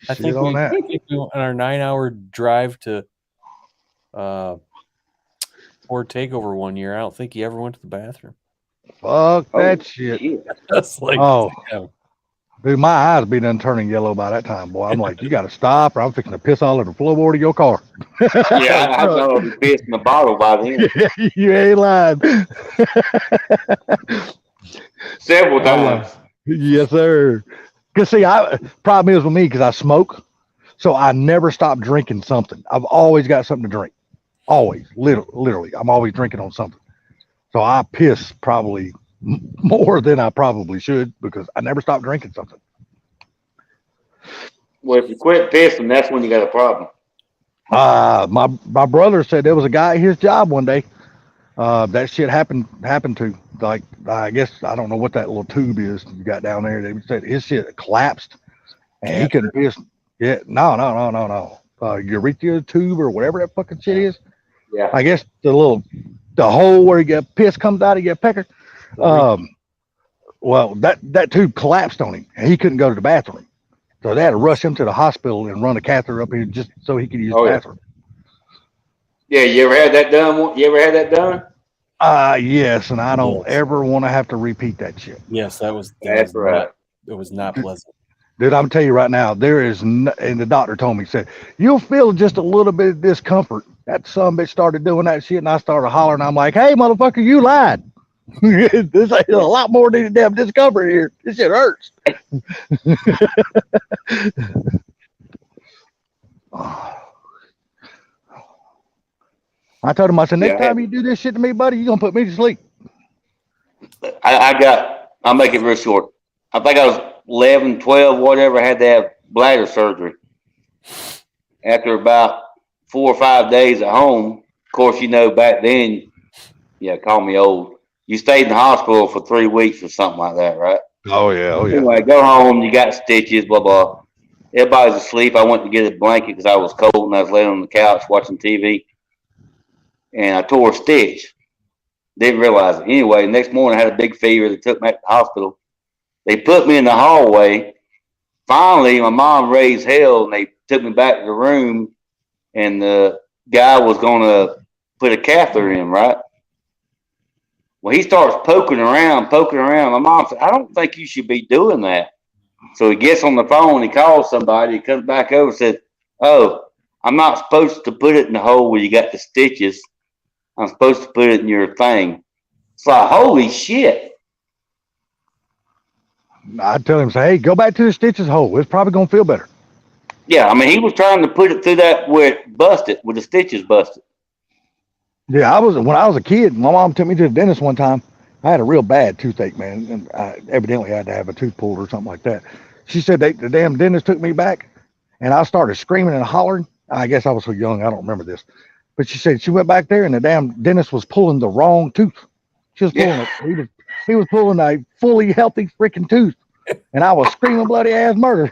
I Shit think on that. on our 9-hour drive to Ford Takeover one year, I don't think he ever went to the bathroom. Fuck that Oh, shit. That's like, Oh. damn. Dude, my eyes be done turning yellow by that time, boy. I'm like, you gotta stop, or I'm fixing to piss all over the floorboard of your car. Yeah, I know I'll be pissed in the bottle by then. You ain't lying. Several times. Yes, sir. Cause see, problem is with me because I smoke, so I never stop drinking something. I've always got something to drink. Always, literally. I'm always drinking on something. So I piss probably more than I probably should because I never stop drinking something. Well, if you quit pissing, that's when you got a problem. My brother said there was a guy at his job one day. That shit happened to, like, I guess I don't know what that little tube is you got down there. They said his shit collapsed and he couldn't piss. Yeah, no. Urethra tube or whatever that fucking shit is. Yeah. I guess the hole where you get piss comes out of your pecker. Well, that tube collapsed on him and he couldn't go to the bathroom. So they had to rush him to the hospital and run a catheter up here just so he could use the bathroom. Yeah, you ever had that done? Yes, and I don't ever want to have to repeat that shit. Yes, That's right. It was not pleasant. Dude, I'm telling you right now, there is, and the doctor told me, he said, you'll feel just a little bit of discomfort. That son bitch started doing that shit, and I started hollering. I'm like, hey, motherfucker, you lied. There's a lot more than damn discomfort here. This shit hurts. I told him, I said, next time you do this shit to me, buddy, you're going to put me to sleep. I'll make it real short. I think I was 11, 12, whatever, had to have bladder surgery. After about 4 or 5 days at home, of course, back then, call me old. You stayed in the hospital for 3 weeks or something like that, right? Oh, yeah. Anyway, go home, you got stitches, blah, blah. Everybody's asleep. I went to get a blanket because I was cold and I was laying on the couch watching TV. And I tore a stitch. Didn't realize it. Anyway, next morning I had a big fever. They took me to the hospital. They put me in the hallway. Finally, my mom raised hell and they took me back to the room. And the guy was going to put a catheter in, right? Well, he starts poking around. My mom said, I don't think you should be doing that. So he gets on the phone. He calls somebody. He comes back over and said, oh, I'm not supposed to put it in the hole where you got the stitches. I'm supposed to put it in your thing. It's like, holy shit. I'd tell him, say, hey, go back to the stitches hole. It's probably going to feel better. Yeah, I mean, he was trying to put it through that where it busted, where the stitches busted. Yeah, when I was a kid, my mom took me to the dentist one time. I had a real bad toothache, man, and I evidently had to have a tooth pulled or something like that. She said the damn dentist took me back, and I started screaming and hollering. I guess I was so young, I don't remember this. But she said she went back there, and the damn dentist was pulling the wrong tooth. She was pulling he was pulling a fully healthy freaking tooth, and I was screaming bloody ass murder.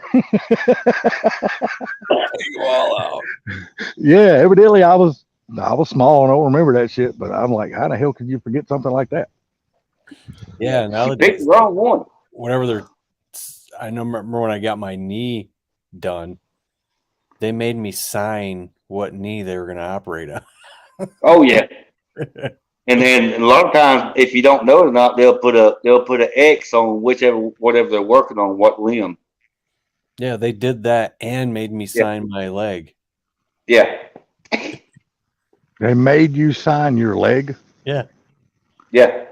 Yeah, evidently I was small and I don't remember that shit, but I'm like, how the hell could you forget something like that? Yeah, now Pick the wrong one. I remember when I got my knee done, they made me sign what knee they were going to operate on. Oh yeah. And then a lot of times, if you don't know it or not, they'll put an X on whatever they're working on, what limb. Yeah, they did that and made me sign my leg. Yeah. They made you sign your leg? Yeah. Yeah.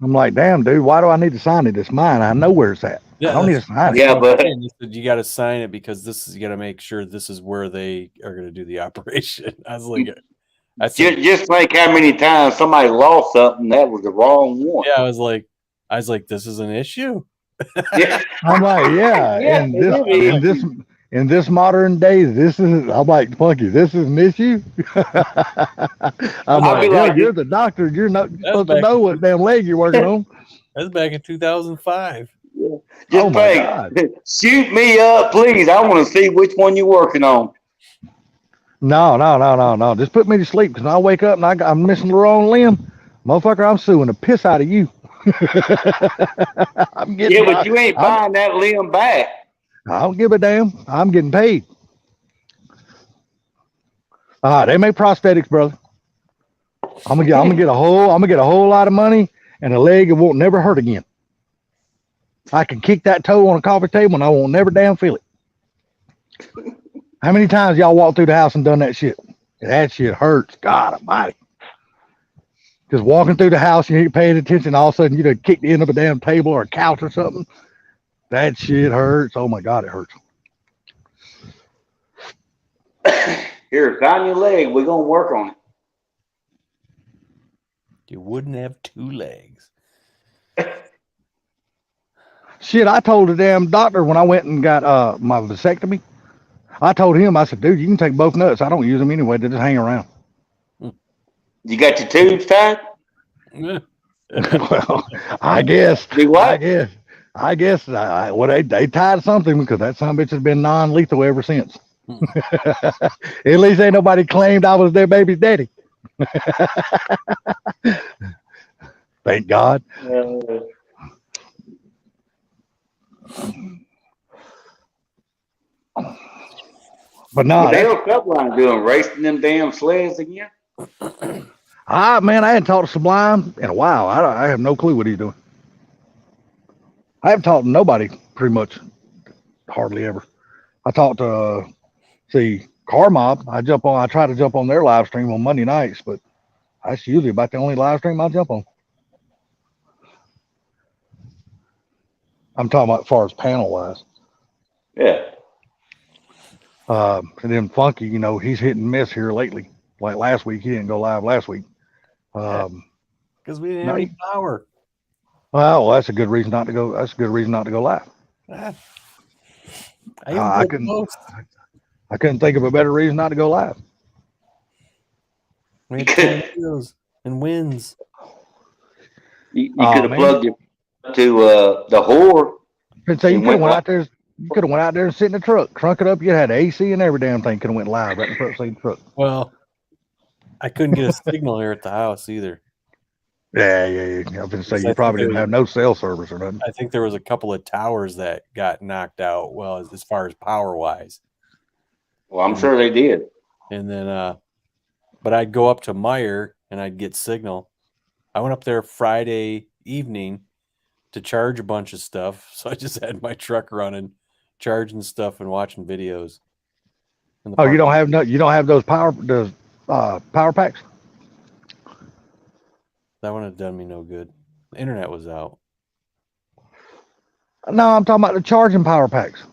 I'm like, damn, dude, why do I need to sign it? It's mine. I know where it's at. Yeah, I don't need to sign it. Yeah, but you got to sign it because you got to make sure this is where they are going to do the operation. I was like, just think how many times somebody lost something that was the wrong one. Yeah, I was like, this is an issue. Yeah. I'm like, in this modern day, I'm like, Punky, this is an issue. I'm like, you're the doctor. You're not supposed to know what damn leg you're working on. That's back in 2005. Just think, shoot me up, please. I want to see which one you're working on. No. Just put me to sleep because I'll wake up and I'm missing the wrong limb. Motherfucker, I'm suing the piss out of you. But you ain't buying that limb back. I don't give a damn. I'm getting paid. They make prosthetics, brother. I'm gonna get a whole lot of money and a leg that won't never hurt again. I can kick that toe on a coffee table and I won't never damn feel it. How many times y'all walked through the house and done that shit? That shit hurts. God almighty. Just walking through the house, you ain't paying attention. All of a sudden, you done kick the end of a damn table or a couch or something. That shit hurts. Oh my God, it hurts. Here, sign your leg. We're gonna work on it. You wouldn't have two legs. Shit, I told the damn doctor when I went and got my vasectomy. I told him, I said, dude, you can take both nuts. I don't use them anyway. They just hang around. You got your tubes tied? Well, I guess. Do what? I guess. Well, they tied something because that son of a bitch has been non-lethal ever since. At least ain't nobody claimed I was their baby's daddy. Thank God. But no, They hooked up line doing racing them damn sleds again. man, I hadn't talked to Sublime in a while. I have no clue what he's doing. I haven't talked to nobody pretty much, hardly ever. I talked to Car Mob. I try to jump on their live stream on Monday nights, but that's usually about the only live stream I jump on. I'm talking about as far as panel wise. Yeah. And then Funky, he's hit and miss here lately. Like last week, he didn't go live last week. Because we didn't have any power. Well, that's a good reason not to go. That's a good reason not to go live. I couldn't think of a better reason not to go live. We had tornadoes and winds. You could have plugged it to the whore. So you could have went out there. You could have went out there and sit in the truck, trunk it up. You had AC and every damn thing. Could have went live right in front of the truck. Well, I couldn't get a signal here at the house either. Yeah. I was going to say you probably didn't have no cell service or nothing. I think there was a couple of towers that got knocked out. Well, as far as power wise. Well, I'm sure they did. And then, but I'd go up to Meyer and I'd get signal. I went up there Friday evening to charge a bunch of stuff, so I just had my truck running, charging stuff and watching videos. Oh, you don't have those power packs? That wouldn't have done me no good. The internet was out. No, I'm talking about the charging power packs.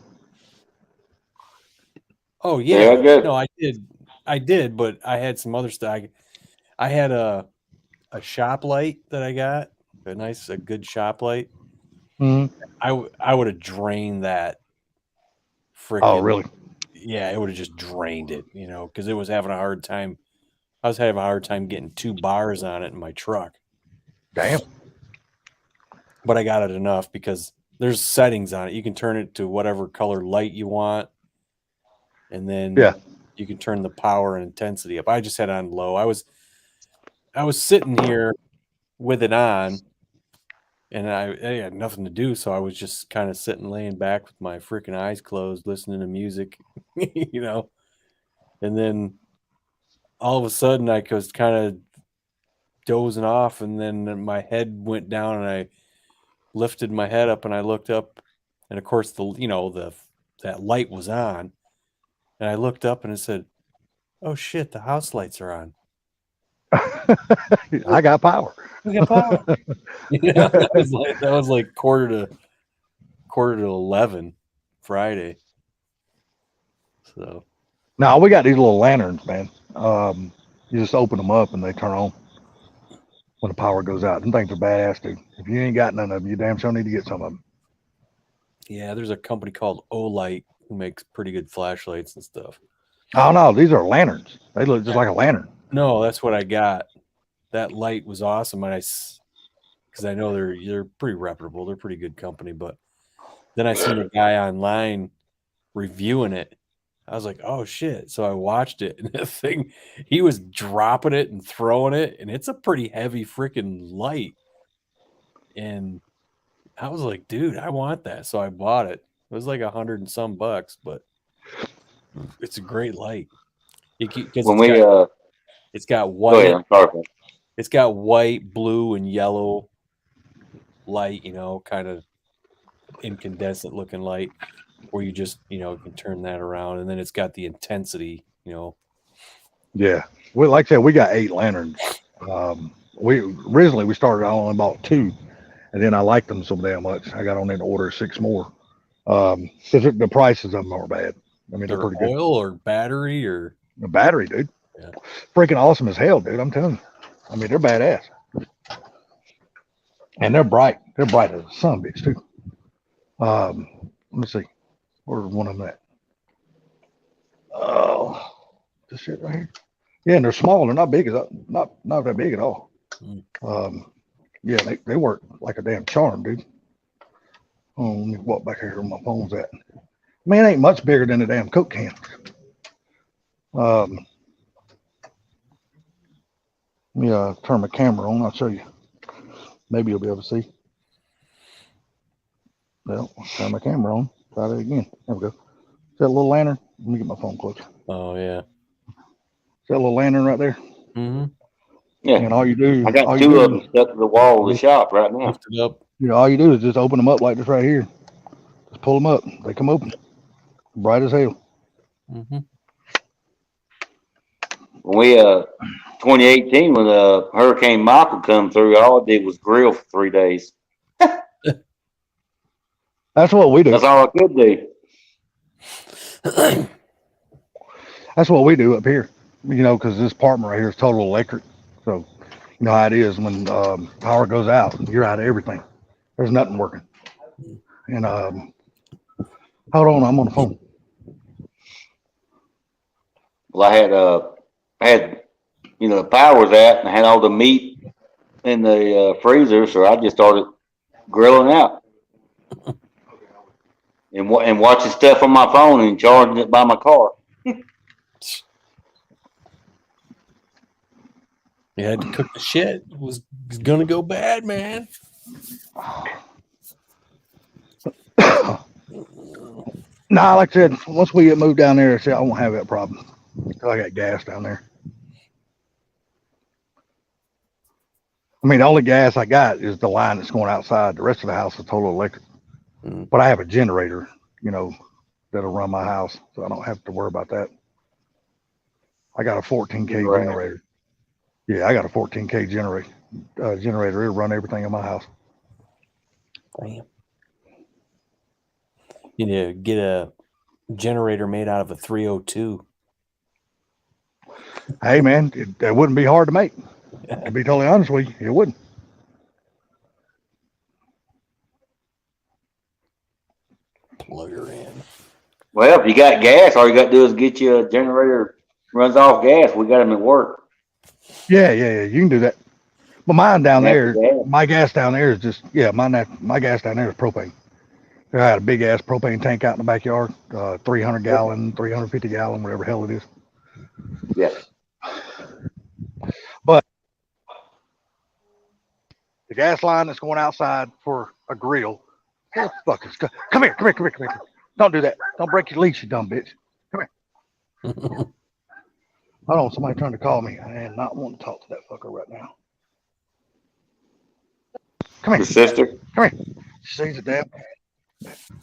Oh yeah, good. No, I did, but I had some other stuff. I had a shop light that I got, a good shop light. Mm-hmm. I would have drained that. Oh, really? Yeah, it would have just drained it, because it was having a hard time. I was having a hard time getting 2 bars on it in my truck. Damn. But I got it enough because there's settings on it. You can turn it to whatever color light you want. And then you can turn the power and intensity up. I just had it on low. I was sitting here with it on, and I had nothing to do, so I was just kind of sitting, laying back with my freaking eyes closed, listening to music, And then all of a sudden, I was kind of dozing off, and then my head went down, and I lifted my head up, and I looked up, and of course, that light was on. And I looked up and it said, "Oh shit, the house lights are on." I got power. We got power. That was like quarter to 11 Friday. So now we got these little lanterns, man. You just open them up and they turn on when the power goes out. Them things are badass, dude. If you ain't got none of them, you damn sure need to get some of them. Yeah, there's a company called Olight who makes pretty good flashlights and stuff. Oh no, these are lanterns. They look just like a lantern. No, that's what I got. That light was awesome, and because I know they're pretty reputable. They're a pretty good company. But then I seen a guy online reviewing it. I was like, "Oh shit!" So I watched it, and the thing, he was dropping it and throwing it, and it's a pretty heavy freaking light. And I was like, "Dude, I want that." So I bought it. It was like $100 and some bucks, but it's a great light. It's got white. It's got white, blue, and yellow light. Kind of incandescent looking light, where you just can turn that around, and then it's got the intensity. Yeah. Well, like I said, we got 8 lanterns. We originally started. I only bought 2, and then I liked them so damn much. I got on there to order 6 more. Because the prices of them are bad. I mean, they're pretty good. Oil or battery or the battery, dude. Yeah. Freaking awesome as hell, dude. I'm telling you. I mean, they're badass. And they're bright. They're bright as a son bitch too. Let me see. Where's one of them at? Oh, this shit right here. Yeah, and they're small. They're not big as not that big at all. Yeah, they work like a damn charm, dude. Oh, let me walk back here where my phone's at. Man, it ain't much bigger than a damn Coke can. Let me turn my camera on. I'll show you. Maybe you'll be able to see. Well, turn my camera on. Try it again. There we go. See that little lantern? Let me get my phone closer. Oh yeah. See that little lantern right there? Mm-hmm. Yeah. And all you do, I got two of them stuck to the wall of the shop right now. Lift it up. you know, all you do is just open them up like this right here. Just pull them up. They come open. Bright as hell. Mm-hmm. When we 2018 when Hurricane Michael come through, all I did was grill for 3 days. That's what we do. That's all I could do. That's what we do up here. You know, because this apartment right here is total electric. So, you know how it is when power goes out, you're out of everything. There's nothing working. And hold on, I'm on the phone. Well, I had, you know, the power was out, and I had all the meat in the freezer, so I just started grilling out and watching stuff on my phone and charging it by my car. You had to cook the shit. It was gonna go bad, man. Nah, like I said, once we get moved down there, see, I won't have that problem. I got gas down there. I mean, the only gas I got is the line that's going outside. The rest of the house is total electric. But I have a generator, you know, that'll run my house, so I don't have to worry about that. I got a 14K generator. Yeah, I got a 14K generator. It'll run everything in my house. Damn. You need to get a generator made out of a 302. Hey, man, it wouldn't be hard to make. To be totally honest with you, it wouldn't. Plug her in. Well, if you got gas, all you got to do is get you a generator runs off gas. We got them at work. Yeah, you can do that. But mine down there, Gas. my gas down there is just, my gas down there is propane. I got a big ass propane tank out in the backyard, 300 gallon, 350 gallon, whatever hell it is. Yeah. But the gas line that's going outside for a grill, what the fuck is, come here. Don't do that. Don't break your leash, you dumb bitch. Come here. Hold on, somebody trying to call me. I am not wanting to talk to that fucker right now. Come here. Your sister? Come here. She's a damn.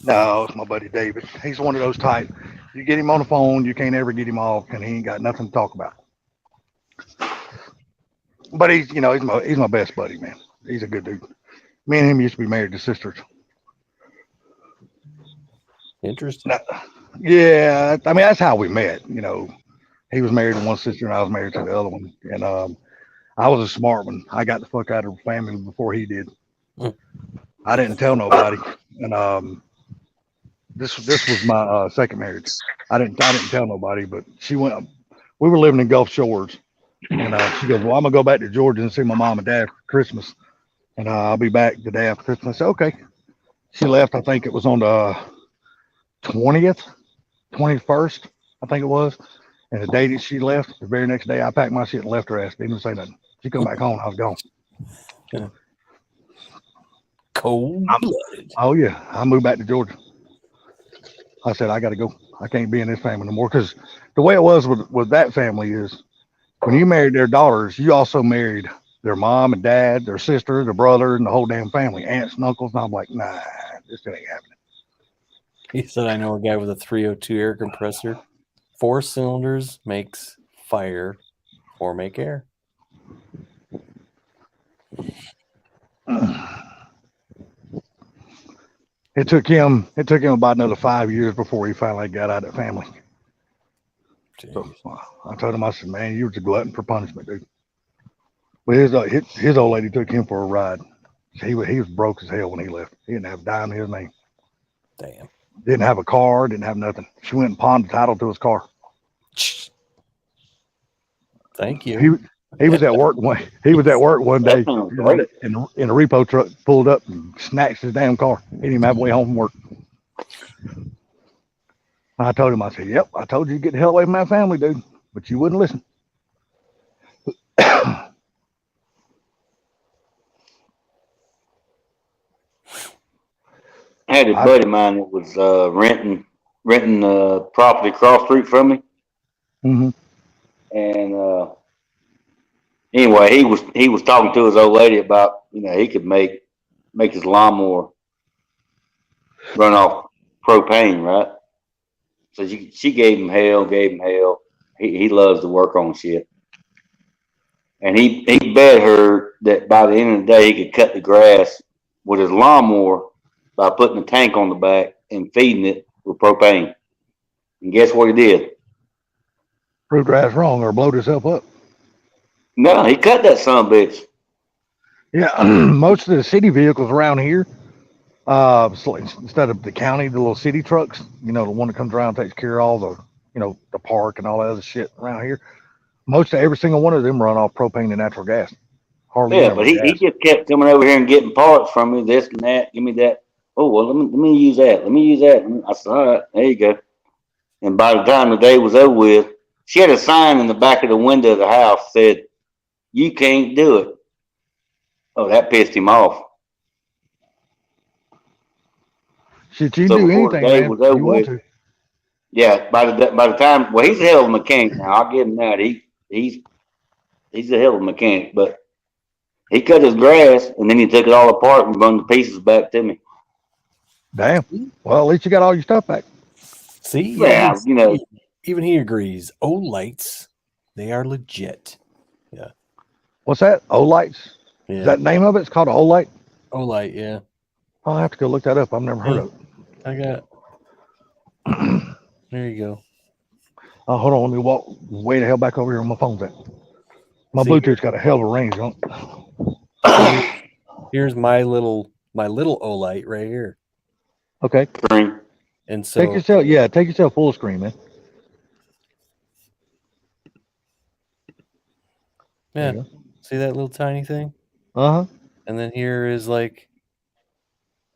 No, it's my buddy David. He's one of those type. You get him on the phone, you can't ever get him off, and he ain't got nothing to talk about. But he's my best buddy, man. He's a good dude. Me and him used to be married to sisters. Interesting. Yeah, I mean that's how we met. You know, he was married to one sister, and I was married to the other one. And I was a smart one. I got the fuck out of the family before he did. I didn't tell nobody. And this was my second marriage. I didn't tell nobody, but she went. We were living in Gulf Shores, and she goes, "Well, I'm gonna go back to Georgia and see my mom and dad for Christmas, and I'll be back the day after Christmas." I said, "Okay." She left. I think it was on the 20th, 21st, I think it was. And the day that she left, the very next day, I packed my shit and left her ass. Didn't even say nothing. She come back home, I was gone. Yeah. Cold-blooded. Oh yeah, I moved back to Georgia. I said I got to go. I can't be in this family no more, because the way it was with that family is when you married their daughters, you also married their mom and dad, their sister, their brother, and the whole damn family, aunts and uncles. And I'm like, nah, this ain't happening. He said, I know a guy with a 302 air compressor. 4 cylinders makes fire or make air. It took him about another 5 years before he finally got out of the family. So I told him, I said, man, you was a glutton for punishment, dude. But his old lady took him for a ride. He was broke as hell when he left. He didn't have a dime in his name. Damn. Didn't have a car. Didn't have nothing. She went and pawned the title to his car. Thank you. He was at work one. He was at work one day, That sounds great. in a repo truck, pulled up and snatched his damn car. He didn't even have a way home from work. I told him, I said, "Yep, I told you to get the hell away from my family, dude, but you wouldn't listen." I had a buddy of mine that was renting property across the street from me, Mm-hmm. and anyway, he was talking to his old lady about he could make his lawnmower run off propane, right? So she gave him hell. He loves to work on shit, and he bet her that by the end of the day he could cut the grass with his lawnmower by putting a tank on the back and feeding it with propane. And guess what he did? Proved her ass wrong or blowed herself up. No, he cut that son of a bitch. Yeah, most of the city vehicles around here, so instead of the county, the little city trucks, the one that comes around and takes care of all the, the park and all that other shit around here. Most of every single one of them run off propane and natural gas. Hardly Yeah, ever but he gas. just kept coming over here and getting parts from me, this and that. Give me that. Oh, well, let me use that. Let me use that. And I said, all right, there you go. And by the time the day was over with, she had a sign in the back of the window of the house said, "You can't do it." Oh, that pissed him off. Shit, you So can do before the anything, day man. was If over you want with, to. yeah, by the time, well, he's a hell of a mechanic now. I'll give him that. He's a hell of a mechanic, but he cut his grass and then he took it all apart and brought the pieces back to me. Damn. Well, at least you got all your stuff back. See, Yeah, even he agrees. Olights, they are legit. Yeah. What's that? Olights? Yeah. Is that the name of it? It's called a Olight? Olight, yeah. I'll have to go look that up. I've never heard of it. I got. There you go. Oh, hold on. Let me walk way the hell back over here on my phone's at. My See, Bluetooth's got a hell of a range on it. Here's my little Olight right here. Okay. Green. And so take yourself full screen, man. yeah, see that little tiny thing? Uh-huh. And then here is like,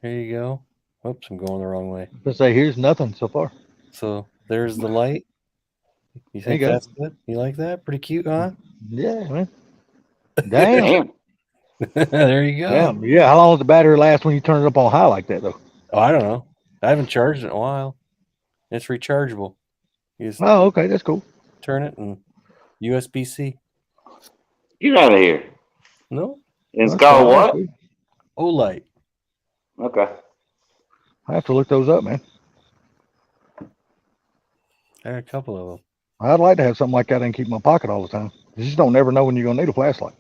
here you go. Oops, I'm going the wrong way. Let's say here's nothing so far. So there's the light. You think that's good? You like that? Pretty cute, huh? Yeah, man. Damn. There you go. Damn. Yeah. How long does the battery last when you turn it up on high like that, though? Oh, I don't know. I haven't charged it in a while. It's rechargeable. You just Oh, okay. That's cool. turn it and USB-C. Get out of here. No? It's called what? Olight. Okay. I have to look those up, man. I got a couple of them. I'd like to have something like that and keep in my pocket all the time. You just don't never know when you're going to need a flashlight.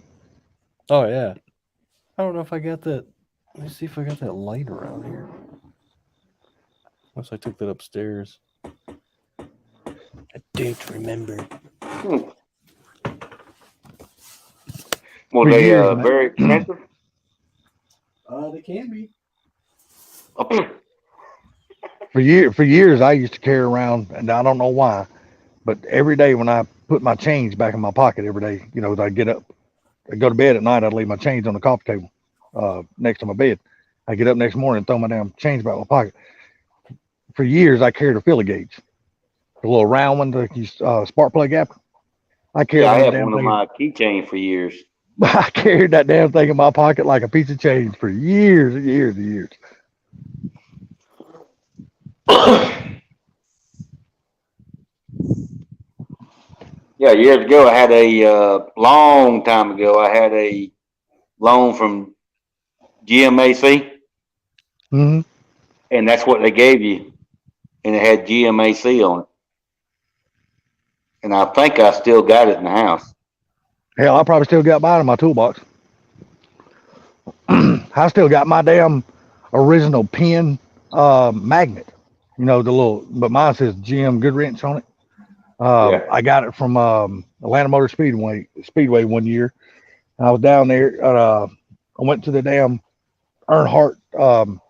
Oh, yeah. I don't know if I got that. Let me see if I got that light around here. Unless I took that upstairs. I don't remember. Were they very expensive? They can be. For years, I used to carry around, and I don't know why, but every day when I put my change back in my pocket every day, as I get up, I go to bed at night, I'd leave my change on the coffee table next to my bed. I get up next morning and throw my damn change back in my pocket. For years, I carried a Philly gauge, the little round one, the spark plug gap. I carried I that had damn one of thing. my keychains for years. I carried that damn thing in my pocket like a piece of change for years and years and years. Yeah, years ago, I had long time ago, I had a loan from GMAC, Mm-hmm. and that's what they gave you, and it had GMAC on it. And I think I still got it in the house. Hell, I probably still got mine in my toolbox. I still got my damn original pin magnet. The little, but mine says GM Goodwrench on it. Yeah. I got it from Atlanta Motor Speedway one year. I was down there. I went to the damn Earnhardt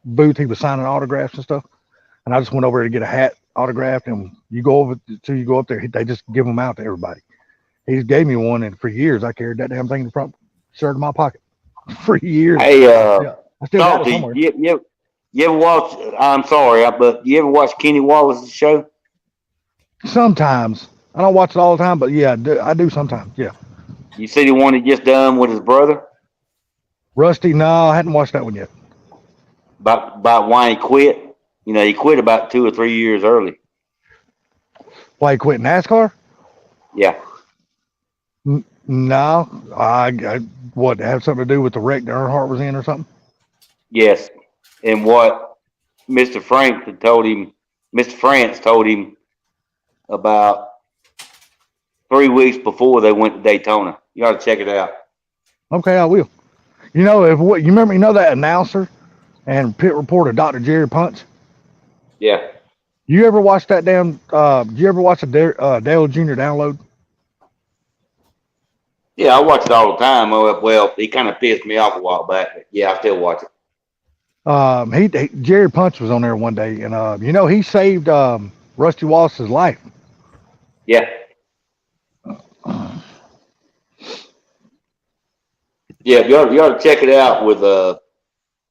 booth. He was signing autographs and stuff. And I just went over there to get a hat autographed. And you go up there, they just give them out to everybody. He just gave me one, and for years I carried that damn thing in the front shirt of my pocket. For years. Hey, Yeah, I still got it Salty, somewhere. you ever watch? I'm sorry, but you ever watch Kenny Wallace's show? Sometimes I don't watch it all the time, but yeah, I do sometimes. Yeah. You see the one he just done with his brother Rusty, no, I hadn't watched that one yet. about why he quit. You know, he quit about 2 or 3 years early. Why he quit NASCAR? Yeah, No, I what have something to do with the wreck that Earnhardt was in or something? yes. And what Mr. Frank had told him, Mr. France told him about 3 weeks before they went to Daytona. You ought to check it out. Okay, I will. You know, if what you remember, you know that announcer and pit reporter, Dr. Jerry Punch. Yeah. You ever watch that damn? Did you ever watch a Dale Jr. download? Yeah, I watch it all the time. Well, he kind of pissed me off a while back, but yeah, I still watch it. Jerry Punch was on there one day, and you know he saved Rusty Wallace's life. Yeah. Yeah, you ought to check it out with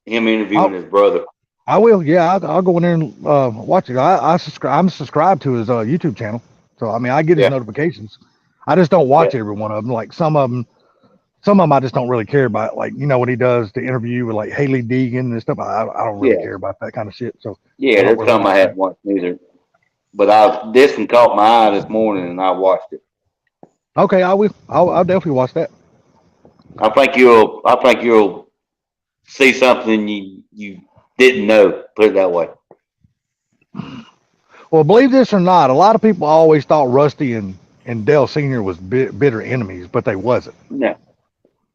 him interviewing his brother. I will. Yeah, I'll go in there and watch it. I'm subscribed to his YouTube channel, so I mean I get his notifications. I just don't watch every one of them. Like some of them I just don't really care about. Like you know when he does the interview with like Haley Deegan and stuff, I don't really care about that kind of shit. So yeah, there's some I haven't watched either, but this one caught my eye this morning and I watched it. Okay, I will. I'll definitely watch that. I think you'll see something you didn't know. Put it that way. Well, believe this or not, a lot of people always thought Rusty and Dale Sr. was bitter enemies, but they wasn't.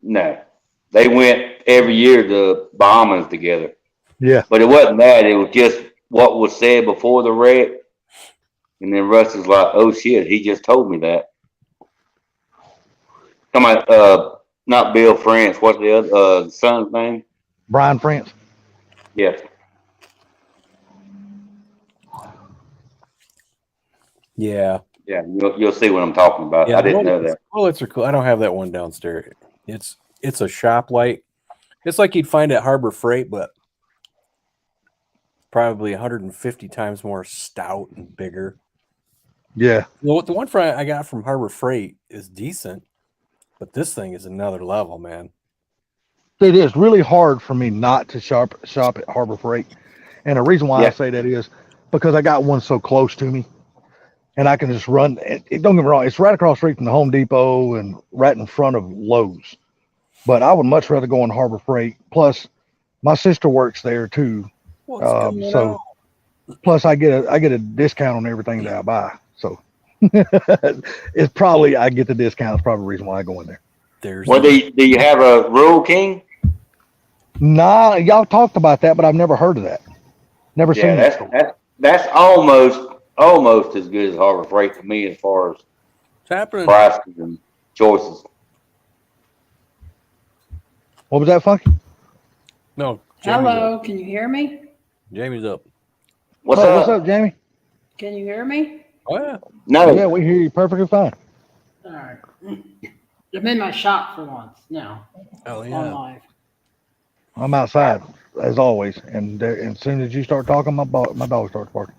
No, they went every year to Bahamas together. Yeah, but it wasn't that. It was just what was said before the wreck, and then Rusty's like, "Oh shit, he just told me that." Come on, not Bill France. What's the other son's name? Brian France. Yes. Yeah. Yeah, you'll see what I'm talking about. Yeah, I didn't know that. Bullets are cool. I don't have that one downstairs. It's a shop light. It's like you'd find at Harbor Freight, but probably 150 times more stout and bigger. Yeah. Well, the one I got from Harbor Freight is decent, but this thing is another level, man. It is really hard for me not to shop at Harbor Freight. And the reason why I say that is because I got one so close to me and I can just run. Don't get me wrong, it's right across the street from the Home Depot and right in front of Lowe's. But I would much rather go on Harbor Freight. Plus, my sister works there too. Plus I get a discount on everything that I buy. So it's probably I get the discount. It's probably the reason why I go in there. Well, do you have a Rural King? Nah, y'all talked about that, but I've never heard of that. Never seen that. That's almost as good as Harbor Freight to me as far as prices and choices. What was that, Funky? No. Hello, can you hear me? Jamie's up. What's up? What's up, Jamie? Can you hear me? Oh yeah. No. Yeah, we hear you perfectly fine. All right. I'm in my shop for once now. Oh On yeah. live. I'm outside as always, and as soon as you start talking, my dog starts barking.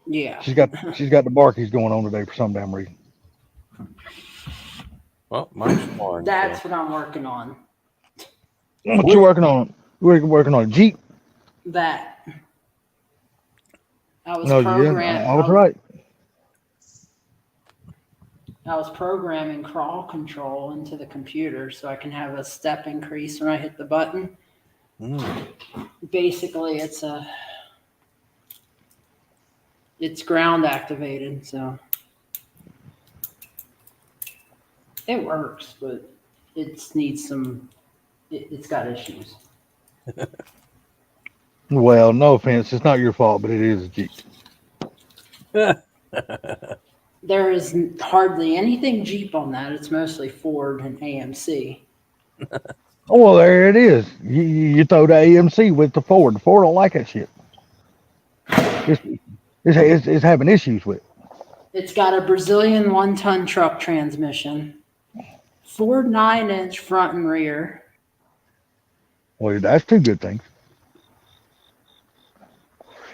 Yeah. She's got the barkies going on today for some damn reason. Well, mine's fine. That's what I'm working on. What you working on? We're working on a Jeep. That. I was No, programming. I was right. I was programming crawl control into the computer so I can have a step increase when I hit the button. Basically, it's ground activated, so it works, but it's got issues. Well, no offense, it's not your fault, but it is a Jeep. There is hardly anything Jeep on that. It's mostly Ford and AMC. Oh, well, there it is. You throw the AMC with the Ford. The Ford don't like that shit. It's having issues with it. It's got a Brazilian 1-ton truck transmission, Ford 9-inch front and rear. Well, that's two good things.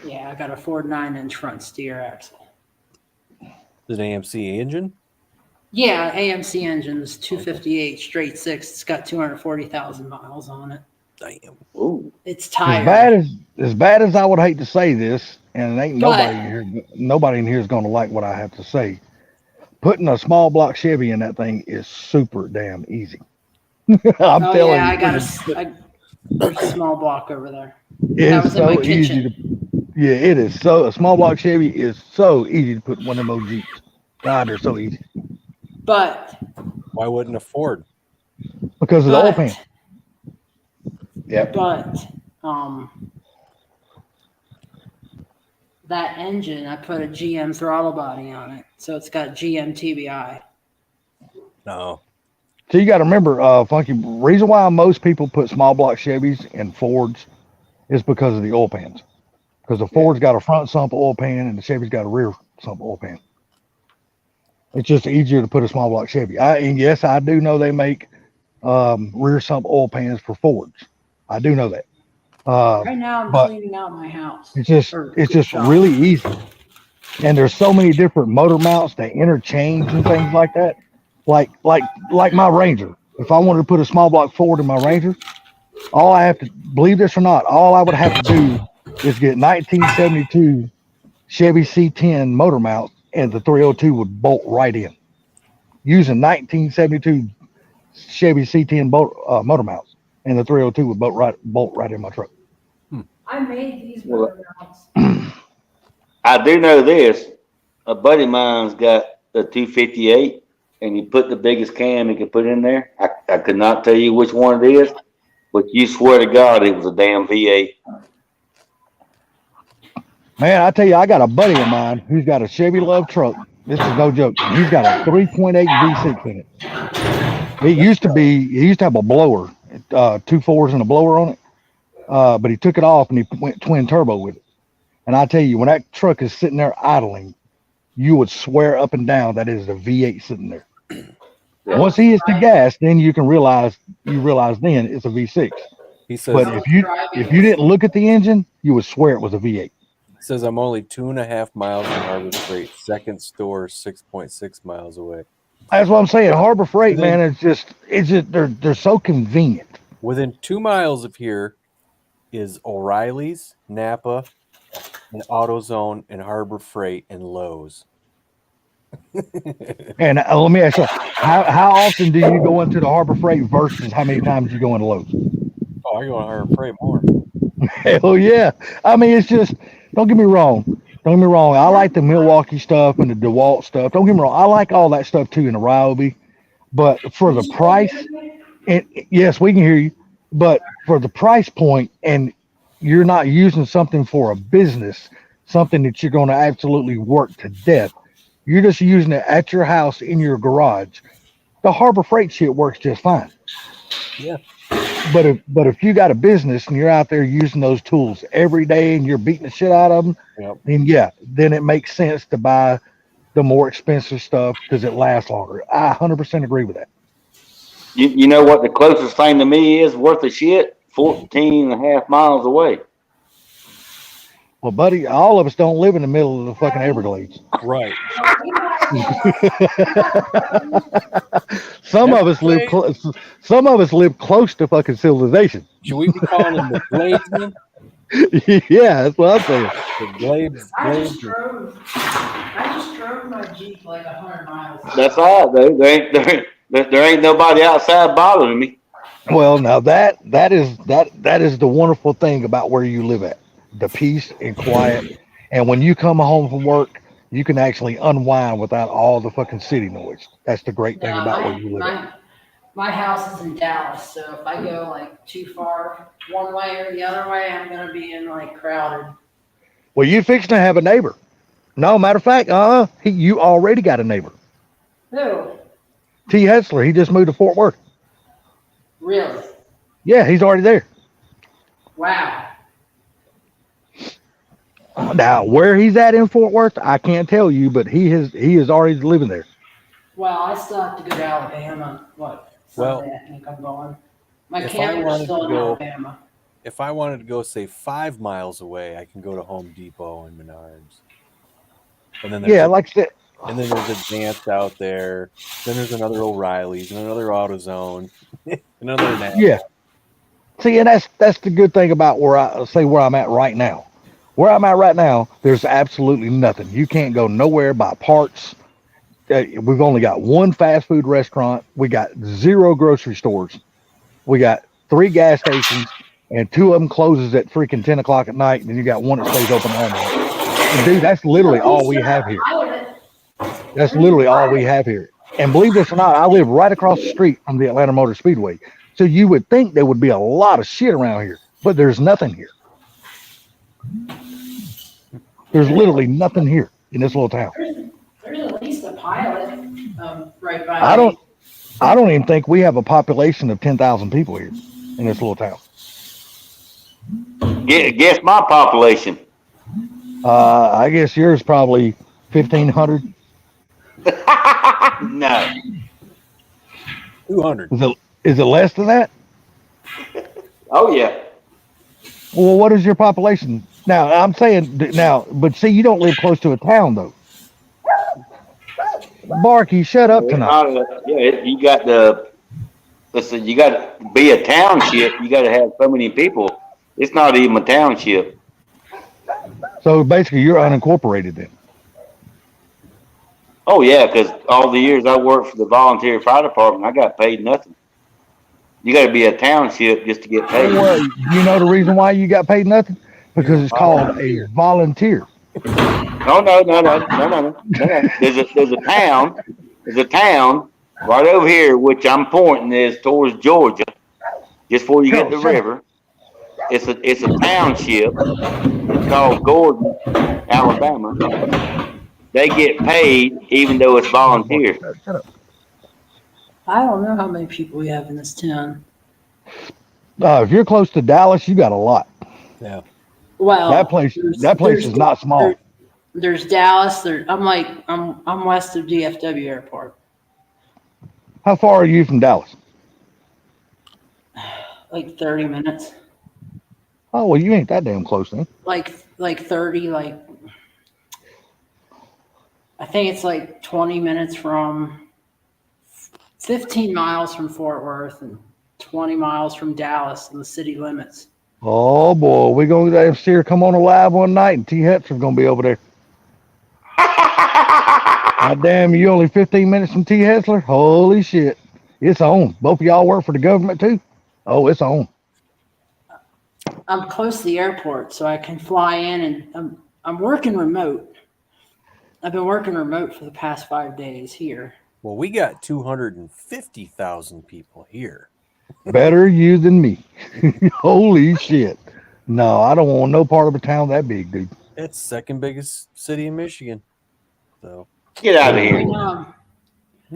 Yeah, I got a Ford 9-inch front steer axle. Is it an AMC engine? Yeah, AMC engines, 258 straight six. It's got 240,000 miles on it. Damn. Ooh. It's As tired. bad as I would hate to say this, and ain't But- nobody in here is going to like what I have to say. Putting a small block Chevy in that thing is super damn easy. I'm Oh telling yeah, you, I got there's a small block over there. it's was in my so easy kitchen. yeah, it is. So a small block Chevy is so easy to put in one of them old Jeeps. God, they're so easy But Why wouldn't a Ford? because of the oil pan. Yep. But that engine, I put a GM throttle body on it, so it's got GM TBI. No. So you got to remember, Funky. Reason why most people put small block Chevys in Fords is because of the oil pans. Because the Ford's got a front sump oil pan and the Chevy's got a rear sump oil pan. It's just easier to put a small block Chevy. And yes, I do know they make rear sump oil pans for Fords. I do know that. Right now, I'm but cleaning out my house. It's just shop. really easy. And there's so many different motor mounts that interchange and things like that. Like my Ranger. If I wanted to put a small block Ford in my Ranger, all I have to, believe this or not, all I would have to do is get 1972 Chevy C10 motor mount, and the 302 would bolt right in. Using 1972 Chevy C10 motor mounts, and the 302 would bolt right in my truck. I made these Well, motor mounts. I do know this. A buddy of mine's got the 258, and he put the biggest cam he could put in there. I could not tell you which one it is, but you swear to God it was a damn V8. Man, I tell you, I got a buddy of mine who's got a Chevy Love truck. This is no joke. He's got a 3.8 V6 in it. He used to have a blower, 2 4s and a blower on it. But he took it off and he went twin turbo with it. And I tell you, when that truck is sitting there idling, you would swear up and down that is a V8 sitting there. Yeah. Once he hits the gas, then you realize then it's a V6. He says, But if you didn't look at the engine, you would swear it was a V8. says I'm only 2.5 miles from Harbor Freight. Second store 6.6 miles away. That's what I'm saying. Harbor Freight, man, it's just they're so convenient. Within 2 miles of here is O'Reilly's, Napa, and AutoZone, and Harbor Freight, and Lowe's. And let me ask you, how often do you go into the Harbor Freight versus how many times you go into Lowe's? Oh, I go to Harbor Freight more. Hell yeah. I mean, it's just, don't get me wrong. I like the Milwaukee stuff and the DeWalt stuff. Don't get me wrong. I like all that stuff too in the Ryobi. But for the price, and yes, we can hear you. But for the price point, and you're not using something for a business, something that you're going to absolutely work to death. You're just using it at your house in your garage. The Harbor Freight shit works just fine. Yeah. But if you got a business and you're out there using those tools every day and you're beating the shit out of them, then it makes sense to buy the more expensive stuff because it lasts longer. I 100% agree with that. You know what the closest thing to me is worth of shit? 14.5 miles away. Well, buddy, all of us don't live in the middle of the fucking Everglades. Right. Some of us live close to fucking civilization. Should we be calling them the Glades then? Yeah, that's what I'm saying. The Glades. I just drove my Jeep like 100 miles. That's all right, though. There ain't nobody outside bothering me. Well, now that is the wonderful thing about where you live at. The peace and quiet. And when you come home from work, you can actually unwind without all the fucking city noise. That's the great thing about where you live at. My house is in Dallas, so if I go like too far one way or the other way, I'm gonna be in like crowded. Well, you fixing to have a neighbor. No, matter of fact, you already got a neighbor. Who? T. Hetzler, he just moved to Fort Worth. Really? Yeah, he's already there. Wow. Now, where he's at in Fort Worth, I can't tell you, but he is already living there. Well, I still have to go to Alabama. What? Well, Sunday, I think I'm going. My if I camper's wanted still to in go, Alabama. if I wanted to go, say 5 miles away, I can go to Home Depot and Menards. And then Yeah, like I said, there's Advanced out there. Then there's another O'Reilly's and another AutoZone, another NAPA. yeah. See, and that's the good thing about where I'm at right now. Where I'm at right now, there's absolutely nothing. You can't go nowhere, buy parts. We've only got one fast food restaurant. We got 0 grocery stores. We got 3 gas stations, and 2 of them closes at freaking 10 o'clock at night, and then you got one that stays open all night. And dude, that's literally all we have here. That's literally all we have here. And believe this or not, I live right across the street from the Atlanta Motor Speedway. So you would think there would be a lot of shit around here, but there's nothing here. There's literally nothing here in this little town. There's at least a pilot right by I me. don't even think we have a population of 10,000 people here in this little town. Guess my population. I guess yours probably 1,500. No. 200. Is it less than that? Oh yeah. Well, what is your population? Now, I'm saying now, but see, you don't live close to a town, though. Barky, shut up tonight. Yeah, you got to listen. You got to be a township. You got to have so many people. It's not even a township. So basically, you're unincorporated then. Oh yeah, because all the years I worked for the volunteer fire department, I got paid nothing. You got to be a township just to get paid. Well, you know the reason why you got paid nothing? Because it's called a volunteer. No. There's a town right over here, which I'm pointing is towards Georgia, just before you get the river. It's a township. It's called Gordon, Alabama. They get paid even though it's volunteer. Shut up. I don't know how many people we have in this town. If you're close to Dallas, you got a lot. Yeah. Well, That place is not small. There's Dallas. I'm west of DFW Airport. How far are you from Dallas? Like 30 minutes. Oh, well, you ain't that damn close then. Like 30. I think it's like 20 minutes from 15 miles from Fort Worth and 20 miles from Dallas in the city limits. Oh boy, we're gonna see her come on a live one night, and T. Hetzer's gonna be over there. God damn, you only 15 minutes from T. Hetzler? Holy shit, it's on. Both of y'all work for the government too? Oh, it's on. I'm close to the airport, so I can fly in, and I'm working remote. I've been working remote for the past 5 days here. Well, we got 250,000 people here. Better you than me. Holy shit. No, I don't want no part of a town that big, dude. It's second biggest city in Michigan. So Get out of here.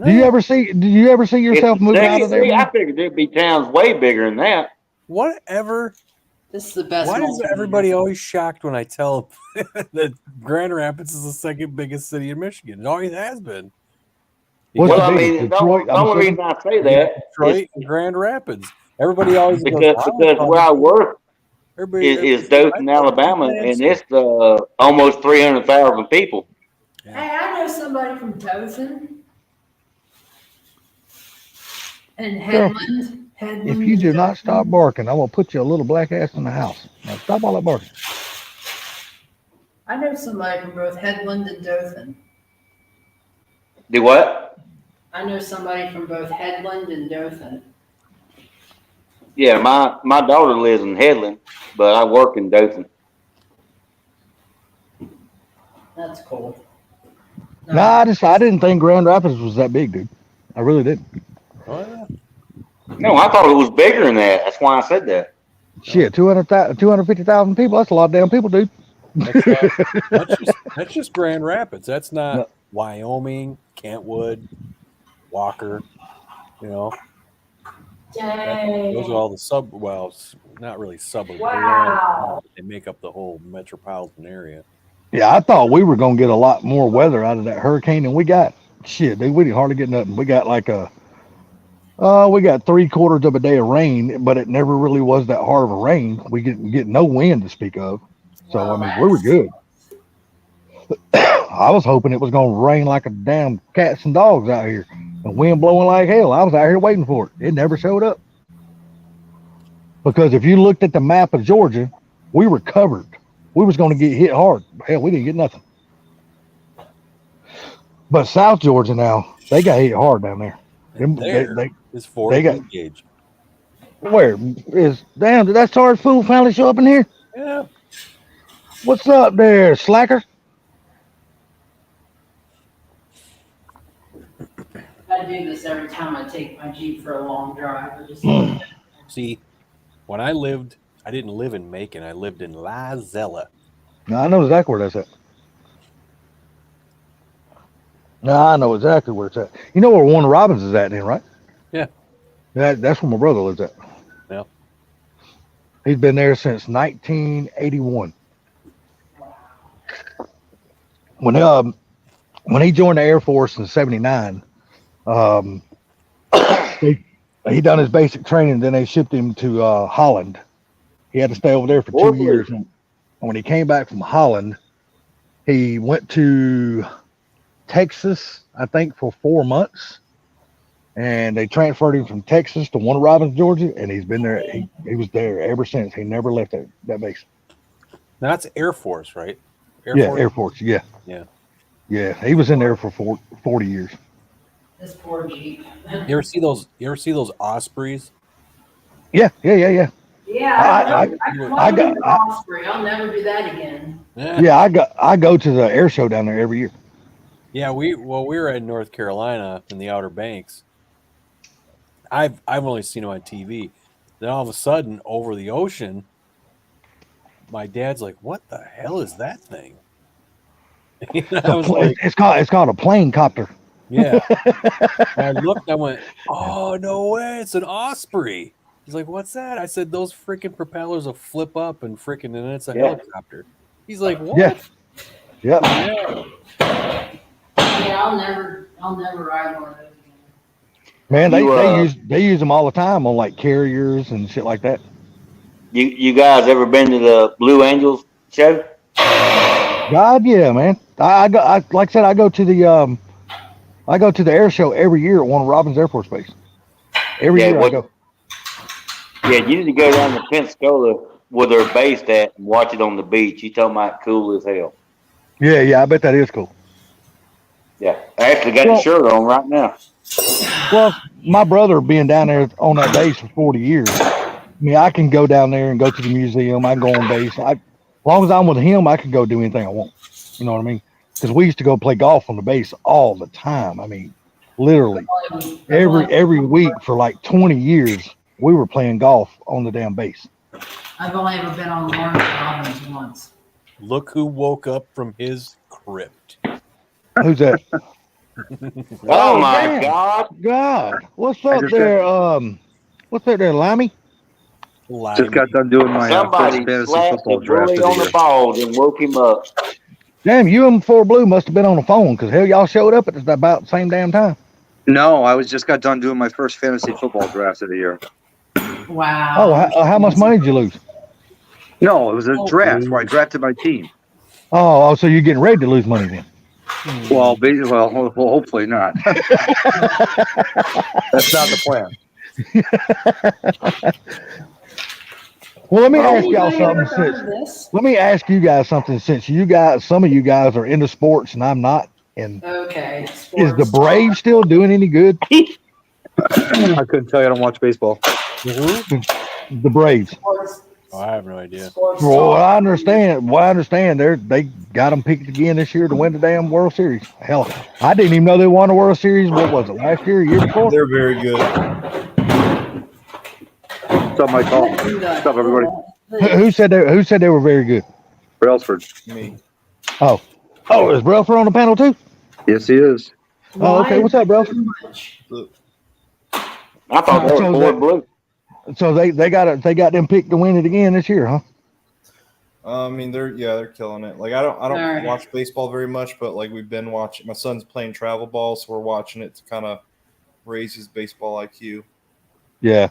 Do you ever see yourself moving out of there? I figured there'd be towns way bigger than that. whatever. This is the best. Why is everybody always shocked when I tell them that Grand Rapids is the second biggest city in Michigan? It always has been. What's Well, the I biggest? mean, Detroit? the only reason I say that Detroit and Grand Rapids. Everybody always goes, because where I work is Dothan, Alabama, and it's almost 300,000 people. Hey, I know somebody from Dothan and Headland. If you do not stop barking, I'm gonna put your little black ass in the house. Now stop all that barking. I know somebody from both Headland and Dothan. Do what? I know somebody from both Headland and Dothan. Yeah, my daughter lives in Headland, but I work in Dothan. That's cool. No, I didn't think Grand Rapids was that big, dude. I really didn't. Oh, yeah. No, I thought it was bigger than that. That's why I said that. Shit, 250,000 people. That's a lot of damn people, dude. That's just Grand Rapids. That's not Wyoming, Kentwood, Walker. You know, Those are all the not really suburbs. Wow. They make up the whole metropolitan area. Yeah, I thought we were gonna get a lot more weather out of that hurricane, and we got shit. Dude, we didn't hardly get nothing. We got like we got 3/4 of a day of rain, but it never really was that hard of a rain. We didn't get no wind to speak of, so I mean we were good. I was hoping it was gonna rain like a damn cats and dogs out here, and wind blowing like hell. I was out here waiting for it. It never showed up. Because if you looked at the map of Georgia, we were covered. We was going to get hit hard. Hell, we didn't get nothing. But South Georgia now, they got hit hard down there. Is 4 they got gauge. where is damn? Did that Sarge fool finally show up in here? Yeah. What's up there, slacker? I do this every time I take my Jeep for a long drive. I just See, when I didn't live in Macon. I lived in La Zella. No, I know exactly where that's at. No, I know exactly where it's at. You know where Warner Robins is at then, right? Yeah. That's where my brother lives at. Yeah. He's been there since 1981. When he joined the Air Force in '79, he done his basic training. Then they shipped him to Holland. He had to stay over there for 2 years. And when he came back from Holland, he went to Texas, I think, for 4 months. And they transferred him from Texas to Warner Robins, Georgia, and he's been there. He was there ever since. He never left that base. That's Air Force, right? Air Force. Yeah. Yeah. Yeah, he was in there for 40 years. this poor Jeep. You ever see those Ospreys? Yeah. Yeah, I got Osprey. I'll never do that again. Yeah, I go to the air show down there every year. Yeah, we were in North Carolina in the Outer Banks. I've only seen it on TV. Then all of a sudden, over the ocean, my dad's like, "What the hell is that thing?" It's called a plane copter. Yeah. And I looked. I went, "Oh no way! It's an Osprey." He's like, "What's that?" I said, "Those freaking propellers will flip up and freaking, and it's a helicopter." He's like, "What?" Yeah. Yep. Yeah, I'll never ride one of those again. Man, they use them all the time on like carriers and shit like that. You guys ever been to the Blue Angels show? God, yeah, man. I like I said, I go to the air show every year at Warner Robins Air Force Base. Every year I go. Yeah, you need to go down to Pensacola where they're based at and watch it on the beach. You talking about cool as hell. Yeah, I bet that is cool. Yeah, I actually got the shirt on right now. Well, my brother being down there on that base for 40 years, I mean, I can go down there and go to the museum. I can go on base. As long as I'm with him, I can go do anything I want. You know what I mean? Because we used to go play golf on the base all the time. I mean, literally every week for like 20 years, we were playing golf on the damn base. I've only ever been on Warner Robins once. Look who woke up from his crypt. Who's that? Oh my God. What's up there? What's up there, Limey? Just got done doing my somebody first fantasy slapped football the draft bully of on the the balls and woke him up. Damn, you and 4 Blue must have been on the phone because hell, y'all showed up at about the same damn time. No, I just got done doing my first fantasy football draft of the year. Wow. Oh, how much money did you lose? No, it was a draft where I drafted my team. Oh, so you're getting ready to lose money then? Well, hopefully not. That's not the plan. Well, let me ask y'all something. Let me ask you guys something. Since some of you guys are into sports and I'm not, and Okay. is the Braves still doing any good? I couldn't tell you. I don't watch baseball. The Braves. Oh, I have no idea. Well, I understand. They got them picked again this year to win the damn World Series. Hell, I didn't even know they won the World Series. What was it, last year, year before? They're very good. What's up, Mike Hall? What's up, everybody? Who said they were very good? Brailsford. Me. Oh, is Brailsford on the panel too? Yes, he is. Oh, okay. What's up, bro? I thought that was So Ford Blue. So they got them picked to win it again this year, huh? I mean, they're killing it. Like I don't Alright. watch baseball very much, but like we've been watching. My son's playing travel ball, so we're watching it to kind of raise his baseball IQ. Yeah.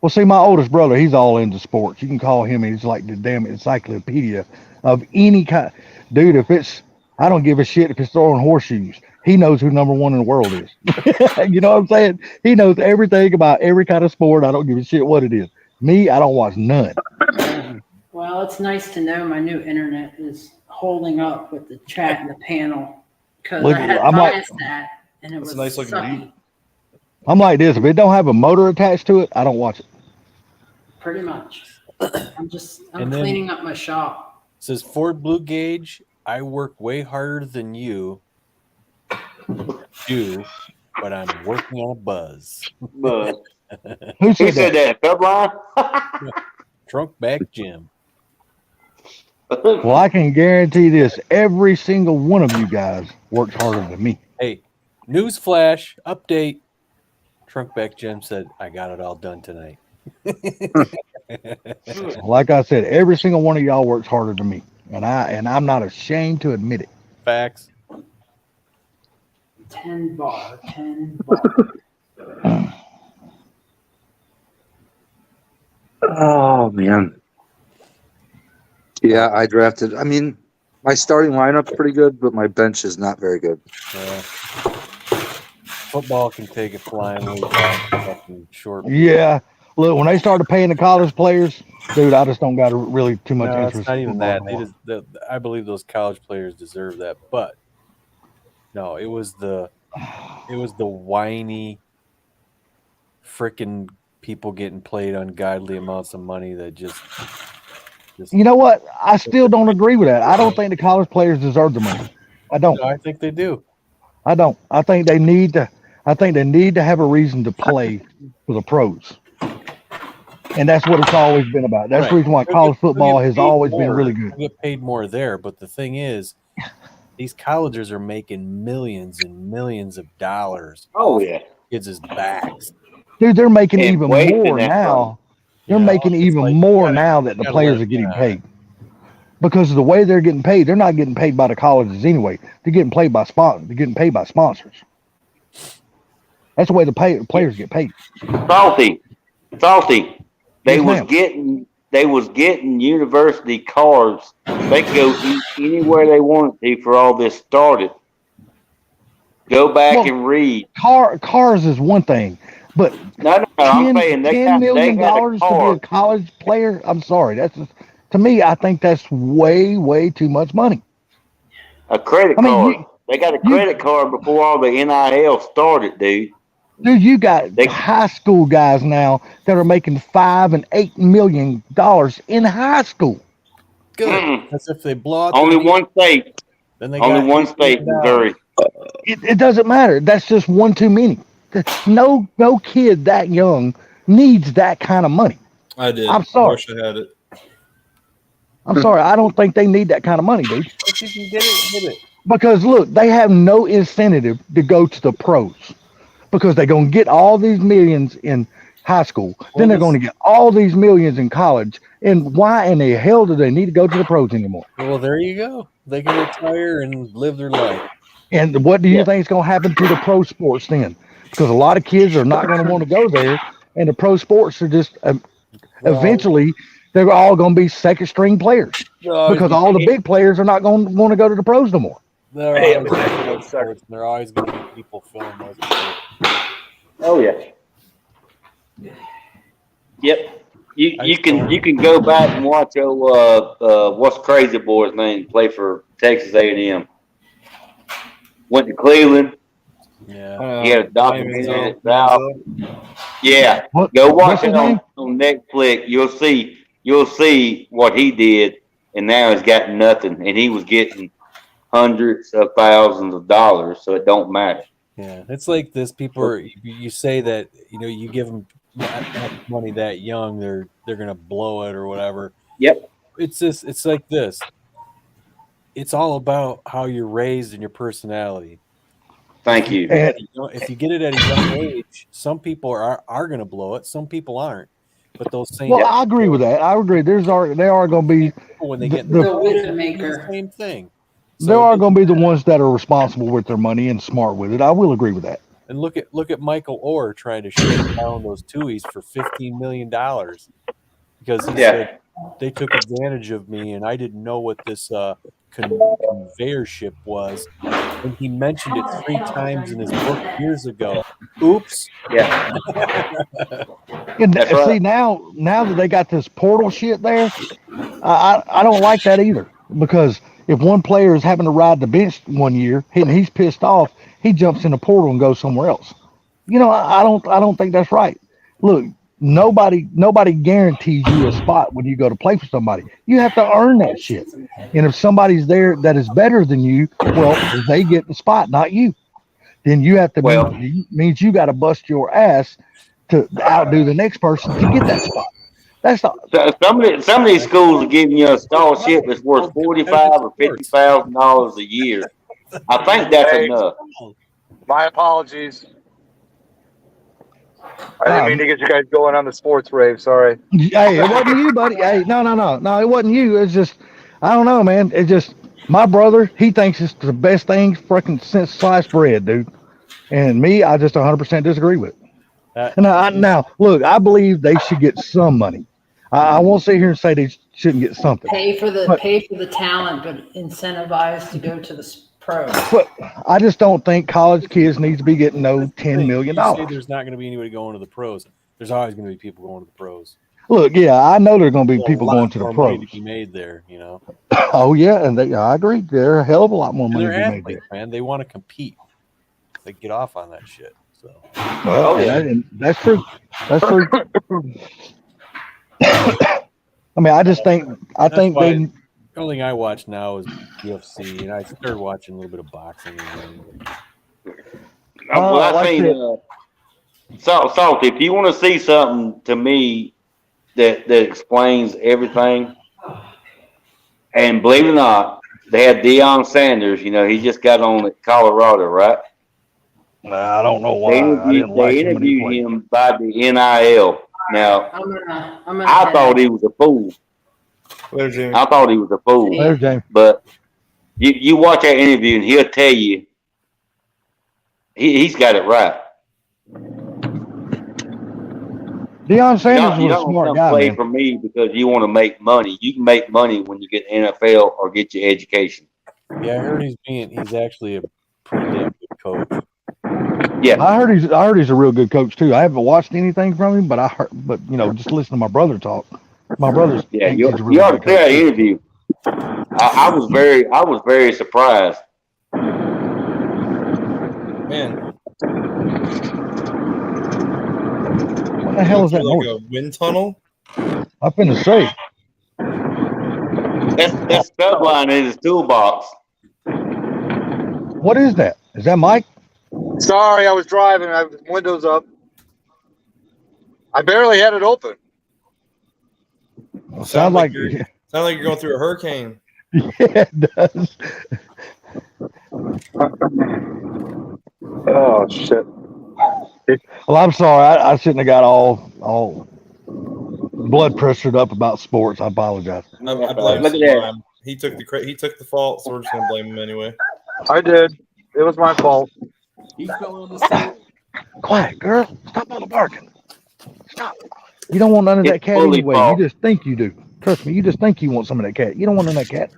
Well, see, my oldest brother, he's all into sports. You can call him. He's like the damn encyclopedia of any kind. Dude, I don't give a shit if it's throwing horseshoes. He knows who number one in the world is. You know what I'm saying? He knows everything about every kind of sport. I don't give a shit what it is. Me, I don't watch none. Well, it's nice to know my new internet is holding up with the chat and the panel because Look, I had I'm like- that and it That's was a nice looking sucky. view. I'm like this. If it don't have a motor attached to it, I don't watch it. Pretty much. I'm And then- cleaning up my shop. It says Ford Blue Gauge, I work way harder than you do, but I'm working on a buzz. But Who he said said that? that Febline. Trunk back Jim. Well, I can guarantee this. Every single one of you guys works harder than me. Hey, newsflash, update. Trunk back Jim said, I got it all done tonight. Like I said, every single one of y'all works harder than me. And I'm not ashamed to admit it. Facts. 10 bar. Oh man. Yeah, I drafted. I mean, my starting lineup's pretty good, but my bench is not very good. Yeah. Football can take it flying way back fucking short. Yeah. Look, when they started paying the college players, dude, I just don't got really too much No, interest it's not in even football that. anymore. I believe those college players deserve that, but no, it was the whiny freaking people getting paid ungodly amounts of money that just You know what? I still don't agree with that. I don't think the college players deserve the money. I don't. No, I think they do. I don't. I think they need to. I think they need to have a reason to play for the pros, and that's what it's always been about. That's the Right. reason why They'll college get- they'll football get has paid always been more. really good. They'll get paid more there, but the thing is, these colleges are making millions and millions of dollars Oh off yeah. kids' backs. Dude, they're making And even wasting more that now. They're You know, making it's even like, more you gotta- now that the gotta players let are getting them- paid. Because of the way they're getting paid, they're not getting paid by the colleges anyway. They're getting paid by They're getting paid by sponsors. That's the way the players get paid. Salty. They Yes, was ma'am. getting university cards. They could go anywhere they wanted to for all this started. Go back Well, and read. Cars is one thing, but No, I'm saying they $10 million got a to be a card, college player. I'm sorry, to me. I think that's way too much money. a credit I mean, card. They got a credit card before all the NIL started, dude. Dude, you got high school guys now that are making $5 and $8 million in high school. Good. That's if they blow out Only their- one state. Then they Only got one $8 state, million. Missouri. It doesn't matter. That's just one too many. No kid that young needs that kind of money. I did. I'm sorry. I wish I had it. I'm sorry. I don't think they need that kind of money, dude. If you can get it, get it. Because look, they have no incentive to go to the pros because they're going to get all these millions in high school. Then they're going to get all these millions in college. And why in the hell do they need to go to the pros anymore? Well, there you go. They can retire and live their life. And what do you think is going to happen to the pro sports then? Because a lot of kids are not going to want to go there. And the pro sports are just eventually they're all going to be second string players because all the big players are not going to want to go to the pros no more. They're always going to be people filling those people. Oh yeah. Yep. You can go back and watch what's Crazy Boy's name play for Texas A&M. Went to Cleveland. Yeah. He had a documentary. Yeah. What- Go watch what's his it on name? Netflix. You'll see what he did, and now he's got nothing. And he was getting hundreds of thousands of dollars, so it don't matter. Yeah, it's like this. People are. You say that you give them money that young, they're gonna blow it or whatever. Yep. It's like this. It's all about how you're raised and your personality. Thank you. And If you get it at a young age, some people are going to blow it. Some people aren't. But those same well, I agree with that. I agree. There are going to be people, when they get in The the Widowmaker. same thing. there So are going to be the ones that are responsible with their money and smart with it. I will agree with that. and look at Michael Orr trying to shut down those Tuies for $15 million because he said they took advantage of me and I didn't know what this conveyorship was. And he mentioned it 3 times in his book years ago. Oops. Yeah. And That's see, right. now that they got this portal shit there, I don't like that either, because if one player is having to ride the bench one year and he's pissed off, he jumps in the portal and goes somewhere else. I don't think that's right. Look, nobody guarantees you a spot when you go to play for somebody. You have to earn that shit. And if somebody's there that is better than you, well, they get the spot, not you. Then you have to means you got to bust your ass to outdo the next person to get that spot. That's not. So some of these schools are giving you a scholarship that's worth $45,000 or $50,000 a year. I think that's enough. My apologies. I didn't mean to get you guys going on the sports rave. Sorry. Hey, it wasn't you, buddy. Hey, no, it wasn't you. It's just, I don't know, man. It's just my brother. He thinks it's the best thing freaking since sliced bread, dude. And me, I just 100% disagree with it. Now, look, I believe they should get some money. I won't sit here and say they shouldn't get something. Pay for the talent, but incentivize to go to the pros. But I just don't think college kids need to be getting no $10 million. You say there's not going to be anybody going to the pros. There's always going to be people going to the pros. Look, yeah, I know there's going to be people going to the more pros. money to be made there, you know. Oh yeah, and I agree. There's a hell of a lot more money to They're be made athletes, there. man. They want to compete. They get off on that shit. So. Well, that's true. That's true. I mean, I think the only thing I watch now is UFC, and I started watching a little bit of boxing. Well, I think, Salty, if you want to see something to me that explains everything, and believe it or not, they had Deion Sanders. He just got on at Colorado, right? I don't know why. They interviewed him by the NIL. Now, I thought he was a fool. There's Jamie. I thought he was a fool. There's James. But you watch that interview, and he'll tell you he's got it right. Deion Sanders was a smart guy, play man. for me because you want to make money. You can make money when you get NFL or get your education. Yeah, I heard he's actually a pretty damn good coach. Yeah, I heard he's a real good coach too. I haven't watched anything from him, but just listen to my brother talk. My brother's you ought to see that interview. I was very surprised. Man, what the hell is that like noise? a wind tunnel? I'm finna say. That's stub line in his toolbox. What is that? Is that Mike? Sorry, I was driving. I have windows up. I barely had it open. Sounds like you're going through a hurricane. Yeah, it does. Oh shit! Well, I'm sorry. I shouldn't have got all blood pressured up about sports. I apologize. I blame Look at that. Sublime. He took the fault, so we're just gonna blame him anyway. I did. It was my fault. He fell on the side. Quiet, girl. Stop all the barking. Stop. You don't want none of that cat fully anyway. fault. You just think you do. Trust me. You just think you want some of that cat. You don't want none of that cat.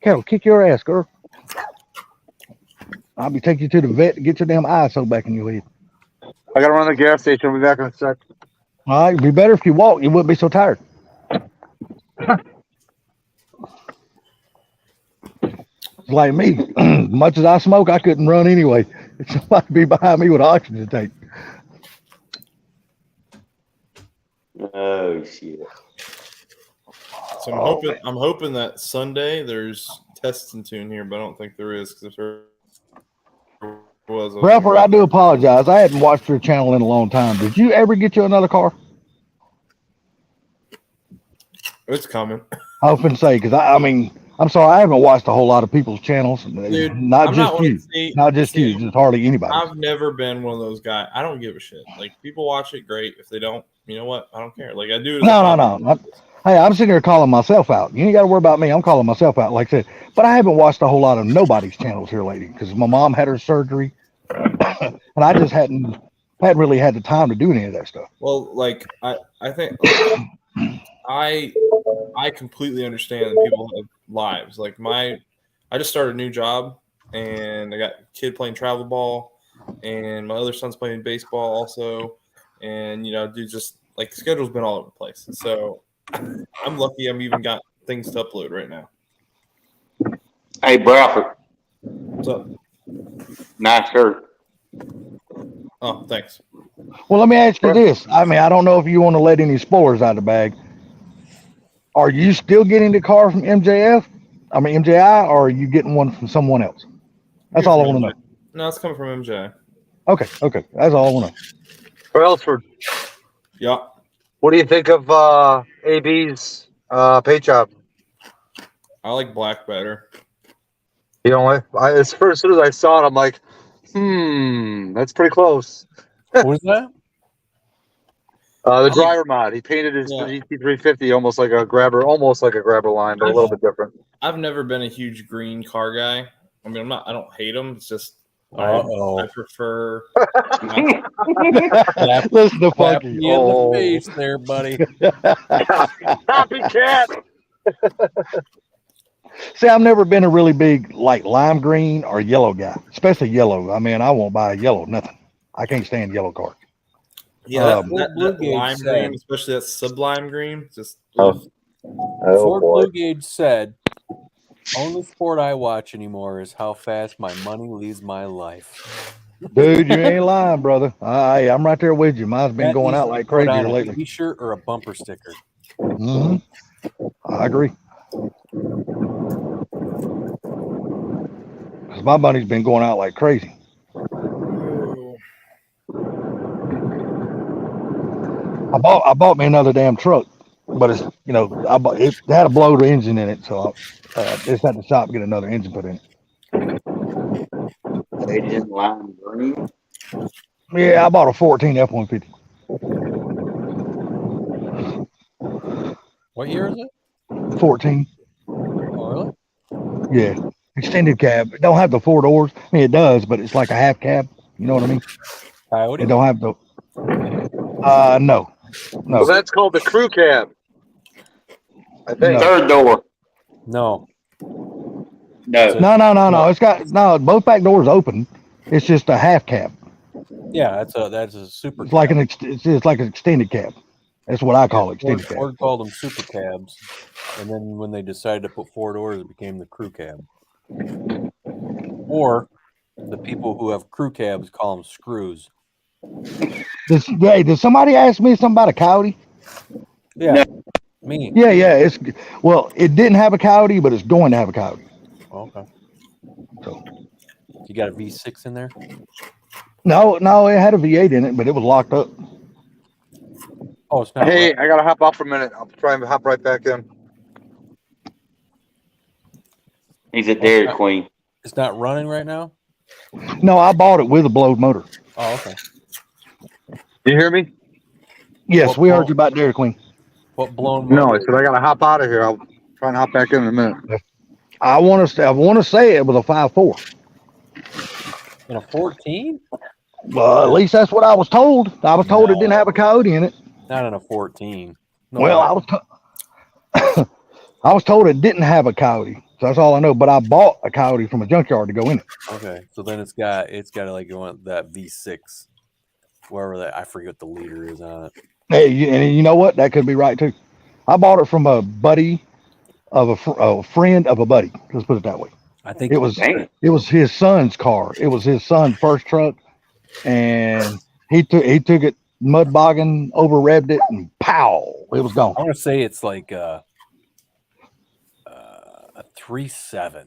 Cat will kick your ass, girl. I'll be taking you to the vet to get your damn eye so back in your head. I gotta run to the gas station. I'll be back in a sec. All right, it'd be better if you walk. You wouldn't be so tired. Like me, much as I smoke, I couldn't run anyway. Somebody be behind me with an oxygen tank. Oh shit! So I'm hoping that Sunday there's tests in tune here, but I don't think there is because if there was, Bradford, I do apologize. I hadn't watched your channel in a long time. Did you ever get you another car? It's coming. I was going to say, because I mean, I'm sorry, I haven't watched a whole lot of people's channels. Dude, Not I'm just not one you. of see, Not just see, you. Just hardly anybody. I've never been one of those guys. I don't give a shit. Like people watch it, great. If they don't, you know what? I don't care. Like I do it as a No, hobby. no. Hey, I'm sitting here calling myself out. You ain't got to worry about me. I'm calling myself out, like I said. But I haven't watched a whole lot of nobody's channels here lately because my mom had her surgery, and I just hadn't really had the time to do any of that stuff. Well, like I think like, I completely understand that people have lives. Like I just started a new job and I got a kid playing travel ball and my other son's playing baseball also. And dude, just like the schedule's been all over the place. So I'm lucky I'm even got things to upload right now. Hey, Bradford, What's up? nice shirt. Oh, thanks. Well, let me ask you this. I mean, I don't know if you want to let any spoilers out of the bag. Are you still getting the car from MJF? I mean, MJI, or are you getting one from someone else? That's all I want to know. No, it's coming from MJ. Okay. That's all I want to know. For Elsford, Yeah. what do you think of AB's paint job? I like black better. You know, as soon as I saw it, I'm like, that's pretty close. What was that? The driver mod. He painted his Yeah. GT350 almost like a grabber line, but a little bit different. I've never been a huge green car guy. I mean, I don't hate them. It's just Uh-oh. I prefer. Listen to Slap Funky. me in the face there, buddy. Copycat. See, I've never been a really big like lime green or yellow guy, especially yellow. I mean, I won't buy a yellow, nothing. I can't stand yellow cars. Yeah, Um, that Blue Gauge lime said- green, especially that sublime green, just Oh. Ford Blue Gauge said, "Only sport I watch anymore is how fast my money leaves my life." Dude, you ain't lying, brother. I'm right there with you. Mine's been That going needs out to be like put crazy on here a lately. T-shirt or a bumper sticker. Hmm I agree. Because my money's been going out like crazy. I bought me another damn truck, but it's it had a blowed engine in it, so I just had to stop and get another engine put in it. They didn't lime green. Yeah, I bought a 14 F-150. What year is it? 14. Oh, really? Yeah, extended cab. It don't have the 4 doors. I mean, it does, but it's like a half cab. You know what I mean? Coyote? It don't have the. No. Well, that's called the crew cab. I think. No. Third door. No. No. No. It's got both back doors open. It's just a half cab. Yeah, that's a super. It's like it's like an extended cab. That's what I call extended cab. Ford called them super cabs, and then when they decided to put 4 doors, it became the crew cab. Or the people who have crew cabs call them screws. Did somebody ask me something about a Coyote? Yeah, me. Yeah. It didn't have a Coyote, but it's going to have a Coyote. Okay. So You got a V6 in there? no, it had a V8 in it, but it was locked up. Oh, it's not. Hey, I gotta hop off for a minute. I'll try and hop right back in. He's a Dairy Queen. It's not running right now? No, I bought it with a blowed motor. Oh, okay. You hear me? Yes, we heard you about Dairy Queen. What blown No, I motor? said I gotta hop out of here. I'll try and hop back in a minute. I want to say it was a 5.4. In a 14? Well, at least that's what I was told. I was told it didn't have a Coyote in it. Not in a 14. No, Well, I was told it didn't have a Coyote. So that's all I know. But I bought a Coyote from a junkyard to go in it. Okay, so then it's got like that V6, wherever that, I forget what the liter is on it. Hey, and you know what? That could be right too. I bought it from a buddy of a friend of a buddy. Let's put it that way. I think It was his son's car. It was his son's first truck, and he took it mud bogging, over revved it, and pow, it was gone. I want to say it's like a 3.7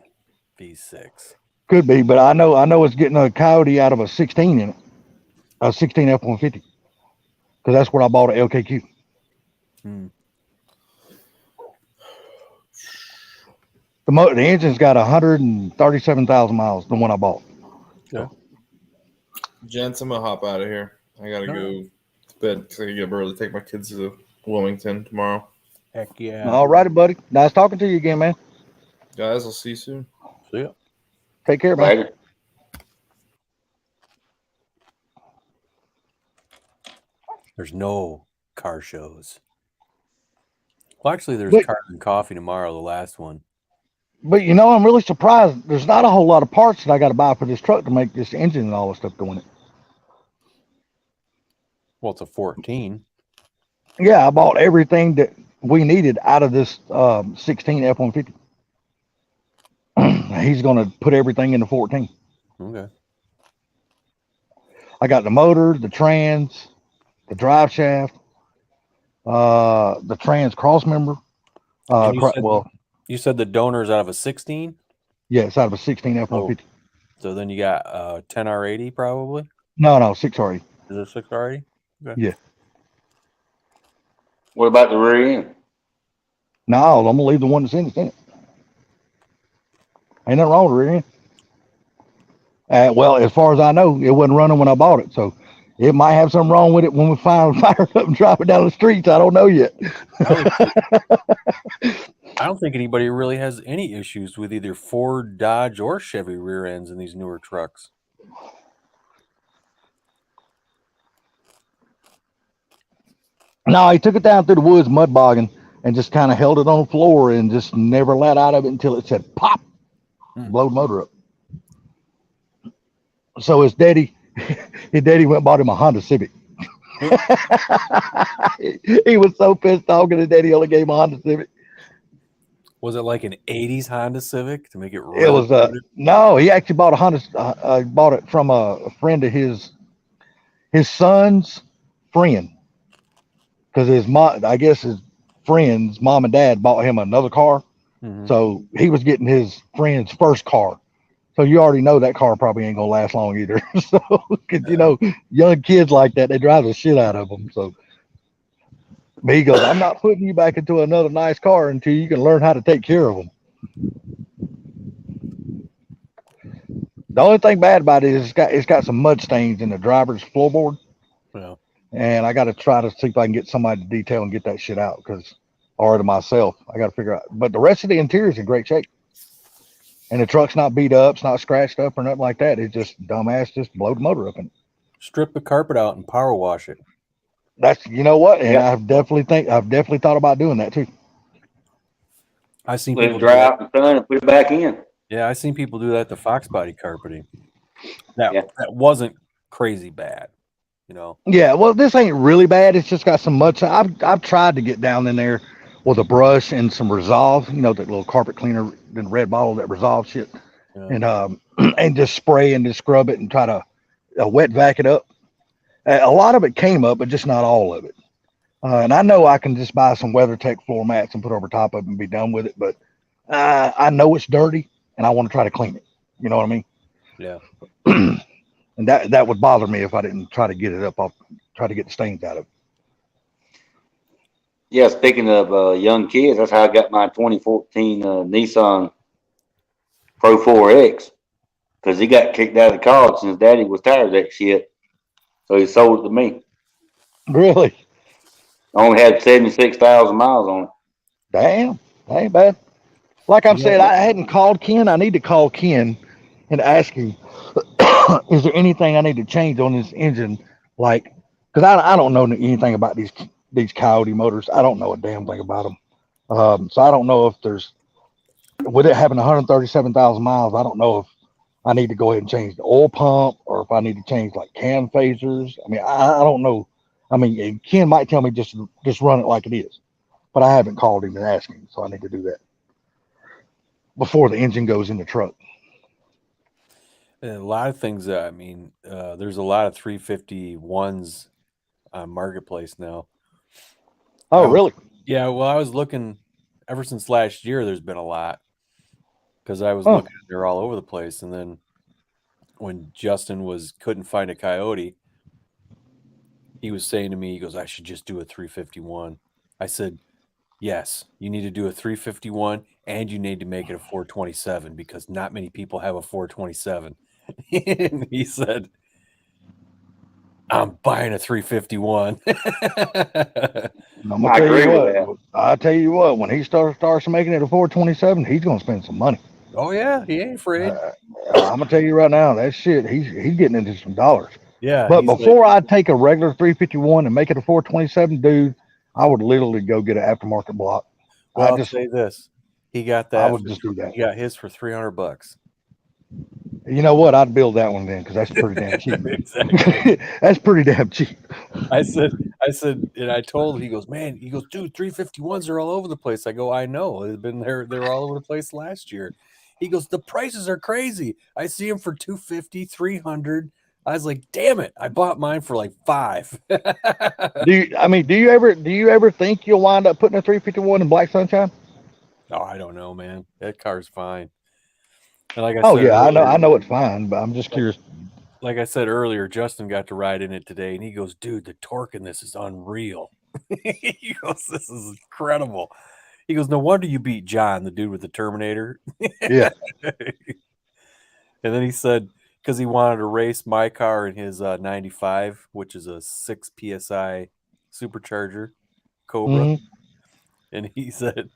V6. Could be, but I know it's getting a Coyote out of a 16 in it, a 16 F-150, because that's what I bought at LKQ. The engine's got 137,000 miles. The one I bought. Gents, I'm gonna hop out of here. I gotta go to bed because I gotta get up early to take my kids to Wilmington tomorrow. Heck yeah. All righty, buddy. Nice talking to you again, man. Guys, I'll see you soon. See ya. Take care, man. Later. There's no car shows. Well, actually, there's But- Cars and Coffee tomorrow, the last one. But you know, I'm really surprised. There's not a whole lot of parts that I got to buy for this truck to make this engine and all this stuff go in it. Well, it's a 14. Yeah, I bought everything that we needed out of this 16 F-150. He's going to put everything in the 14. Okay. I got the motor, the trans, the drive shaft, the trans cross member. And you said the donor's out of a 16? Yeah, it's out of a 16 F-150. So then you got 10 R80 probably? No, 6 already. Is it 6 R80? Okay. Yeah. What about the rear end? No, I'm going to leave the one that's in it. Ain't nothing wrong with the rear end. Well, as far as I know, it wasn't running when I bought it. So it might have something wrong with it when we finally fire it up and drive it down the streets. I don't know yet. I don't think anybody really has any issues with either Ford, Dodge, or Chevy rear ends in these newer trucks. No, he took it down through the woods mud bogging and just kind of held it on the floor and just never let out of it until it said pop, blow the motor up. So his daddy went and bought him a Honda Civic. He was so pissed off because his daddy only gave him a Honda Civic. Was it like an 80s Honda Civic to make it It was no, he actually bought a Honda. Bought it from a friend of his son's friend. Because his mom, I guess his friend's mom and dad bought him another car. So he was getting his friend's first car. So you already know that car probably ain't gonna last long either. So, cause you know, young kids like that, they drive the shit out of them. So but he goes, I'm not putting you back into another nice car until you can learn how to take care of them. The only thing bad about it is it's got some mud stains in the driver's floorboard. Yeah. And I got to try to see if I can get somebody to detail and get that shit out or to myself. I got to figure out. But the rest of the interior is in great shape. And the truck's not beat up, it's not scratched up or nothing like that. It's just dumbass, just blow the motor up. And strip the carpet out and power wash it. That's, you know what? And I've definitely thought about doing that too. I've seen Let people it dry out in the sun and put it back in. Yeah, I've seen people do that to Fox body carpeting. That wasn't crazy bad, you know. Yeah, well, this ain't really bad. It's just got some mud. I've tried to get down in there with a brush and some Resolve, you know, that little carpet cleaner in the red bottle, that Resolve shit, and just spray and just scrub it and try to wet vac it up. A lot of it came up, but just not all of it. And I know I can just buy some WeatherTech floor mats and put over top of it and be done with it, but I know it's dirty and I want to try to clean it. You know what I mean? Yeah. And that would bother me if I didn't try to get it up, try to get the stains out of it. Yeah, speaking of young kids, that's how I got my 2014 Nissan Pro 4X, because he got kicked out of college and his daddy was tired of that shit. So he sold it to me. Really? I only had 76,000 miles on it. Damn, that ain't bad. Like I've said, I hadn't called Ken. I need to call Ken and ask him, is there anything I need to change on this engine? Like, because I don't know anything about these Coyote motors. I don't know a damn thing about them. So I don't know if with it having 137,000 miles, I don't know if I need to go ahead and change the oil pump or if I need to change like cam phasers. I mean, I don't know. I mean, Ken might tell me just run it like it is, but I haven't called him and asked him, so I need to do that before the engine goes in the truck. And a lot of things, I mean, there's a lot of 351s on Marketplace now. Oh, really? Yeah, well, I was looking ever since last year, there's been a lot because I was looking, they're all over the place. And then when Justin couldn't find a Coyote, he was saying to me, he goes, I should just do a 351. I said, yes, you need to do a 351 and you need to make it a 427 because not many people have a 427. And he said, I'm buying a 351. I'm gonna I tell you agree with what. that. I tell you what. When he starts making it a 427, he's gonna spend some money. Oh, yeah, he ain't afraid. I'm gonna tell you right now, that shit. He's getting into some dollars. Yeah, But he's like, before I take a regular 351 and make it a 427, dude, I would literally go get an aftermarket block. well, I I'll just, say this. He got I that. would just do that. He got his for $300. You know what? I'd build that one then because that's pretty damn cheap. Exactly. That's pretty damn cheap. I said, and I told, he goes, man, he goes, dude, 351s are all over the place. I go, I know. They've been there. They were all over the place last year. He goes, the prices are crazy. I see them for 250, 300. I was like, damn it. I bought mine for like $5. Do you ever think you'll wind up putting a 351 in black sunshine? Oh, I don't know, man. That car's fine. And like I Oh said yeah, earlier, I know it's fine, but I'm just curious. like I said earlier, Justin got to ride in it today, and he goes, dude, the torque in this is unreal. He goes, this is incredible. He goes, no wonder you beat John, the dude with the Terminator. Yeah. And then he said, because he wanted to race my car in his 95, which is a 6 PSI supercharger Cobra. Mhm. And he said,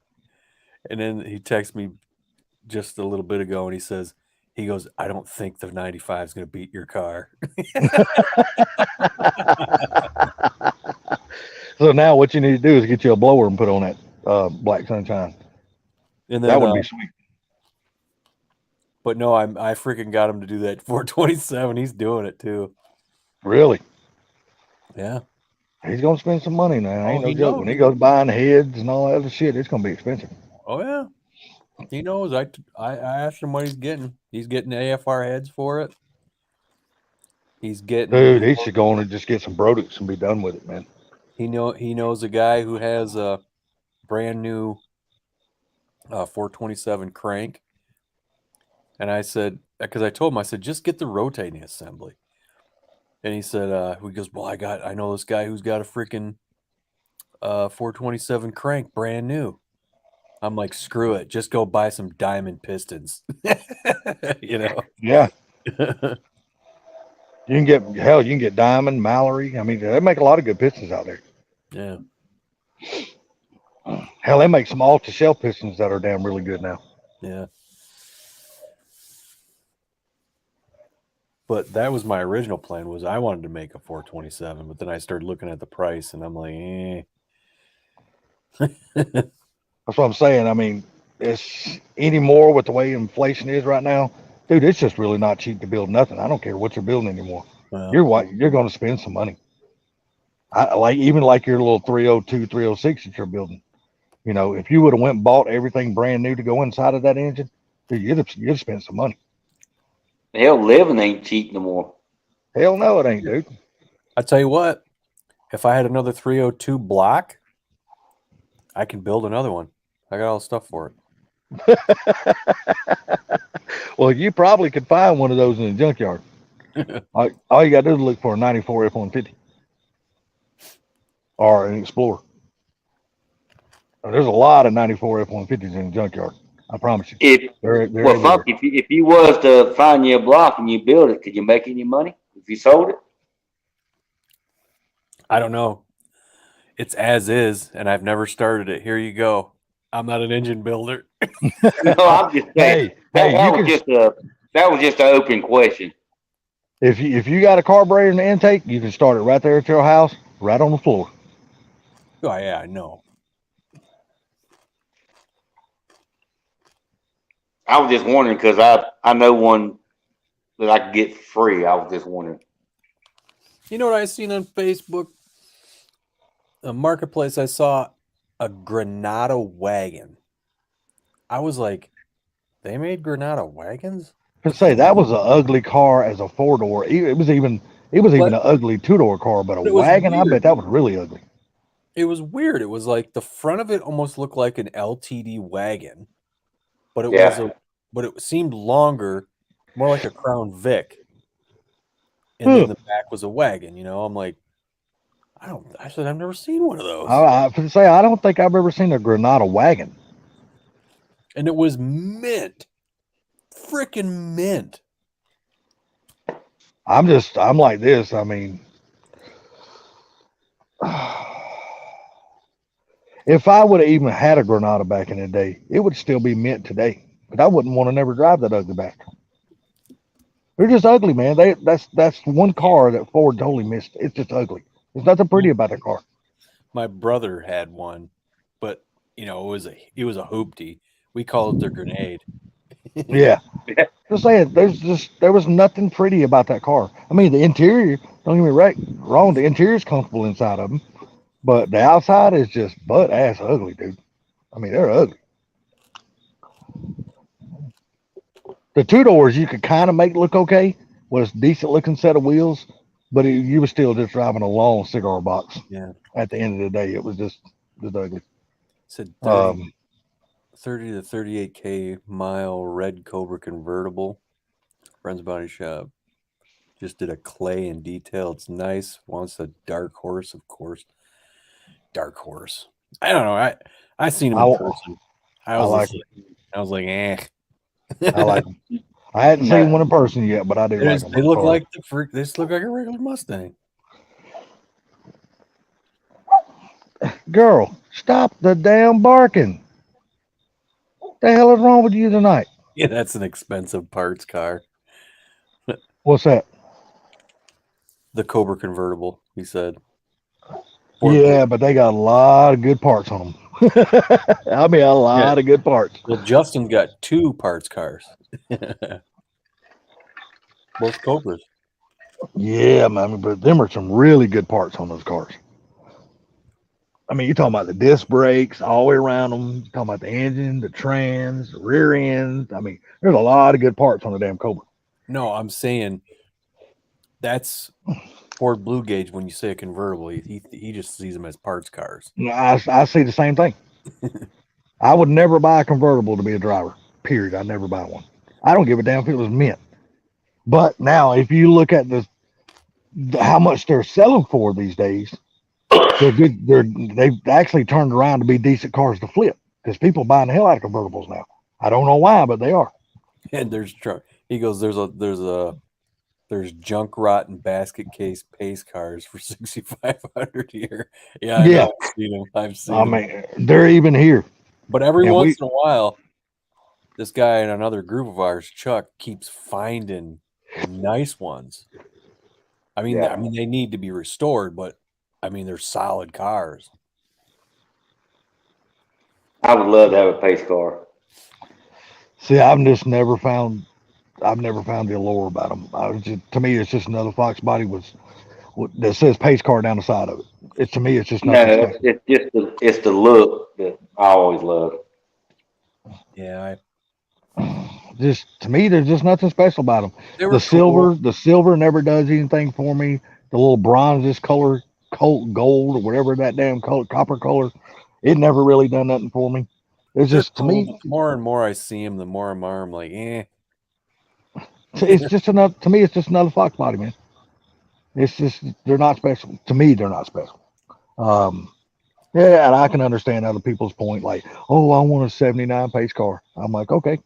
and then he texted me just a little bit ago and he goes, I don't think the 95 is going to beat your car. So now what you need to do is get you a blower and put on that black sunshine. And That then, would be sweet. but no, I freaking got him to do that 427. He's doing it too. Really? Yeah. He's gonna spend some money now. Ain't Oh, no he joke. knows. When he goes buying heads and all that other shit, it's gonna be expensive. Oh yeah. He knows. I asked him what he's getting. He's getting AFR heads for it. He's getting. Dude, he should go on and just get some Brodix and be done with it, man. He knows a guy who has a brand new 427 crank. And I said, because I told him, I said, just get the rotating assembly. And he said, he goes, well, I know this guy who's got a freaking 427 crank, brand new. I'm like, screw it, just go buy some diamond pistons. You know. Yeah. You can get Diamond, Mallory. I mean, they make a lot of good pistons out there. Yeah. Hell, they make some off-the-shelf pistons that are damn really good now. Yeah. But that was my original plan, was I wanted to make a 427, but then I started looking at the price and I'm like, eh. That's what I'm saying. I mean, it's anymore with the way inflation is right now, dude. It's just really not cheap to build nothing. I don't care what you're building anymore. Well, You're going to spend some money. Even like your little 302, 306 that you're building. You know, if you would have went and bought everything brand new to go inside of that engine, dude, you'd have spent some money. Hell, living ain't cheap no more. Hell no, it ain't, dude. I tell you what, if I had another 302 block, I can build another one. I got all the stuff for it. Well, you probably could find one of those in the junkyard. All you got to do is look for a 94 F-150 or an Explorer. There's a lot of 94 F-150s in the junkyard. I promise you. They're Well, fuck, everywhere. if you was to find you a block and you build it, could you make any money if you sold it? I don't know. It's as is, and I've never started it. Here you go. I'm not an engine builder. No, I'm just saying. Hey, That was just an open question. if you got a carburetor in the intake, you can start it right there at your house, right on the floor. Oh yeah, I know. I was just wondering because I know one that I could get free. I was just wondering. You know what I seen on Facebook? A marketplace, I saw a Granada wagon. I was like, they made Granada wagons? To say that was an ugly car as a 4-door. It was even an ugly 2-door car, but a wagon, I bet that was really ugly. It was weird. It was like the front of it almost looked like an LTD wagon, but it seemed longer, more like a Crown Vic. And then the back was a wagon, you know. I'm like, I said I've never seen one of those. I have to say, I don't think I've ever seen a Granada wagon. And it was mint. Freaking mint. I'm like this. I mean, if I would have even had a Granada back in the day, it would still be mint today. But I wouldn't want to never drive that ugly back. They're just ugly, man. That's one car that Ford totally missed. It's just ugly. There's nothing pretty about that car. My brother had one, but it was a hoopty. We called it the grenade. Yeah. Just saying, there was nothing pretty about that car. I mean, the interior, don't get me wrong, the interior is comfortable inside of them, but the outside is just butt ass ugly, dude. I mean, they're ugly. The two doors you could kind of make look okay with a decent looking set of wheels, but you were still just driving a long cigar box. Yeah. At the end of the day, it was just ugly. Said 30 to 38K mile red Cobra convertible. Friend's Body Shop. Just did a clay in detail. It's nice. Wants a dark horse, of course. Dark horse. I don't know. I seen him in person. I was like, eh. I like them. I hadn't seen one in person yet, but I do like them. They look like they just look like a regular Mustang. Girl, stop the damn barking. What the hell is wrong with you tonight? Yeah, that's an expensive parts car. What's that? The Cobra convertible, he said. Yeah, but they got a lot of good parts on them. I mean, a lot of good parts. Well, Justin's got 2 parts cars. Both Cobras. Yeah, man, but them are some really good parts on those cars. I mean, you're talking about the disc brakes all the way around them. You're talking about the engine, the trans, the rear ends. I mean, there's a lot of good parts on the damn Cobra. No, I'm saying that's Ford Blue Gauge when you say a convertible. He just sees them as parts cars. I see the same thing. I would never buy a convertible to be a driver, period. I'd never buy one. I don't give a damn if it was mint. But now, if you look at how much they're selling for these days, they're good. They've actually turned around to be decent cars to flip because people buying the hell out of convertibles now. I don't know why, but they are. And he goes, there's junk rotten basket case pace cars for $6,500 here. Yeah, I've seen them. I mean, they're even here. But every once in a while, this guy in another group of ours, Chuck, keeps finding nice ones. I mean, they need to be restored, but I mean, they're solid cars. I would love to have a pace car. See, I've never found the allure about them. To me, it's just another Fox body that says pace car down the side of it. To me, it's just nothing. It's the look that I always love. Yeah, to me, there's just nothing special about them. The silver never does anything for me. The little bronze color, gold or whatever that damn color, copper color, it never really done nothing for me. It's just to me. More and more I see them, the more and more I'm like, eh. It's just another. To me, it's just another Fox body, man. It's just they're not special. To me, they're not special. Yeah, and I can understand other people's point, like, oh, I want a '79 pace car. I'm like, okay.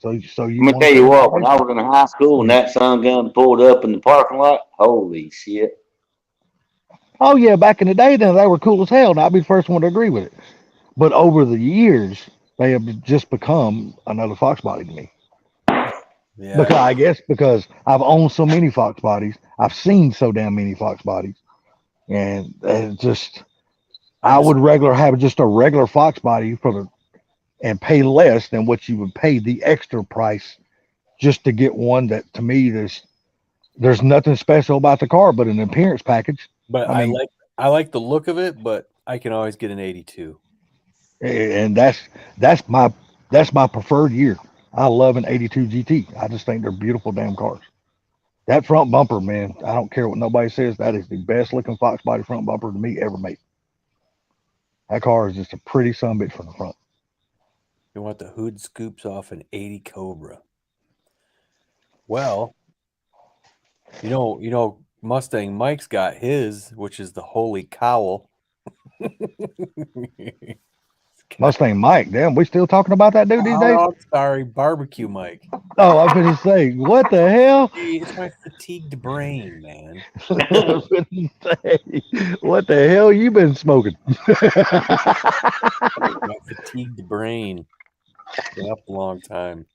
So you. Let me tell you what. When I was in high school and that Sun Gun pulled up in the parking lot, holy shit! Oh yeah, back in the day, then they were cool as hell, and I'd be the first one to agree with it. But over the years, they have just become another Fox body to me. Yeah. Because I've owned so many Fox bodies, I've seen so damn many Fox bodies, and I would have just a regular Fox body and pay less than what you would pay the extra price just to get one that, to me, there's nothing special about the car but an appearance package. But I like the look of it, but I can always get an 82. And that's my preferred year. I love an 82 GT. I just think they're beautiful damn cars. That front bumper, man, I don't care what nobody says. That is the best looking Fox body front bumper to me ever made. That car is just a pretty sumbitch from the front. You want the hood scoops off an 80 Cobra. Well, Mustang Mike's got his, which is the Holy Cowl. Mustang Mike. Damn, we still talking about that dude these days? Oh, I'm sorry, Barbecue Mike. Oh, I was going to say, what the hell? Hey, it's my fatigued brain, man. I was gonna say, what the hell you been smoking? My fatigued brain. Been up a long time.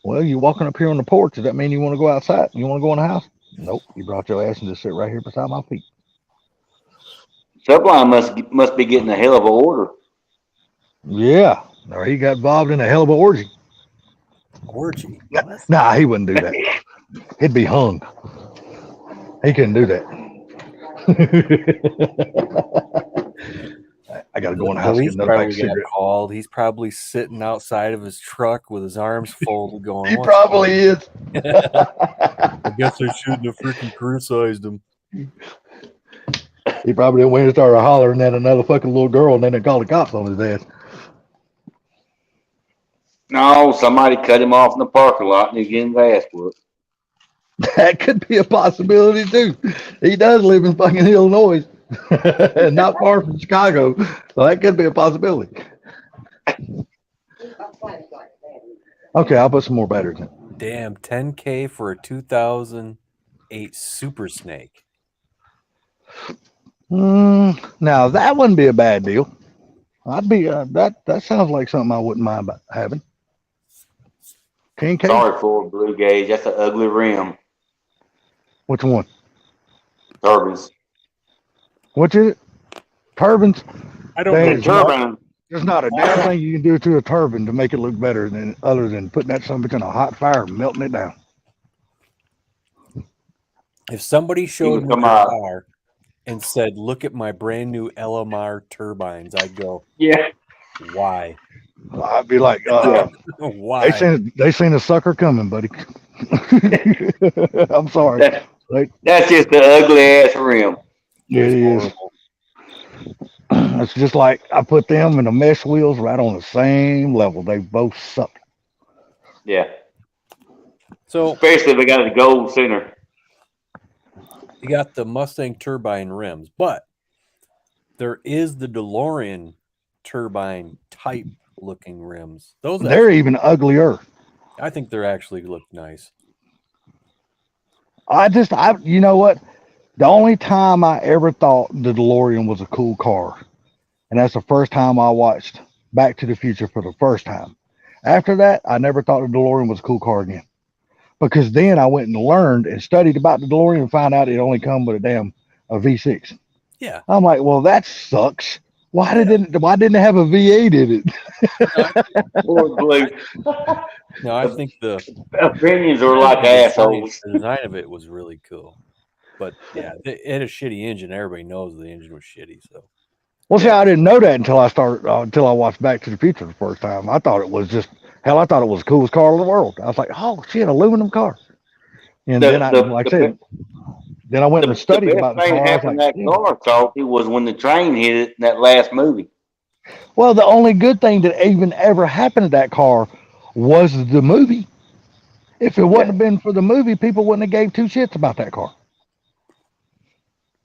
Well, you walking up here on the porch. Does that mean you want to go outside? You want to go in the house? Nope. You brought your ass and just sit right here beside my feet. Subline must be getting a hell of a order. Yeah. Or he got involved in a hell of an orgy. Orgy? Nah, he wouldn't do that. He'd be hung. He couldn't do that. I gotta go in the house and get Police another pack probably of got cigarettes. called. He's probably sitting outside of his truck with his arms folded, going. He "What's probably is. I guess I shouldn't have freaking criticized him." He probably went and started hollering at another fucking little girl, and then they called the cops on his ass. No, somebody cut him off in the parking lot and he's getting his ass whooped. That could be a possibility too. He does live in fucking Illinois, not far from Chicago, so that could be a possibility. Okay, I'll put some more batteries in. Damn, $10K for a 2008 Super Snake. Now that wouldn't be a bad deal. I'd be that sounds like something I wouldn't mind having. 10K. Sorry for it, Blue Gauge. That's an ugly rim. Which one? Turbines. Which is it? Turbines. I don't know. Turbine. There's not a damn thing you can do to a turbine to make it look better than other than putting that son of a bitch in a hot fire and melting it down. If somebody showed me come their out. car and said, "Look at my brand new LMR turbines," I'd go, Yeah. "Why? I'd be like, Why?" they seen a sucker coming, buddy. I'm sorry. That's just the ugly ass rim. Yeah, it is. It's just like I put them and the mesh wheels right on the same level. They both suck. Yeah. So especially if they got a gold center. You got the Mustang turbine rims, but there is the DeLorean turbine type looking rims. Those They're actually, even uglier. I think they're actually look nice. You know what? The only time I ever thought the DeLorean was a cool car, and that's the first time I watched Back to the Future for the first time. After that, I never thought the DeLorean was a cool car again. Because then I went and learned and studied about the DeLorean and found out it only come with a V6. Yeah. I'm like, well, that sucks. Why didn't it have a V8 in it? No, I think the opinions are like assholes. The design of it was really cool. But yeah, it had a shitty engine. Everybody knows the engine was shitty. So, well, see, I didn't know that until I watched Back to the Future the first time. I thought it was just I thought it was the coolest car in the world. I was like, oh shit, aluminum car. And then I went and studied about the car. The best thing that happened to that car, Salty, was when the train hit it in that last movie. Well, the only good thing that even ever happened to that car was the movie. If it wouldn't have been for the movie, people wouldn't have gave two shits about that car.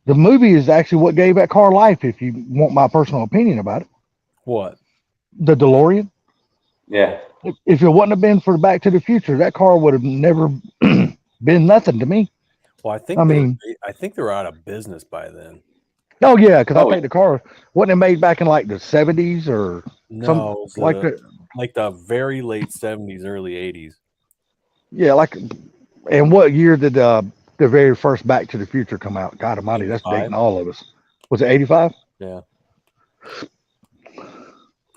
The movie is actually what gave that car life, if you want my personal opinion about it. What? The DeLorean. Yeah. If it wouldn't have been for Back to the Future, that car would have never been nothing to me. Well, I think they were out of business by then. Oh yeah, because I think the car wasn't it made back in like the 70s or something like that. Like the very late 70s, early 80s. Yeah, and what year did the very first Back to the Future come out? God Almighty, that's dating all of us. Was it 85? Yeah.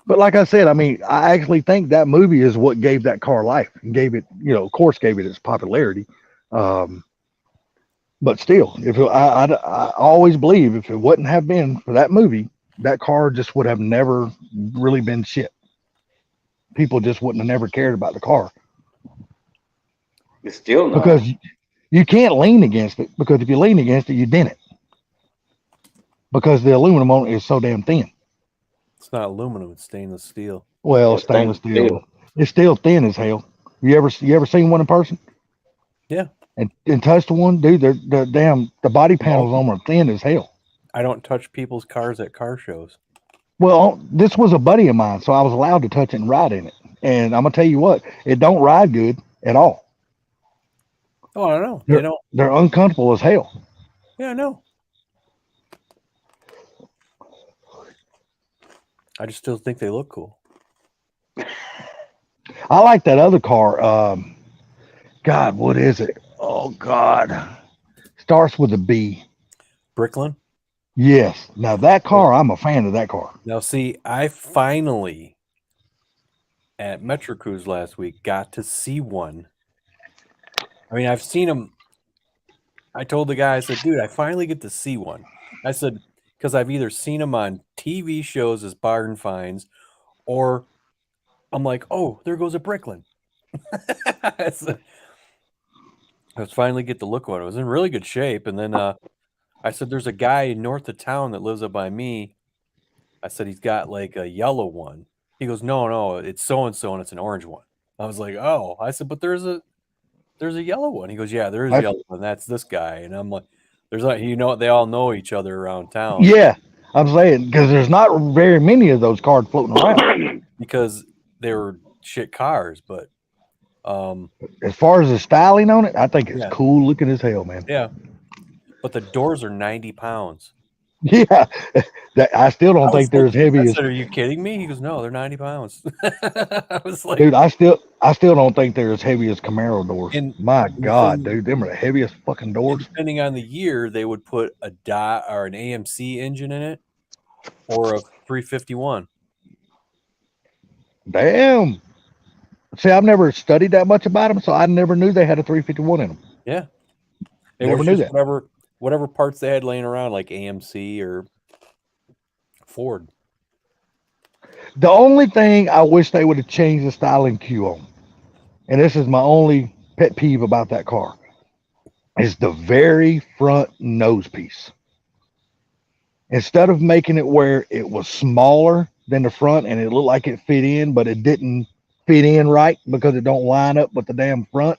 But like I said, I mean, I actually think that movie is what gave that car life and gave it, of course, gave it its popularity. But still, I always believe if it wouldn't have been for that movie, that car just would have never really been shit. People just wouldn't have never cared about the car. It's still not. Because you can't lean against it, because if you lean against it, you dent it. Because the aluminum on it is so damn thin. It's not aluminum; it's stainless steel. Well, stainless steel. It's still thin as hell. You ever seen one in person? Yeah, and touched one, dude. The body panels on them are thin as hell. I don't touch people's cars at car shows. Well, this was a buddy of mine, so I was allowed to touch it and ride in it. And I'm gonna tell you what, it don't ride good at all. Oh, I don't know. They don't. They're uncomfortable as hell. Yeah, I know. I just still think they look cool. I like that other car. God, what is it? Oh God, starts with a B. Bricklin? Yes. Now that car, I'm a fan of that car. Now, see, I finally at Metro Cruise last week got to see one. I mean, I've seen them. I told the guy, I said, dude, I finally get to see one. I said, because I've either seen them on TV shows as bargain finds, or I'm like, oh, there goes a Bricklin. I finally get to look at it. It was in really good shape. And then I said, there's a guy north of town that lives up by me. I said, he's got like a yellow one. He goes, no, it's so-and-so, and it's an orange one. I was like, oh. I said, but there's a yellow one. He goes, yeah, there is a yellow one. That's this guy. And I'm like, there's not, they all know each other around town. Yeah, I'm saying, because there's not very many of those cars floating around. Because they were shit cars, but as far as the styling on it, I think it's cool looking as hell, man. Yeah. But the doors are 90 pounds. Yeah. I still don't think they're as heavy as. Are you kidding me? He goes, no, they're 90 pounds. I was like, dude, I still don't think they're as heavy as Camaro doors. My God, dude, them are the heaviest fucking doors. Depending on the year, they would put a dot or an AMC engine in it or a 351. Damn. See, I've never studied that much about them, so I never knew they had a 351 in them. Yeah. They never knew that. Whatever parts they had laying around, like AMC or Ford. The only thing I wish they would have changed the styling cue on, and this is my only pet peeve about that car, is the very front nose piece. Instead of making it where it was smaller than the front and it looked like it fit in, but it didn't fit in right because it don't line up with the damn front,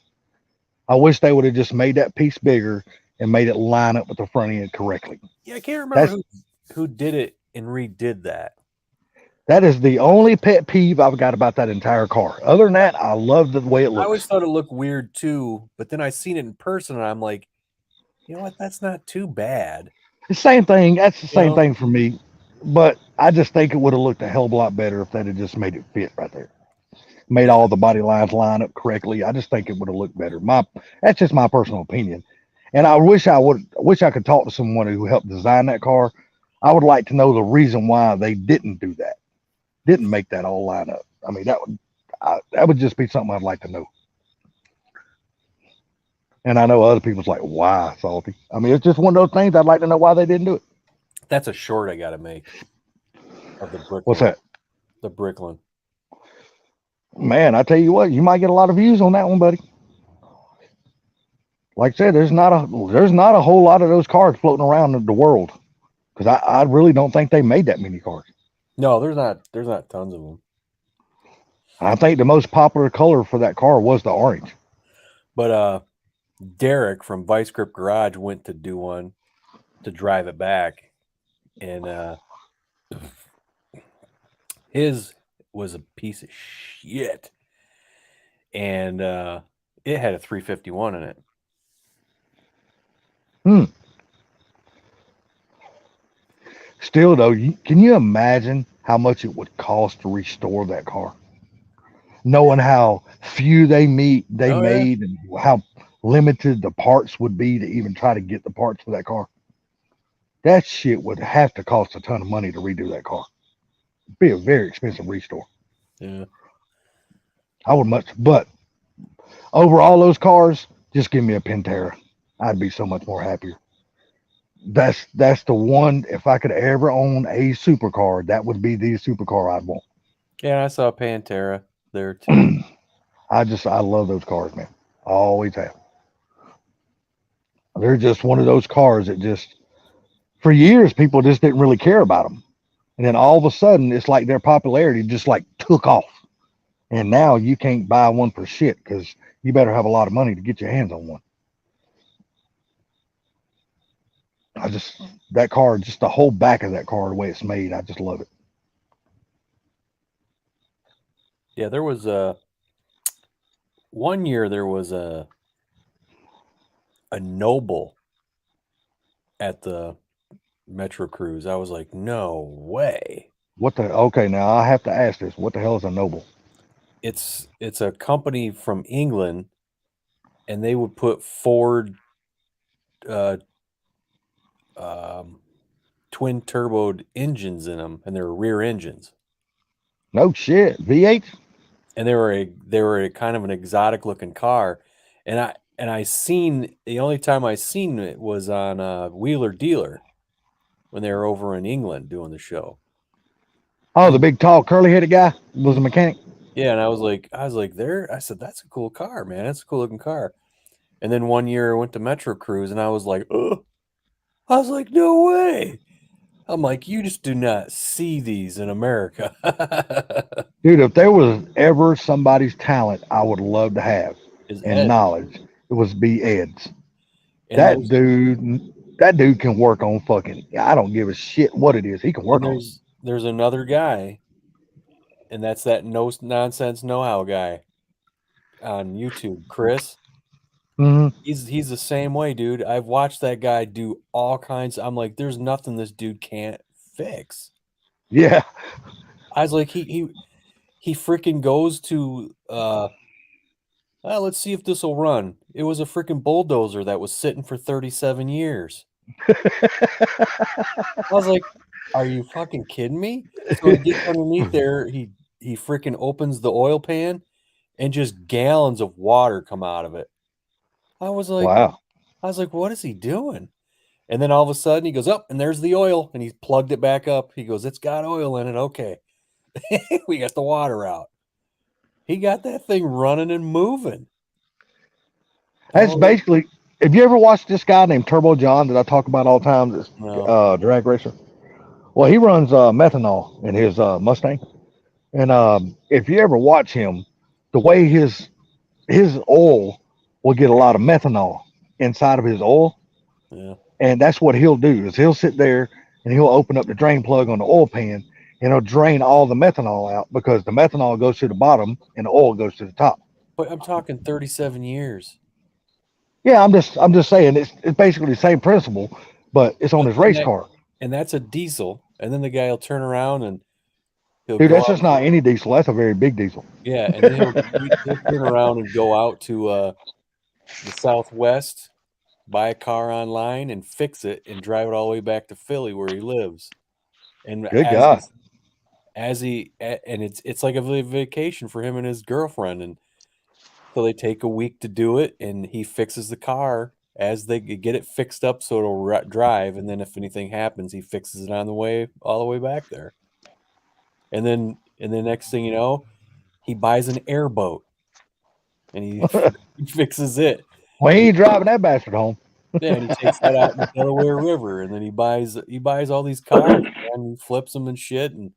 I wish they would have just made that piece bigger and made it line up with the front end correctly. Yeah, I can't remember who did it and redid that. That is the only pet peeve I've got about that entire car. Other than that, I love the way it looks. I always thought it looked weird too, but then I seen it in person and I'm like, you know what? That's not too bad. The same thing. That's the same thing for me. But I just think it would have looked a hell of a lot better if they'd have just made it fit right there. Made all the body lines line up correctly. I just think it would have looked better. That's just my personal opinion. And I wish I could talk to someone who helped design that car. I would like to know the reason why they didn't do that. Didn't make that all line up. I mean, that would just be something I'd like to know. And I know other people's like, why, Salty? I mean, it's just one of those things. I'd like to know why they didn't do it. That's a short I got to make of the Bricklin. What's that? The Bricklin. Man, I tell you what, you might get a lot of views on that one, buddy. Like I said, there's not a whole lot of those cars floating around in the world, because I really don't think they made that many cars. No, there's not tons of them. I think the most popular color for that car was the orange. But Derek from Vice Grip Garage went to do one to drive it back, and his was a piece of shit, and it had a 351 in it. Still though, can you imagine how much it would cost to restore that car? Knowing how few they made and how limited the parts would be to even try to get the parts for that car. That shit would have to cost a ton of money to redo that car. It'd be a very expensive restore. Yeah. I would but over all those cars, just give me a Pantera. I'd be so much more happier. That's the one. If I could ever own a supercar, that would be the supercar I'd want. Yeah, I saw Pantera there too. I love those cars, man. I always have. They're just one of those cars that just, for years, people just didn't really care about them. And then all of a sudden, it's like their popularity just like took off. And now you can't buy one for shit, because you better have a lot of money to get your hands on one. That car, just the whole back of that car, the way it's made, I just love it. Yeah, there was one year there was a Noble at the Metro Cruise. I was like, no way. Okay, now I have to ask this. What the hell is a Noble? It's a company from England, and they would put Ford twin turboed engines in them, and they were rear engines. No shit. V8? And they were a kind of an exotic looking car. And I seen, the only time I seen it was on Wheeler Dealer when they were over in England doing the show. Oh, the big tall curly headed guy was a mechanic. Yeah, and I was like there. I said, that's a cool car, man. That's a cool looking car. And then one year I went to Metro Cruise, and I was like, oh, I was like, no way. I'm like, you just do not see these in America. Dude, if there was ever somebody's talent I would love to have Is and Ed. knowledge, it was be Ed's. And That dude can work on fucking, I don't give a shit what it is. He can work on it. There's another guy, and that's that no nonsense know-how guy on YouTube, Chris. Mhm. He's the same way, dude. I've watched that guy do all kinds. I'm like, there's nothing this dude can't fix. Yeah. I was like, he freaking goes to let's see if this will run. It was a freaking bulldozer that was sitting for 37 years. I was like, are you fucking kidding me? So he gets underneath there, he freaking opens the oil pan, and just gallons of water come out of it. I was like, Wow. what is he doing? And then all of a sudden he goes up, and there's the oil, and he's plugged it back up. He goes, it's got oil in it. Okay. We got the water out. He got that thing running and moving. That's basically, have you ever watched this guy named Turbo John that I talk about all the time, this drag racer? Well, he runs methanol in his Mustang. And if you ever watch him, the way his oil will get a lot of methanol inside of his oil. Yeah. And that's what he'll do is he'll sit there and he'll open up the drain plug on the oil pan and he'll drain all the methanol out because the methanol goes to the bottom and the oil goes to the top. But I'm talking 37 years. Yeah, I'm just saying it's basically the same principle, but it's on his race car. And that's a diesel. And then the guy will turn around and dude, that's just not any diesel. That's a very big diesel. Yeah, and then he'll turn around and go out to the Southwest, buy a car online and fix it and drive it all the way back to Philly where he lives. And good God. And it's like a vacation for him and his girlfriend, and so they take a week to do it, and he fixes the car as they get it fixed up so it'll drive, and then if anything happens, he fixes it on the way all the way back there. And then next thing you know, he buys an airboat, and he fixes it. Well, he ain't driving that bastard home. Yeah, and he takes that out in the Delaware River, and then he buys all these cars and he flips them and shit, and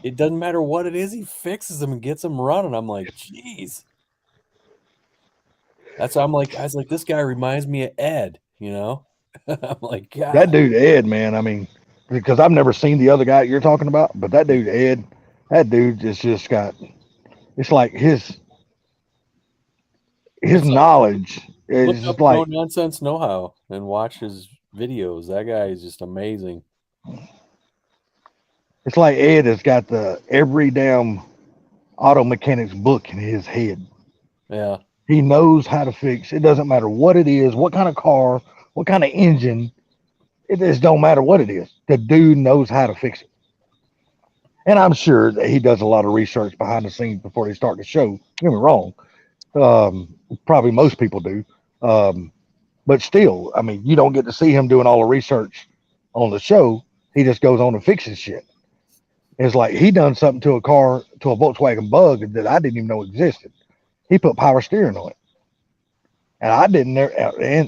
it doesn't matter what it is, he fixes them and gets them running. I'm like, jeez. That's why I was like, this guy reminds me of Ed, you know? I'm like, God. That dude Ed, man. I mean, because I've never seen the other guy you're talking about, but that dude Ed, that dude just got. It's like his knowledge is just like no nonsense know-how and watch his videos. That guy is just amazing. It's like Ed has got every damn auto mechanic's book in his head. Yeah. He knows how to fix. It doesn't matter what it is, what kind of car, what kind of engine. It just don't matter what it is. The dude knows how to fix it. And I'm sure that he does a lot of research behind the scenes before they start the show. Don't get me wrong. Probably most people do. But still, I mean, you don't get to see him doing all the research on the show. He just goes on and fixes shit. It's like he done something to a car, to a Volkswagen Bug that I didn't even know existed. He put power steering on it. And I didn't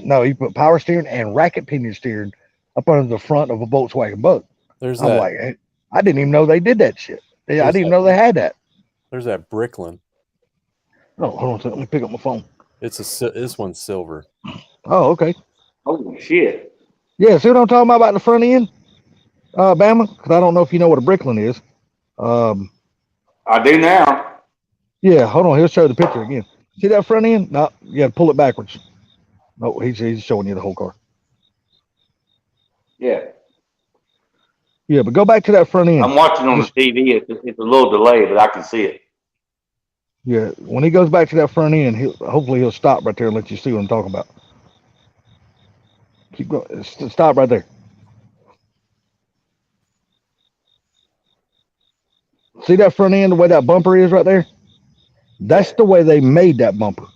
know. He put power steering and racket pinion steering up under the front of a Volkswagen Bug. I'm like, hey, I didn't even know they did that shit. I didn't even know they had that. There's that Bricklin. Oh, hold on a second. Let me pick up my phone. This one's silver. Oh, okay. Holy shit. Yeah, see what I'm talking about the front end, Bama? Because I don't know if you know what a brickling is. I do now. Yeah, hold on. He'll show the picture again. See that front end? No, you got to pull it backwards. No, he's showing you the whole car. Yeah. Yeah, but go back to that front end. I'm watching on the TV. It's a little delay, but I can see it. Yeah, when he goes back to that front end, hopefully he'll stop right there and let you see what I'm talking about. Keep going. Stop right there. See that front end, the way that bumper is right there? That's the way they made that bumper.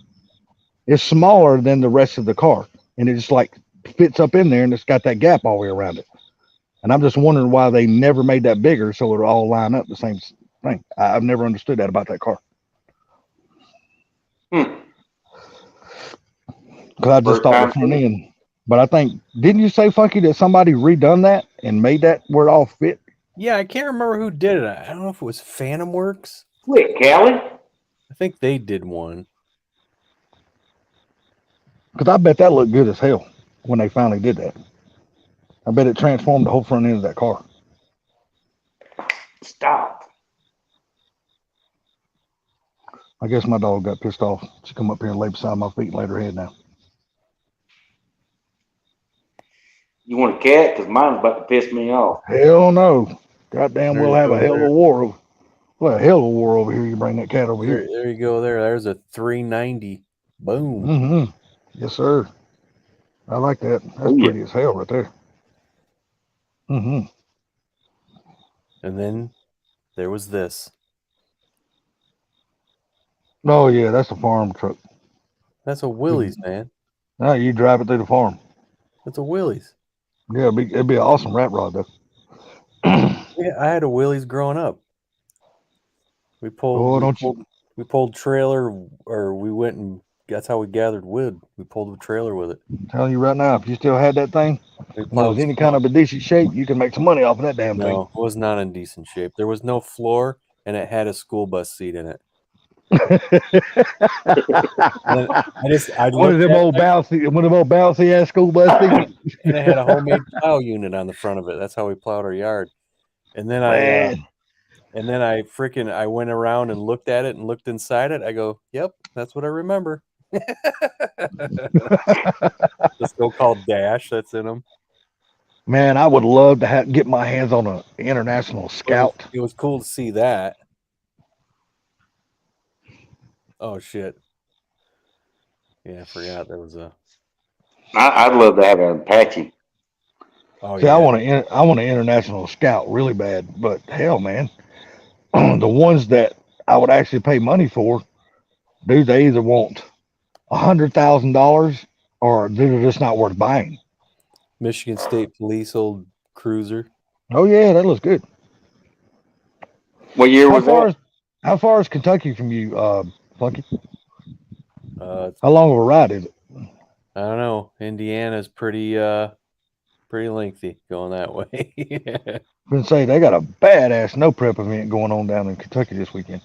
It's smaller than the rest of the car, and it just like fits up in there, and it's got that gap all the way around it. And I'm just wondering why they never made that bigger so it'll all line up the same thing. I've never understood that about that car. Because I just thought the front end. But I think, didn't you say, Funky, that somebody redone that and made that where it all fit? Yeah, I can't remember who did it. I don't know if it was Phantom Works. Wait, Callie? I think they did one. Because I bet that looked good as hell when they finally did that. I bet it transformed the whole front end of that car. Stop. I guess my dog got pissed off. She come up here and lay beside my feet and laid her head down. You want a cat? Because mine's about to piss me off. Hell no. Goddamn, we'll have a hell of there. a war. Well, a hell of a war over here. You bring that cat over here. There you go. There's a 390. Boom. Mm-hmm. Yes, sir. I like that. That's pretty as hell right there. Mm-hmm. And then there was this. Oh, yeah, that's a farm truck. That's a Willys, man. No, you drive it through the farm. That's a Willys. Yeah, it'd be an awesome rat rod, though. Yeah, I had a Willys growing up. We pulled trailer, or we went and that's how we gathered wood. We pulled a trailer with it. I'm telling you right now, if you still had that thing, and it was any kind of a decent shape, you can make some money off of that damn thing. No, it was not in decent shape. There was no floor, and it had a school bus seat in it. One of them old bouncy ass school bus seats. And it had a homemade plow unit on the front of it. That's how we plowed our yard. And then I went around and looked at it and looked inside it. I go, yep, that's what I remember. The so-called dash that's in them. Man, I would love to get my hands on an International Scout. It was cool to see that. Oh shit! Yeah, I forgot there was a. I'd love to have an Apache. Oh, see, yeah. I want an International Scout really bad, but hell, man, the ones that I would actually pay money for, dude, they either want $100,000 or they're just not worth buying. Michigan State Police old cruiser. Oh yeah, that looks good. What year was that? How far is Kentucky from you, Funky? How long of a ride is it? I don't know. Indiana's pretty lengthy going that way. I was gonna say they got a badass no prep event going on down in Kentucky this weekend.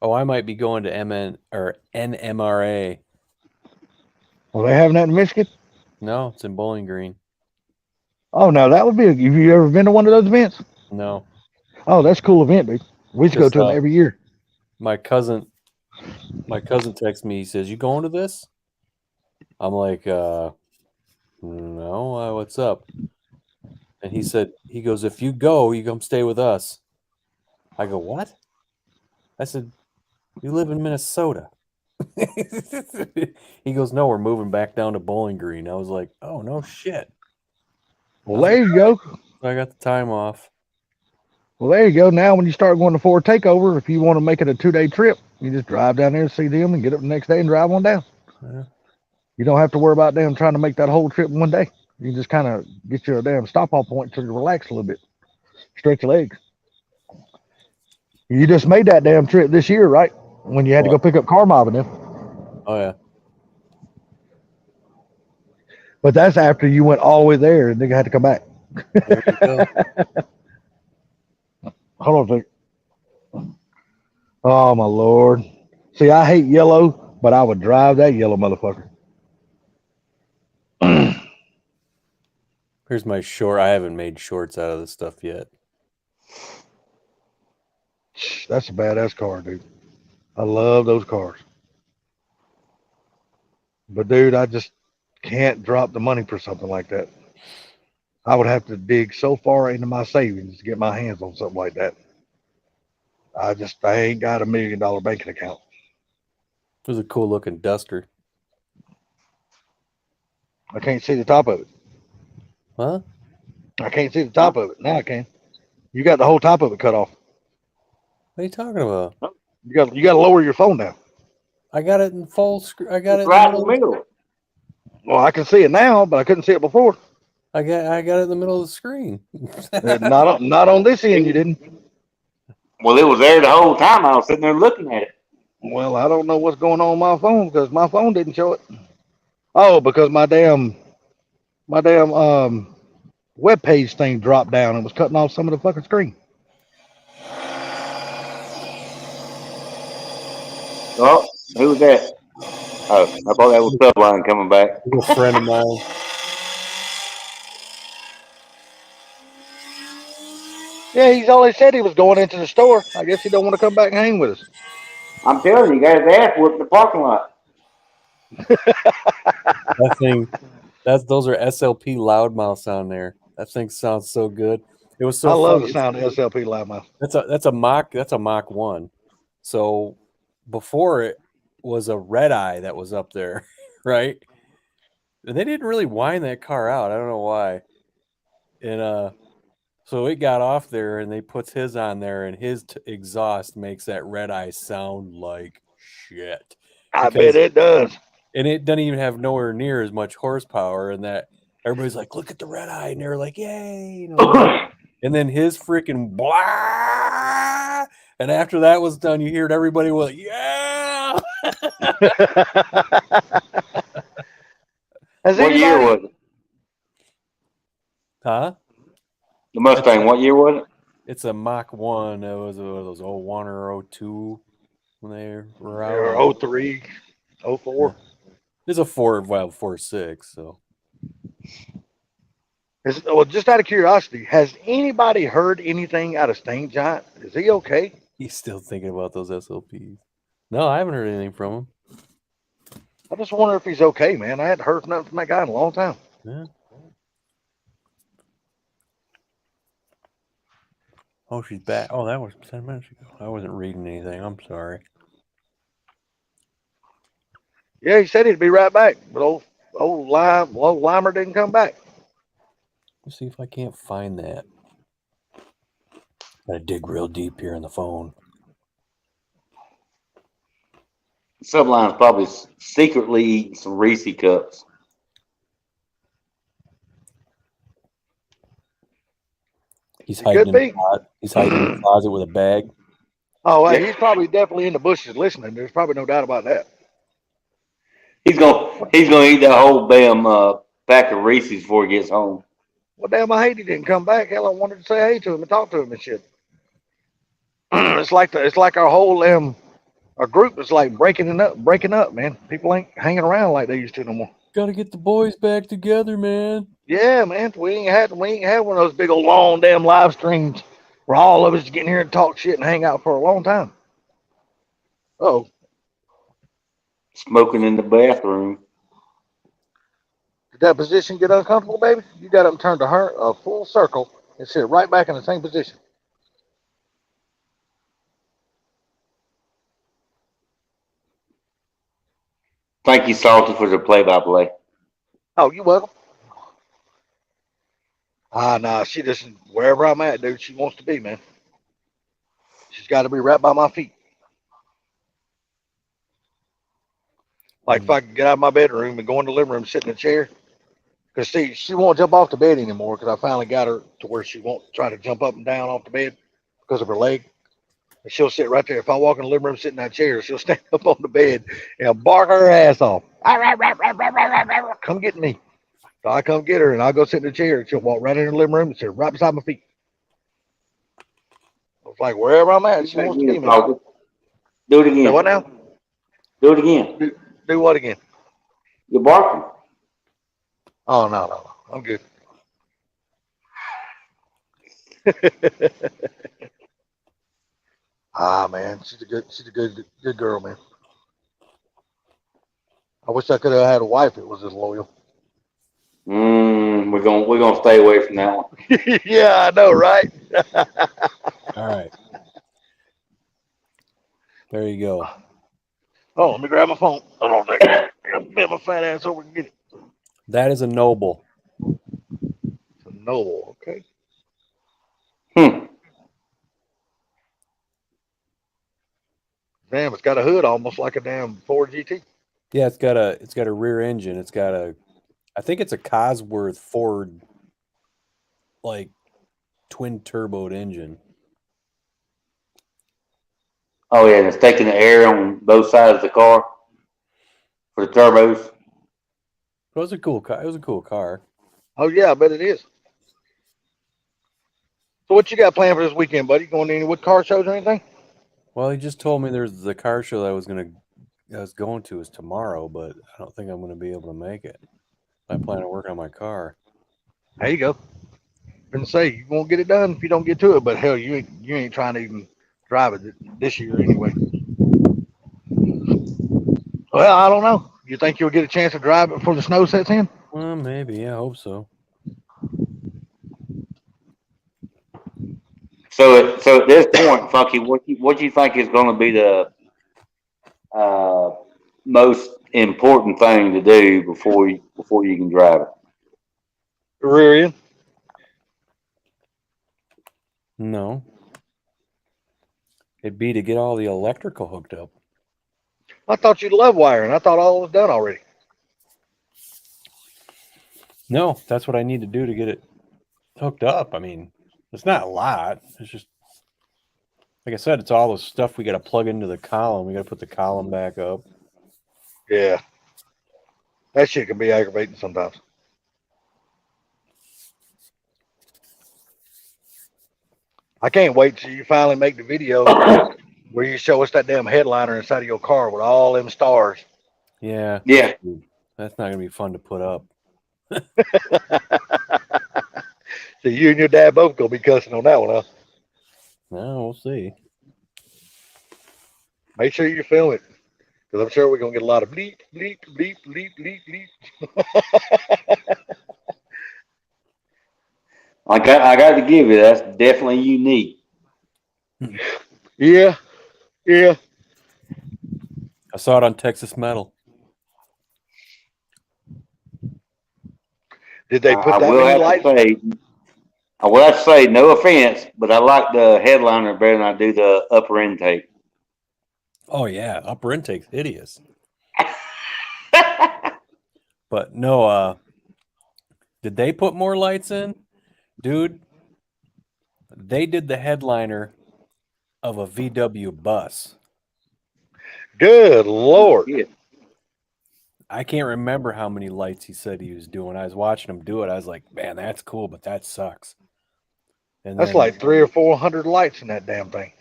Oh, I might be going to NMRA. Well, they having that in Michigan? No, it's in Bowling Green. Oh no, that would be. Have you ever been to one of those events? No. Oh, that's a cool event, dude. We used to go to them every year. My cousin texts me. He says, "You going to this?" I'm like, "No. What's up?" And he goes, "If you go, you come stay with us." I go, "What?" I said, "You live in Minnesota." He goes, "No, we're moving back down to Bowling Green." I was like, "Oh, no shit." Well, there you go. I got the time off. Well, there you go. Now, when you start going to Ford Takeover, if you want to make it a 2-day trip, you just drive down there and see them and get up the next day and drive on down. Yeah. You don't have to worry about them trying to make that whole trip in one day. You can just kind of get your damn stop-off point to relax a little bit. Stretch your legs. You just made that damn trip this year, right? When you had to go pick up car mob and them. Oh, yeah. But that's after you went all the way there and then you had to come back. There you go. Hold on a second. Oh, my Lord. See, I hate yellow, but I would drive that yellow motherfucker. Here's my short. I haven't made shorts out of this stuff yet. That's a badass car, dude. I love those cars. But dude, I just can't drop the money for something like that. I would have to dig so far into my savings to get my hands on something like that. I ain't got $1 million banking account. It was a cool looking duster. I can't see the top of it. Huh? I can't see the top of it. Now I can. You got the whole top of it cut off. What are you talking about? You got to lower your phone down. I got it in full screen. I got It's it right in the middle. Well, I can see it now, but I couldn't see it before. I got it in the middle of the screen. Not on this end, you didn't. Well, it was there the whole time. I was sitting there looking at it. Well, I don't know what's going on with my phone because my phone didn't show it. Oh, because my damn web page thing dropped down and was cutting off some of the fucking screen. Oh, who was that? Oh, I thought that was Subline coming back. A friend of mine. Yeah, he's always said he was going into the store. I guess he don't want to come back and hang with us. I'm telling you, got his ass whooped in the parking lot. That thing, those are SLP loudmouths on there. That thing sounds so good. It was so I love funny. the sound of SLP loudmouth. That's a Mach 1. So before it was a red eye that was up there, right? And they didn't really wind that car out. I don't know why. And so it got off there and they puts his on there and his exhaust makes that red eye sound like shit. I bet it does. And it doesn't even have nowhere near as much horsepower, and that everybody's like, look at the red eye, and they're like, yay, and then his freaking blah, and after that was done, you heard everybody was yeah. What year was it? Huh? The Mustang, what year was it? It's a Mach 1. It was those 01 or 02 when they were out. Or 03, 04. Yeah. It's a 4.6, so. Well, just out of curiosity, has anybody heard anything out of Stain Giant? Is he okay? He's still thinking about those SLPs. No, I haven't heard anything from him. I just wonder if he's okay, man. I hadn't heard nothing from that guy in a long time. Yeah. Oh, she's back. Oh, that was 10 minutes ago. I wasn't reading anything. I'm sorry. Yeah, he said he'd be right back, but old Limer didn't come back. Let's see if I can't find that. Gotta dig real deep here in the phone. Subline's probably secretly eating some Reese cups. He's hiding in the closet with a bag. Oh, well, he's probably definitely in the bushes listening. There's probably no doubt about that. He's gonna eat that whole damn pack of Reese's before he gets home. Well, damn, I hate he didn't come back. Hell, I wanted to say hey to him and talk to him and shit. It's like our whole our group is like breaking up, man. People ain't hanging around like they used to no more. Gotta get the boys back together, man. Yeah, man. We ain't had one of those big old long damn live streams where all of us get in here and talk shit and hang out for a long time. Oh. Smoking in the bathroom. Did that position get uncomfortable, baby? You got them turned to her a full circle and sit right back in the same position. Thank you, Salty, for the play-by-play. Oh, you welcome. Nah, she just, wherever I'm at, dude, she wants to be, man. She's got to be right by my feet. Like if I could get out of my bedroom and go in the living room, sit in a chair. Because, see, she won't jump off the bed anymore because I finally got her to where she won't try to jump up and down off the bed because of her leg. And she'll sit right there. If I walk in the living room, sit in that chair, she'll stand up on the bed and bark her ass off. Come get me. So I come get her and I'll go sit in the chair and she'll walk right in the living room and sit right beside my feet. It's like wherever I'm at, she wants to be, man. Do it again. Do what now? Do it again. Do what again? You're barking. Oh, no. I'm good. Ah, man, she's a good girl, man. I wish I could have had a wife that was as loyal. We're gonna stay away from that one. Yeah, I know, right? All right. There you go. Oh, let me grab my phone. Hold on a second. Bend my fat ass over and get it. That is a noble. It's a Noble, okay. Damn, it's got a hood almost like a damn Ford GT. Yeah, it's got a rear engine. It's got I think it's a Cosworth Ford, like twin turboed engine. Oh yeah, and it's taking the air on both sides of the car for the turbos. It was a cool car. It was a cool car. Oh yeah, I bet it is. So what you got planned for this weekend, buddy? Going to any wood car shows or anything? Well, he just told me there's the car show that I was going to is tomorrow, but I don't think I'm gonna be able to make it. I plan on working on my car. There you go. And say you won't get it done if you don't get to it, but hell, you ain't trying to even drive it this year anyway. Well, I don't know. You think you'll get a chance to drive it before the snow sets in? Well, maybe. Yeah, I hope so. So at this point, Funky, what do you think is going to be the most important thing to do before you can drive it? Rear end. No. It'd be to get all the electrical hooked up. I thought you'd love wiring. I thought all was done already. No, that's what I need to do to get it hooked up. I mean, it's not a lot. It's just, like I said, it's all the stuff we got to plug into the column. We got to put the column back up. Yeah. That shit can be aggravating sometimes. I can't wait till you finally make the video where you show us that damn headliner inside of your car with all them stars. Yeah. Yeah. That's not going to be fun to put up. So you and your dad both gonna be cussing on that one, huh? No, we'll see. Make sure you film it, because I'm sure we're gonna get a lot of bleep, bleep, bleep, bleep, bleep, bleep. I got to give you that's definitely unique. Yeah, yeah. I saw it on Texas Metal. Did they put I that will many have lights? to say, I will have to say, no offense, but I like the headliner better than I do the upper intake. Oh yeah, upper intake's hideous. But no, did they put more lights in? Dude, they did the headliner of a VW bus. Good Lord. Yeah. I can't remember how many lights he said he was doing. I was watching him do it. I was like, man, that's cool, but that sucks. And That's then, like 300 or 400 lights in that damn thing.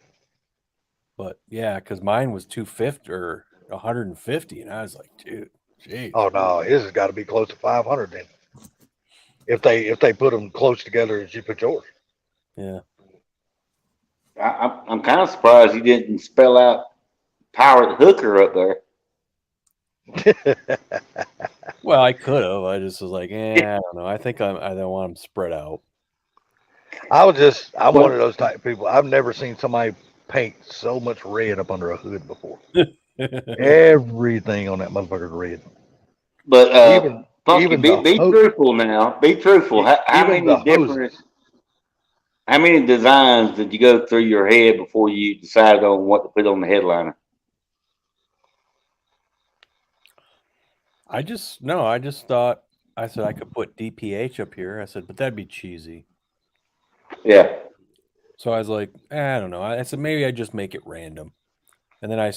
but yeah, because mine was 250 or 150, and I was like, dude, geez. Oh no, his has got to be close to 500 then. If they put them close together as you put yours. Yeah. I'm kind of surprised he didn't spell out power the hooker up there. Well, I could have. I just was like, I don't know. I think I don't want them spread out. I'm one of those type of people. I've never seen somebody paint so much red up under a hood before. Everything on that motherfucker's red. But Funky, even be truthful now. Be truthful. How many designs did you go through your head before you decided on what to put on the headliner? I just thought, I said I could put DPH up here. I said, but that'd be cheesy. Yeah. So I was like, I don't know. I said, maybe I just make it random. And then as I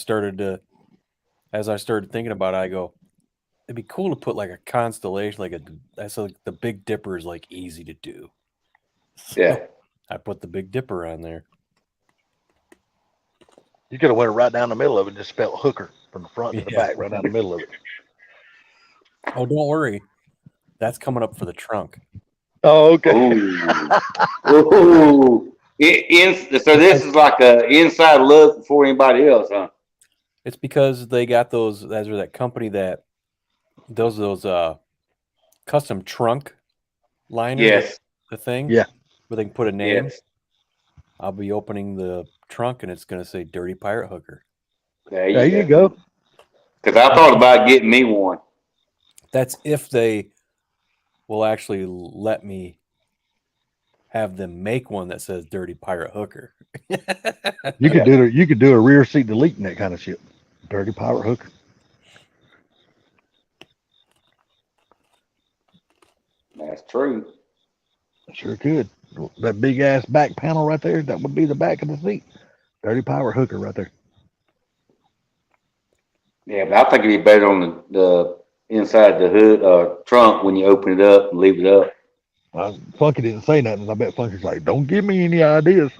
started thinking about it, I go, it'd be cool to put like a constellation, I said, like the Big Dipper is like easy to do. So Yeah. I put the Big Dipper on there. You could have went right down the middle of it and just spelled hooker from the front to the back, right down the middle of it. Oh, don't worry. That's coming up for the trunk. Oh, okay. Ooh. So this is like a inside look before anybody else, huh? It's because they got those. That's that company that does those custom trunk liners. Yes. The thing. Yeah. Where they can put a name. Yes. I'll be opening the trunk and it's going to say "Dirty Pirate Hooker." There you go. Because I thought about getting me one. That's if they will actually let me have them make one that says "Dirty Pirate Hooker." You could do you could do a rear seat delete and that kind of shit. Dirty Pirate Hooker. That's true. Sure could. That big ass back panel right there, that would be the back of the seat. Dirty Pirate Hooker right there. Yeah, but I think it'd be better on the inside the hood trunk when you open it up and leave it up. Funky didn't say nothing. I bet Funky's like, don't give me any ideas.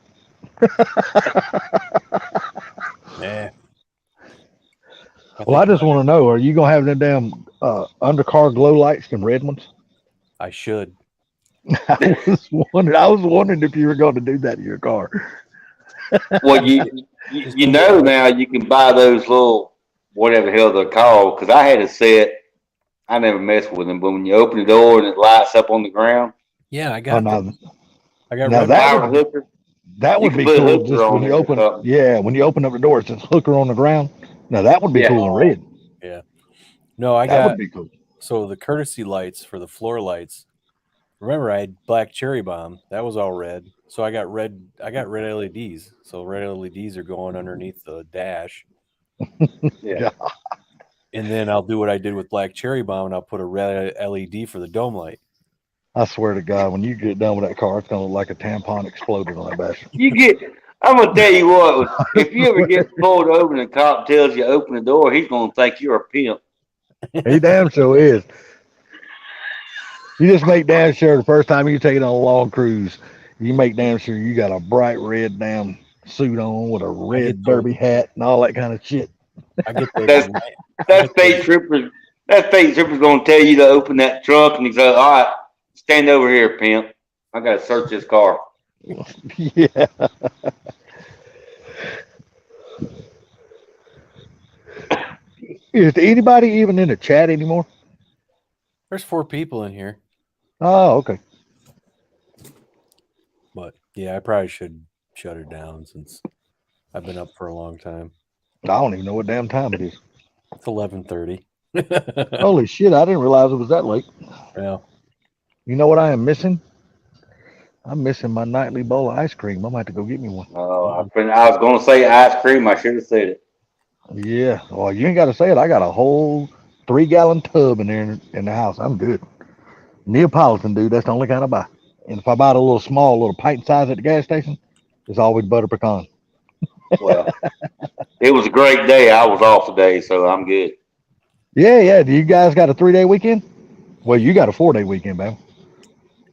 Yeah. Well, I just want to know, are you going to have them damn undercar glow lights, them red ones? I should. I was wondering if you were going to do that in your car. Well, you know now you can buy those little whatever the hell they're called. Because I had a set, I never messed with them, but when you open the door and it lights up on the ground. Yeah, I got. I got now that would, hooker. That would be cool. Just when you open, when you open up the door, it says hooker on the ground. Now that would be cool in red. Yeah. No, that would be cool. So the courtesy lights for the floor lights. Remember, I had black cherry bomb. That was all red. So I got red. I got red LEDs. So red LEDs are going underneath the dash. Yeah. And then I'll do what I did with black cherry bomb, and I'll put a red LED for the dome light. I swear to God, when you get done with that car, it's gonna look like a tampon exploded on that bastard. I'm gonna tell you what. If you ever get pulled over and the cop tells you to open the door, he's gonna think you're a pimp. He damn sure is. You just make damn sure the first time you take it on a long cruise, you make damn sure you got a bright red damn suit on with a red derby hat and all that kind of shit. I get that state trooper's gonna tell you to open that trunk, and he's like, all right, stand over here, pimp. I gotta search this car. Yeah. Is anybody even in the chat anymore? There's 4 people in here. Oh, okay. But yeah, I probably should shut it down since I've been up for a long time. I don't even know what damn time it is. It's 11:30. Holy shit! I didn't realize it was that late. Yeah. You know what I am missing? I'm missing my nightly bowl of ice cream. I might have to go get me one. Oh, I was gonna say ice cream. I should have said it. Yeah. Well, you ain't got to say it. I got a whole 3-gallon tub in there in the house. I'm good. Neapolitan, dude. That's the only kind I buy. And if I buy a little pint size at the gas station, it's always butter pecan. Well, it was a great day. I was off today, so I'm good. Yeah. Do you guys got a 3-day weekend? Well, you got a 4-day weekend, man.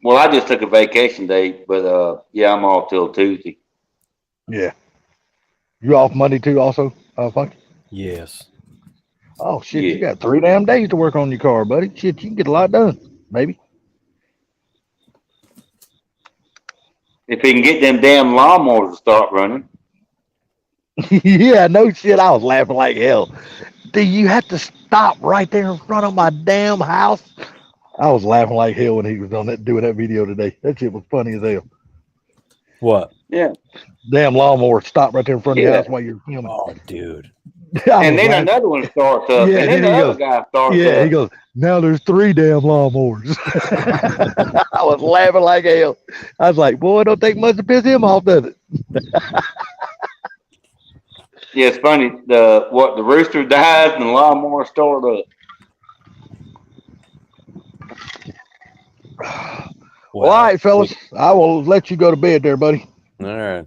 Well, I just took a vacation day, but yeah, I'm off till Tuesday. Yeah. You off Monday too, also, Funky? Yes. Oh shit! Yeah. You got 3 damn days to work on your car, buddy. Shit, you can get a lot done, maybe. If he can get them damn lawnmowers to start running. Yeah, no shit. I was laughing like hell. Do you have to stop right there in front of my damn house? I was laughing like hell when he was doing that video today. That shit was funny as hell. What? Yeah. Damn lawnmower stop right there in front of your house while you're filming. Oh, dude. And then another one starts up. Yeah, and then the other guy starts up. Yeah, he goes, now there's 3 damn lawnmowers. I was laughing like hell. I was like, boy, it don't take much to piss him off, does it? Yeah, it's funny. The rooster dies and the lawnmower started up. Well, all right, fellas. I will let you go to bed there, buddy. All right.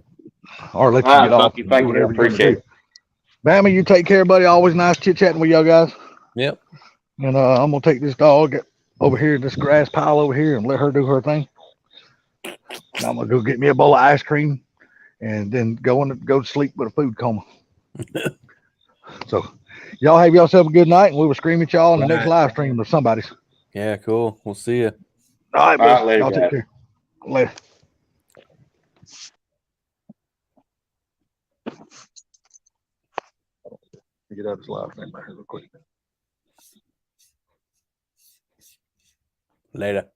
Or let you get off. Thank you. Appreciate it. Bammy, you take care, buddy. Always nice chit-chatting with y'all guys. Yep. And I'm going to take this dog over here, this grass pile over here, and let her do her thing. And I'm going to go get me a bowl of ice cream and then go to sleep with a food coma. So, y'all have yourself a good night, and we will scream at y'all in the next live stream of somebody's. Yeah, cool. We'll see you. All right, All right, boys. later, Y'all take guys. care. Later. Get out of this live thing back here real quick. Later.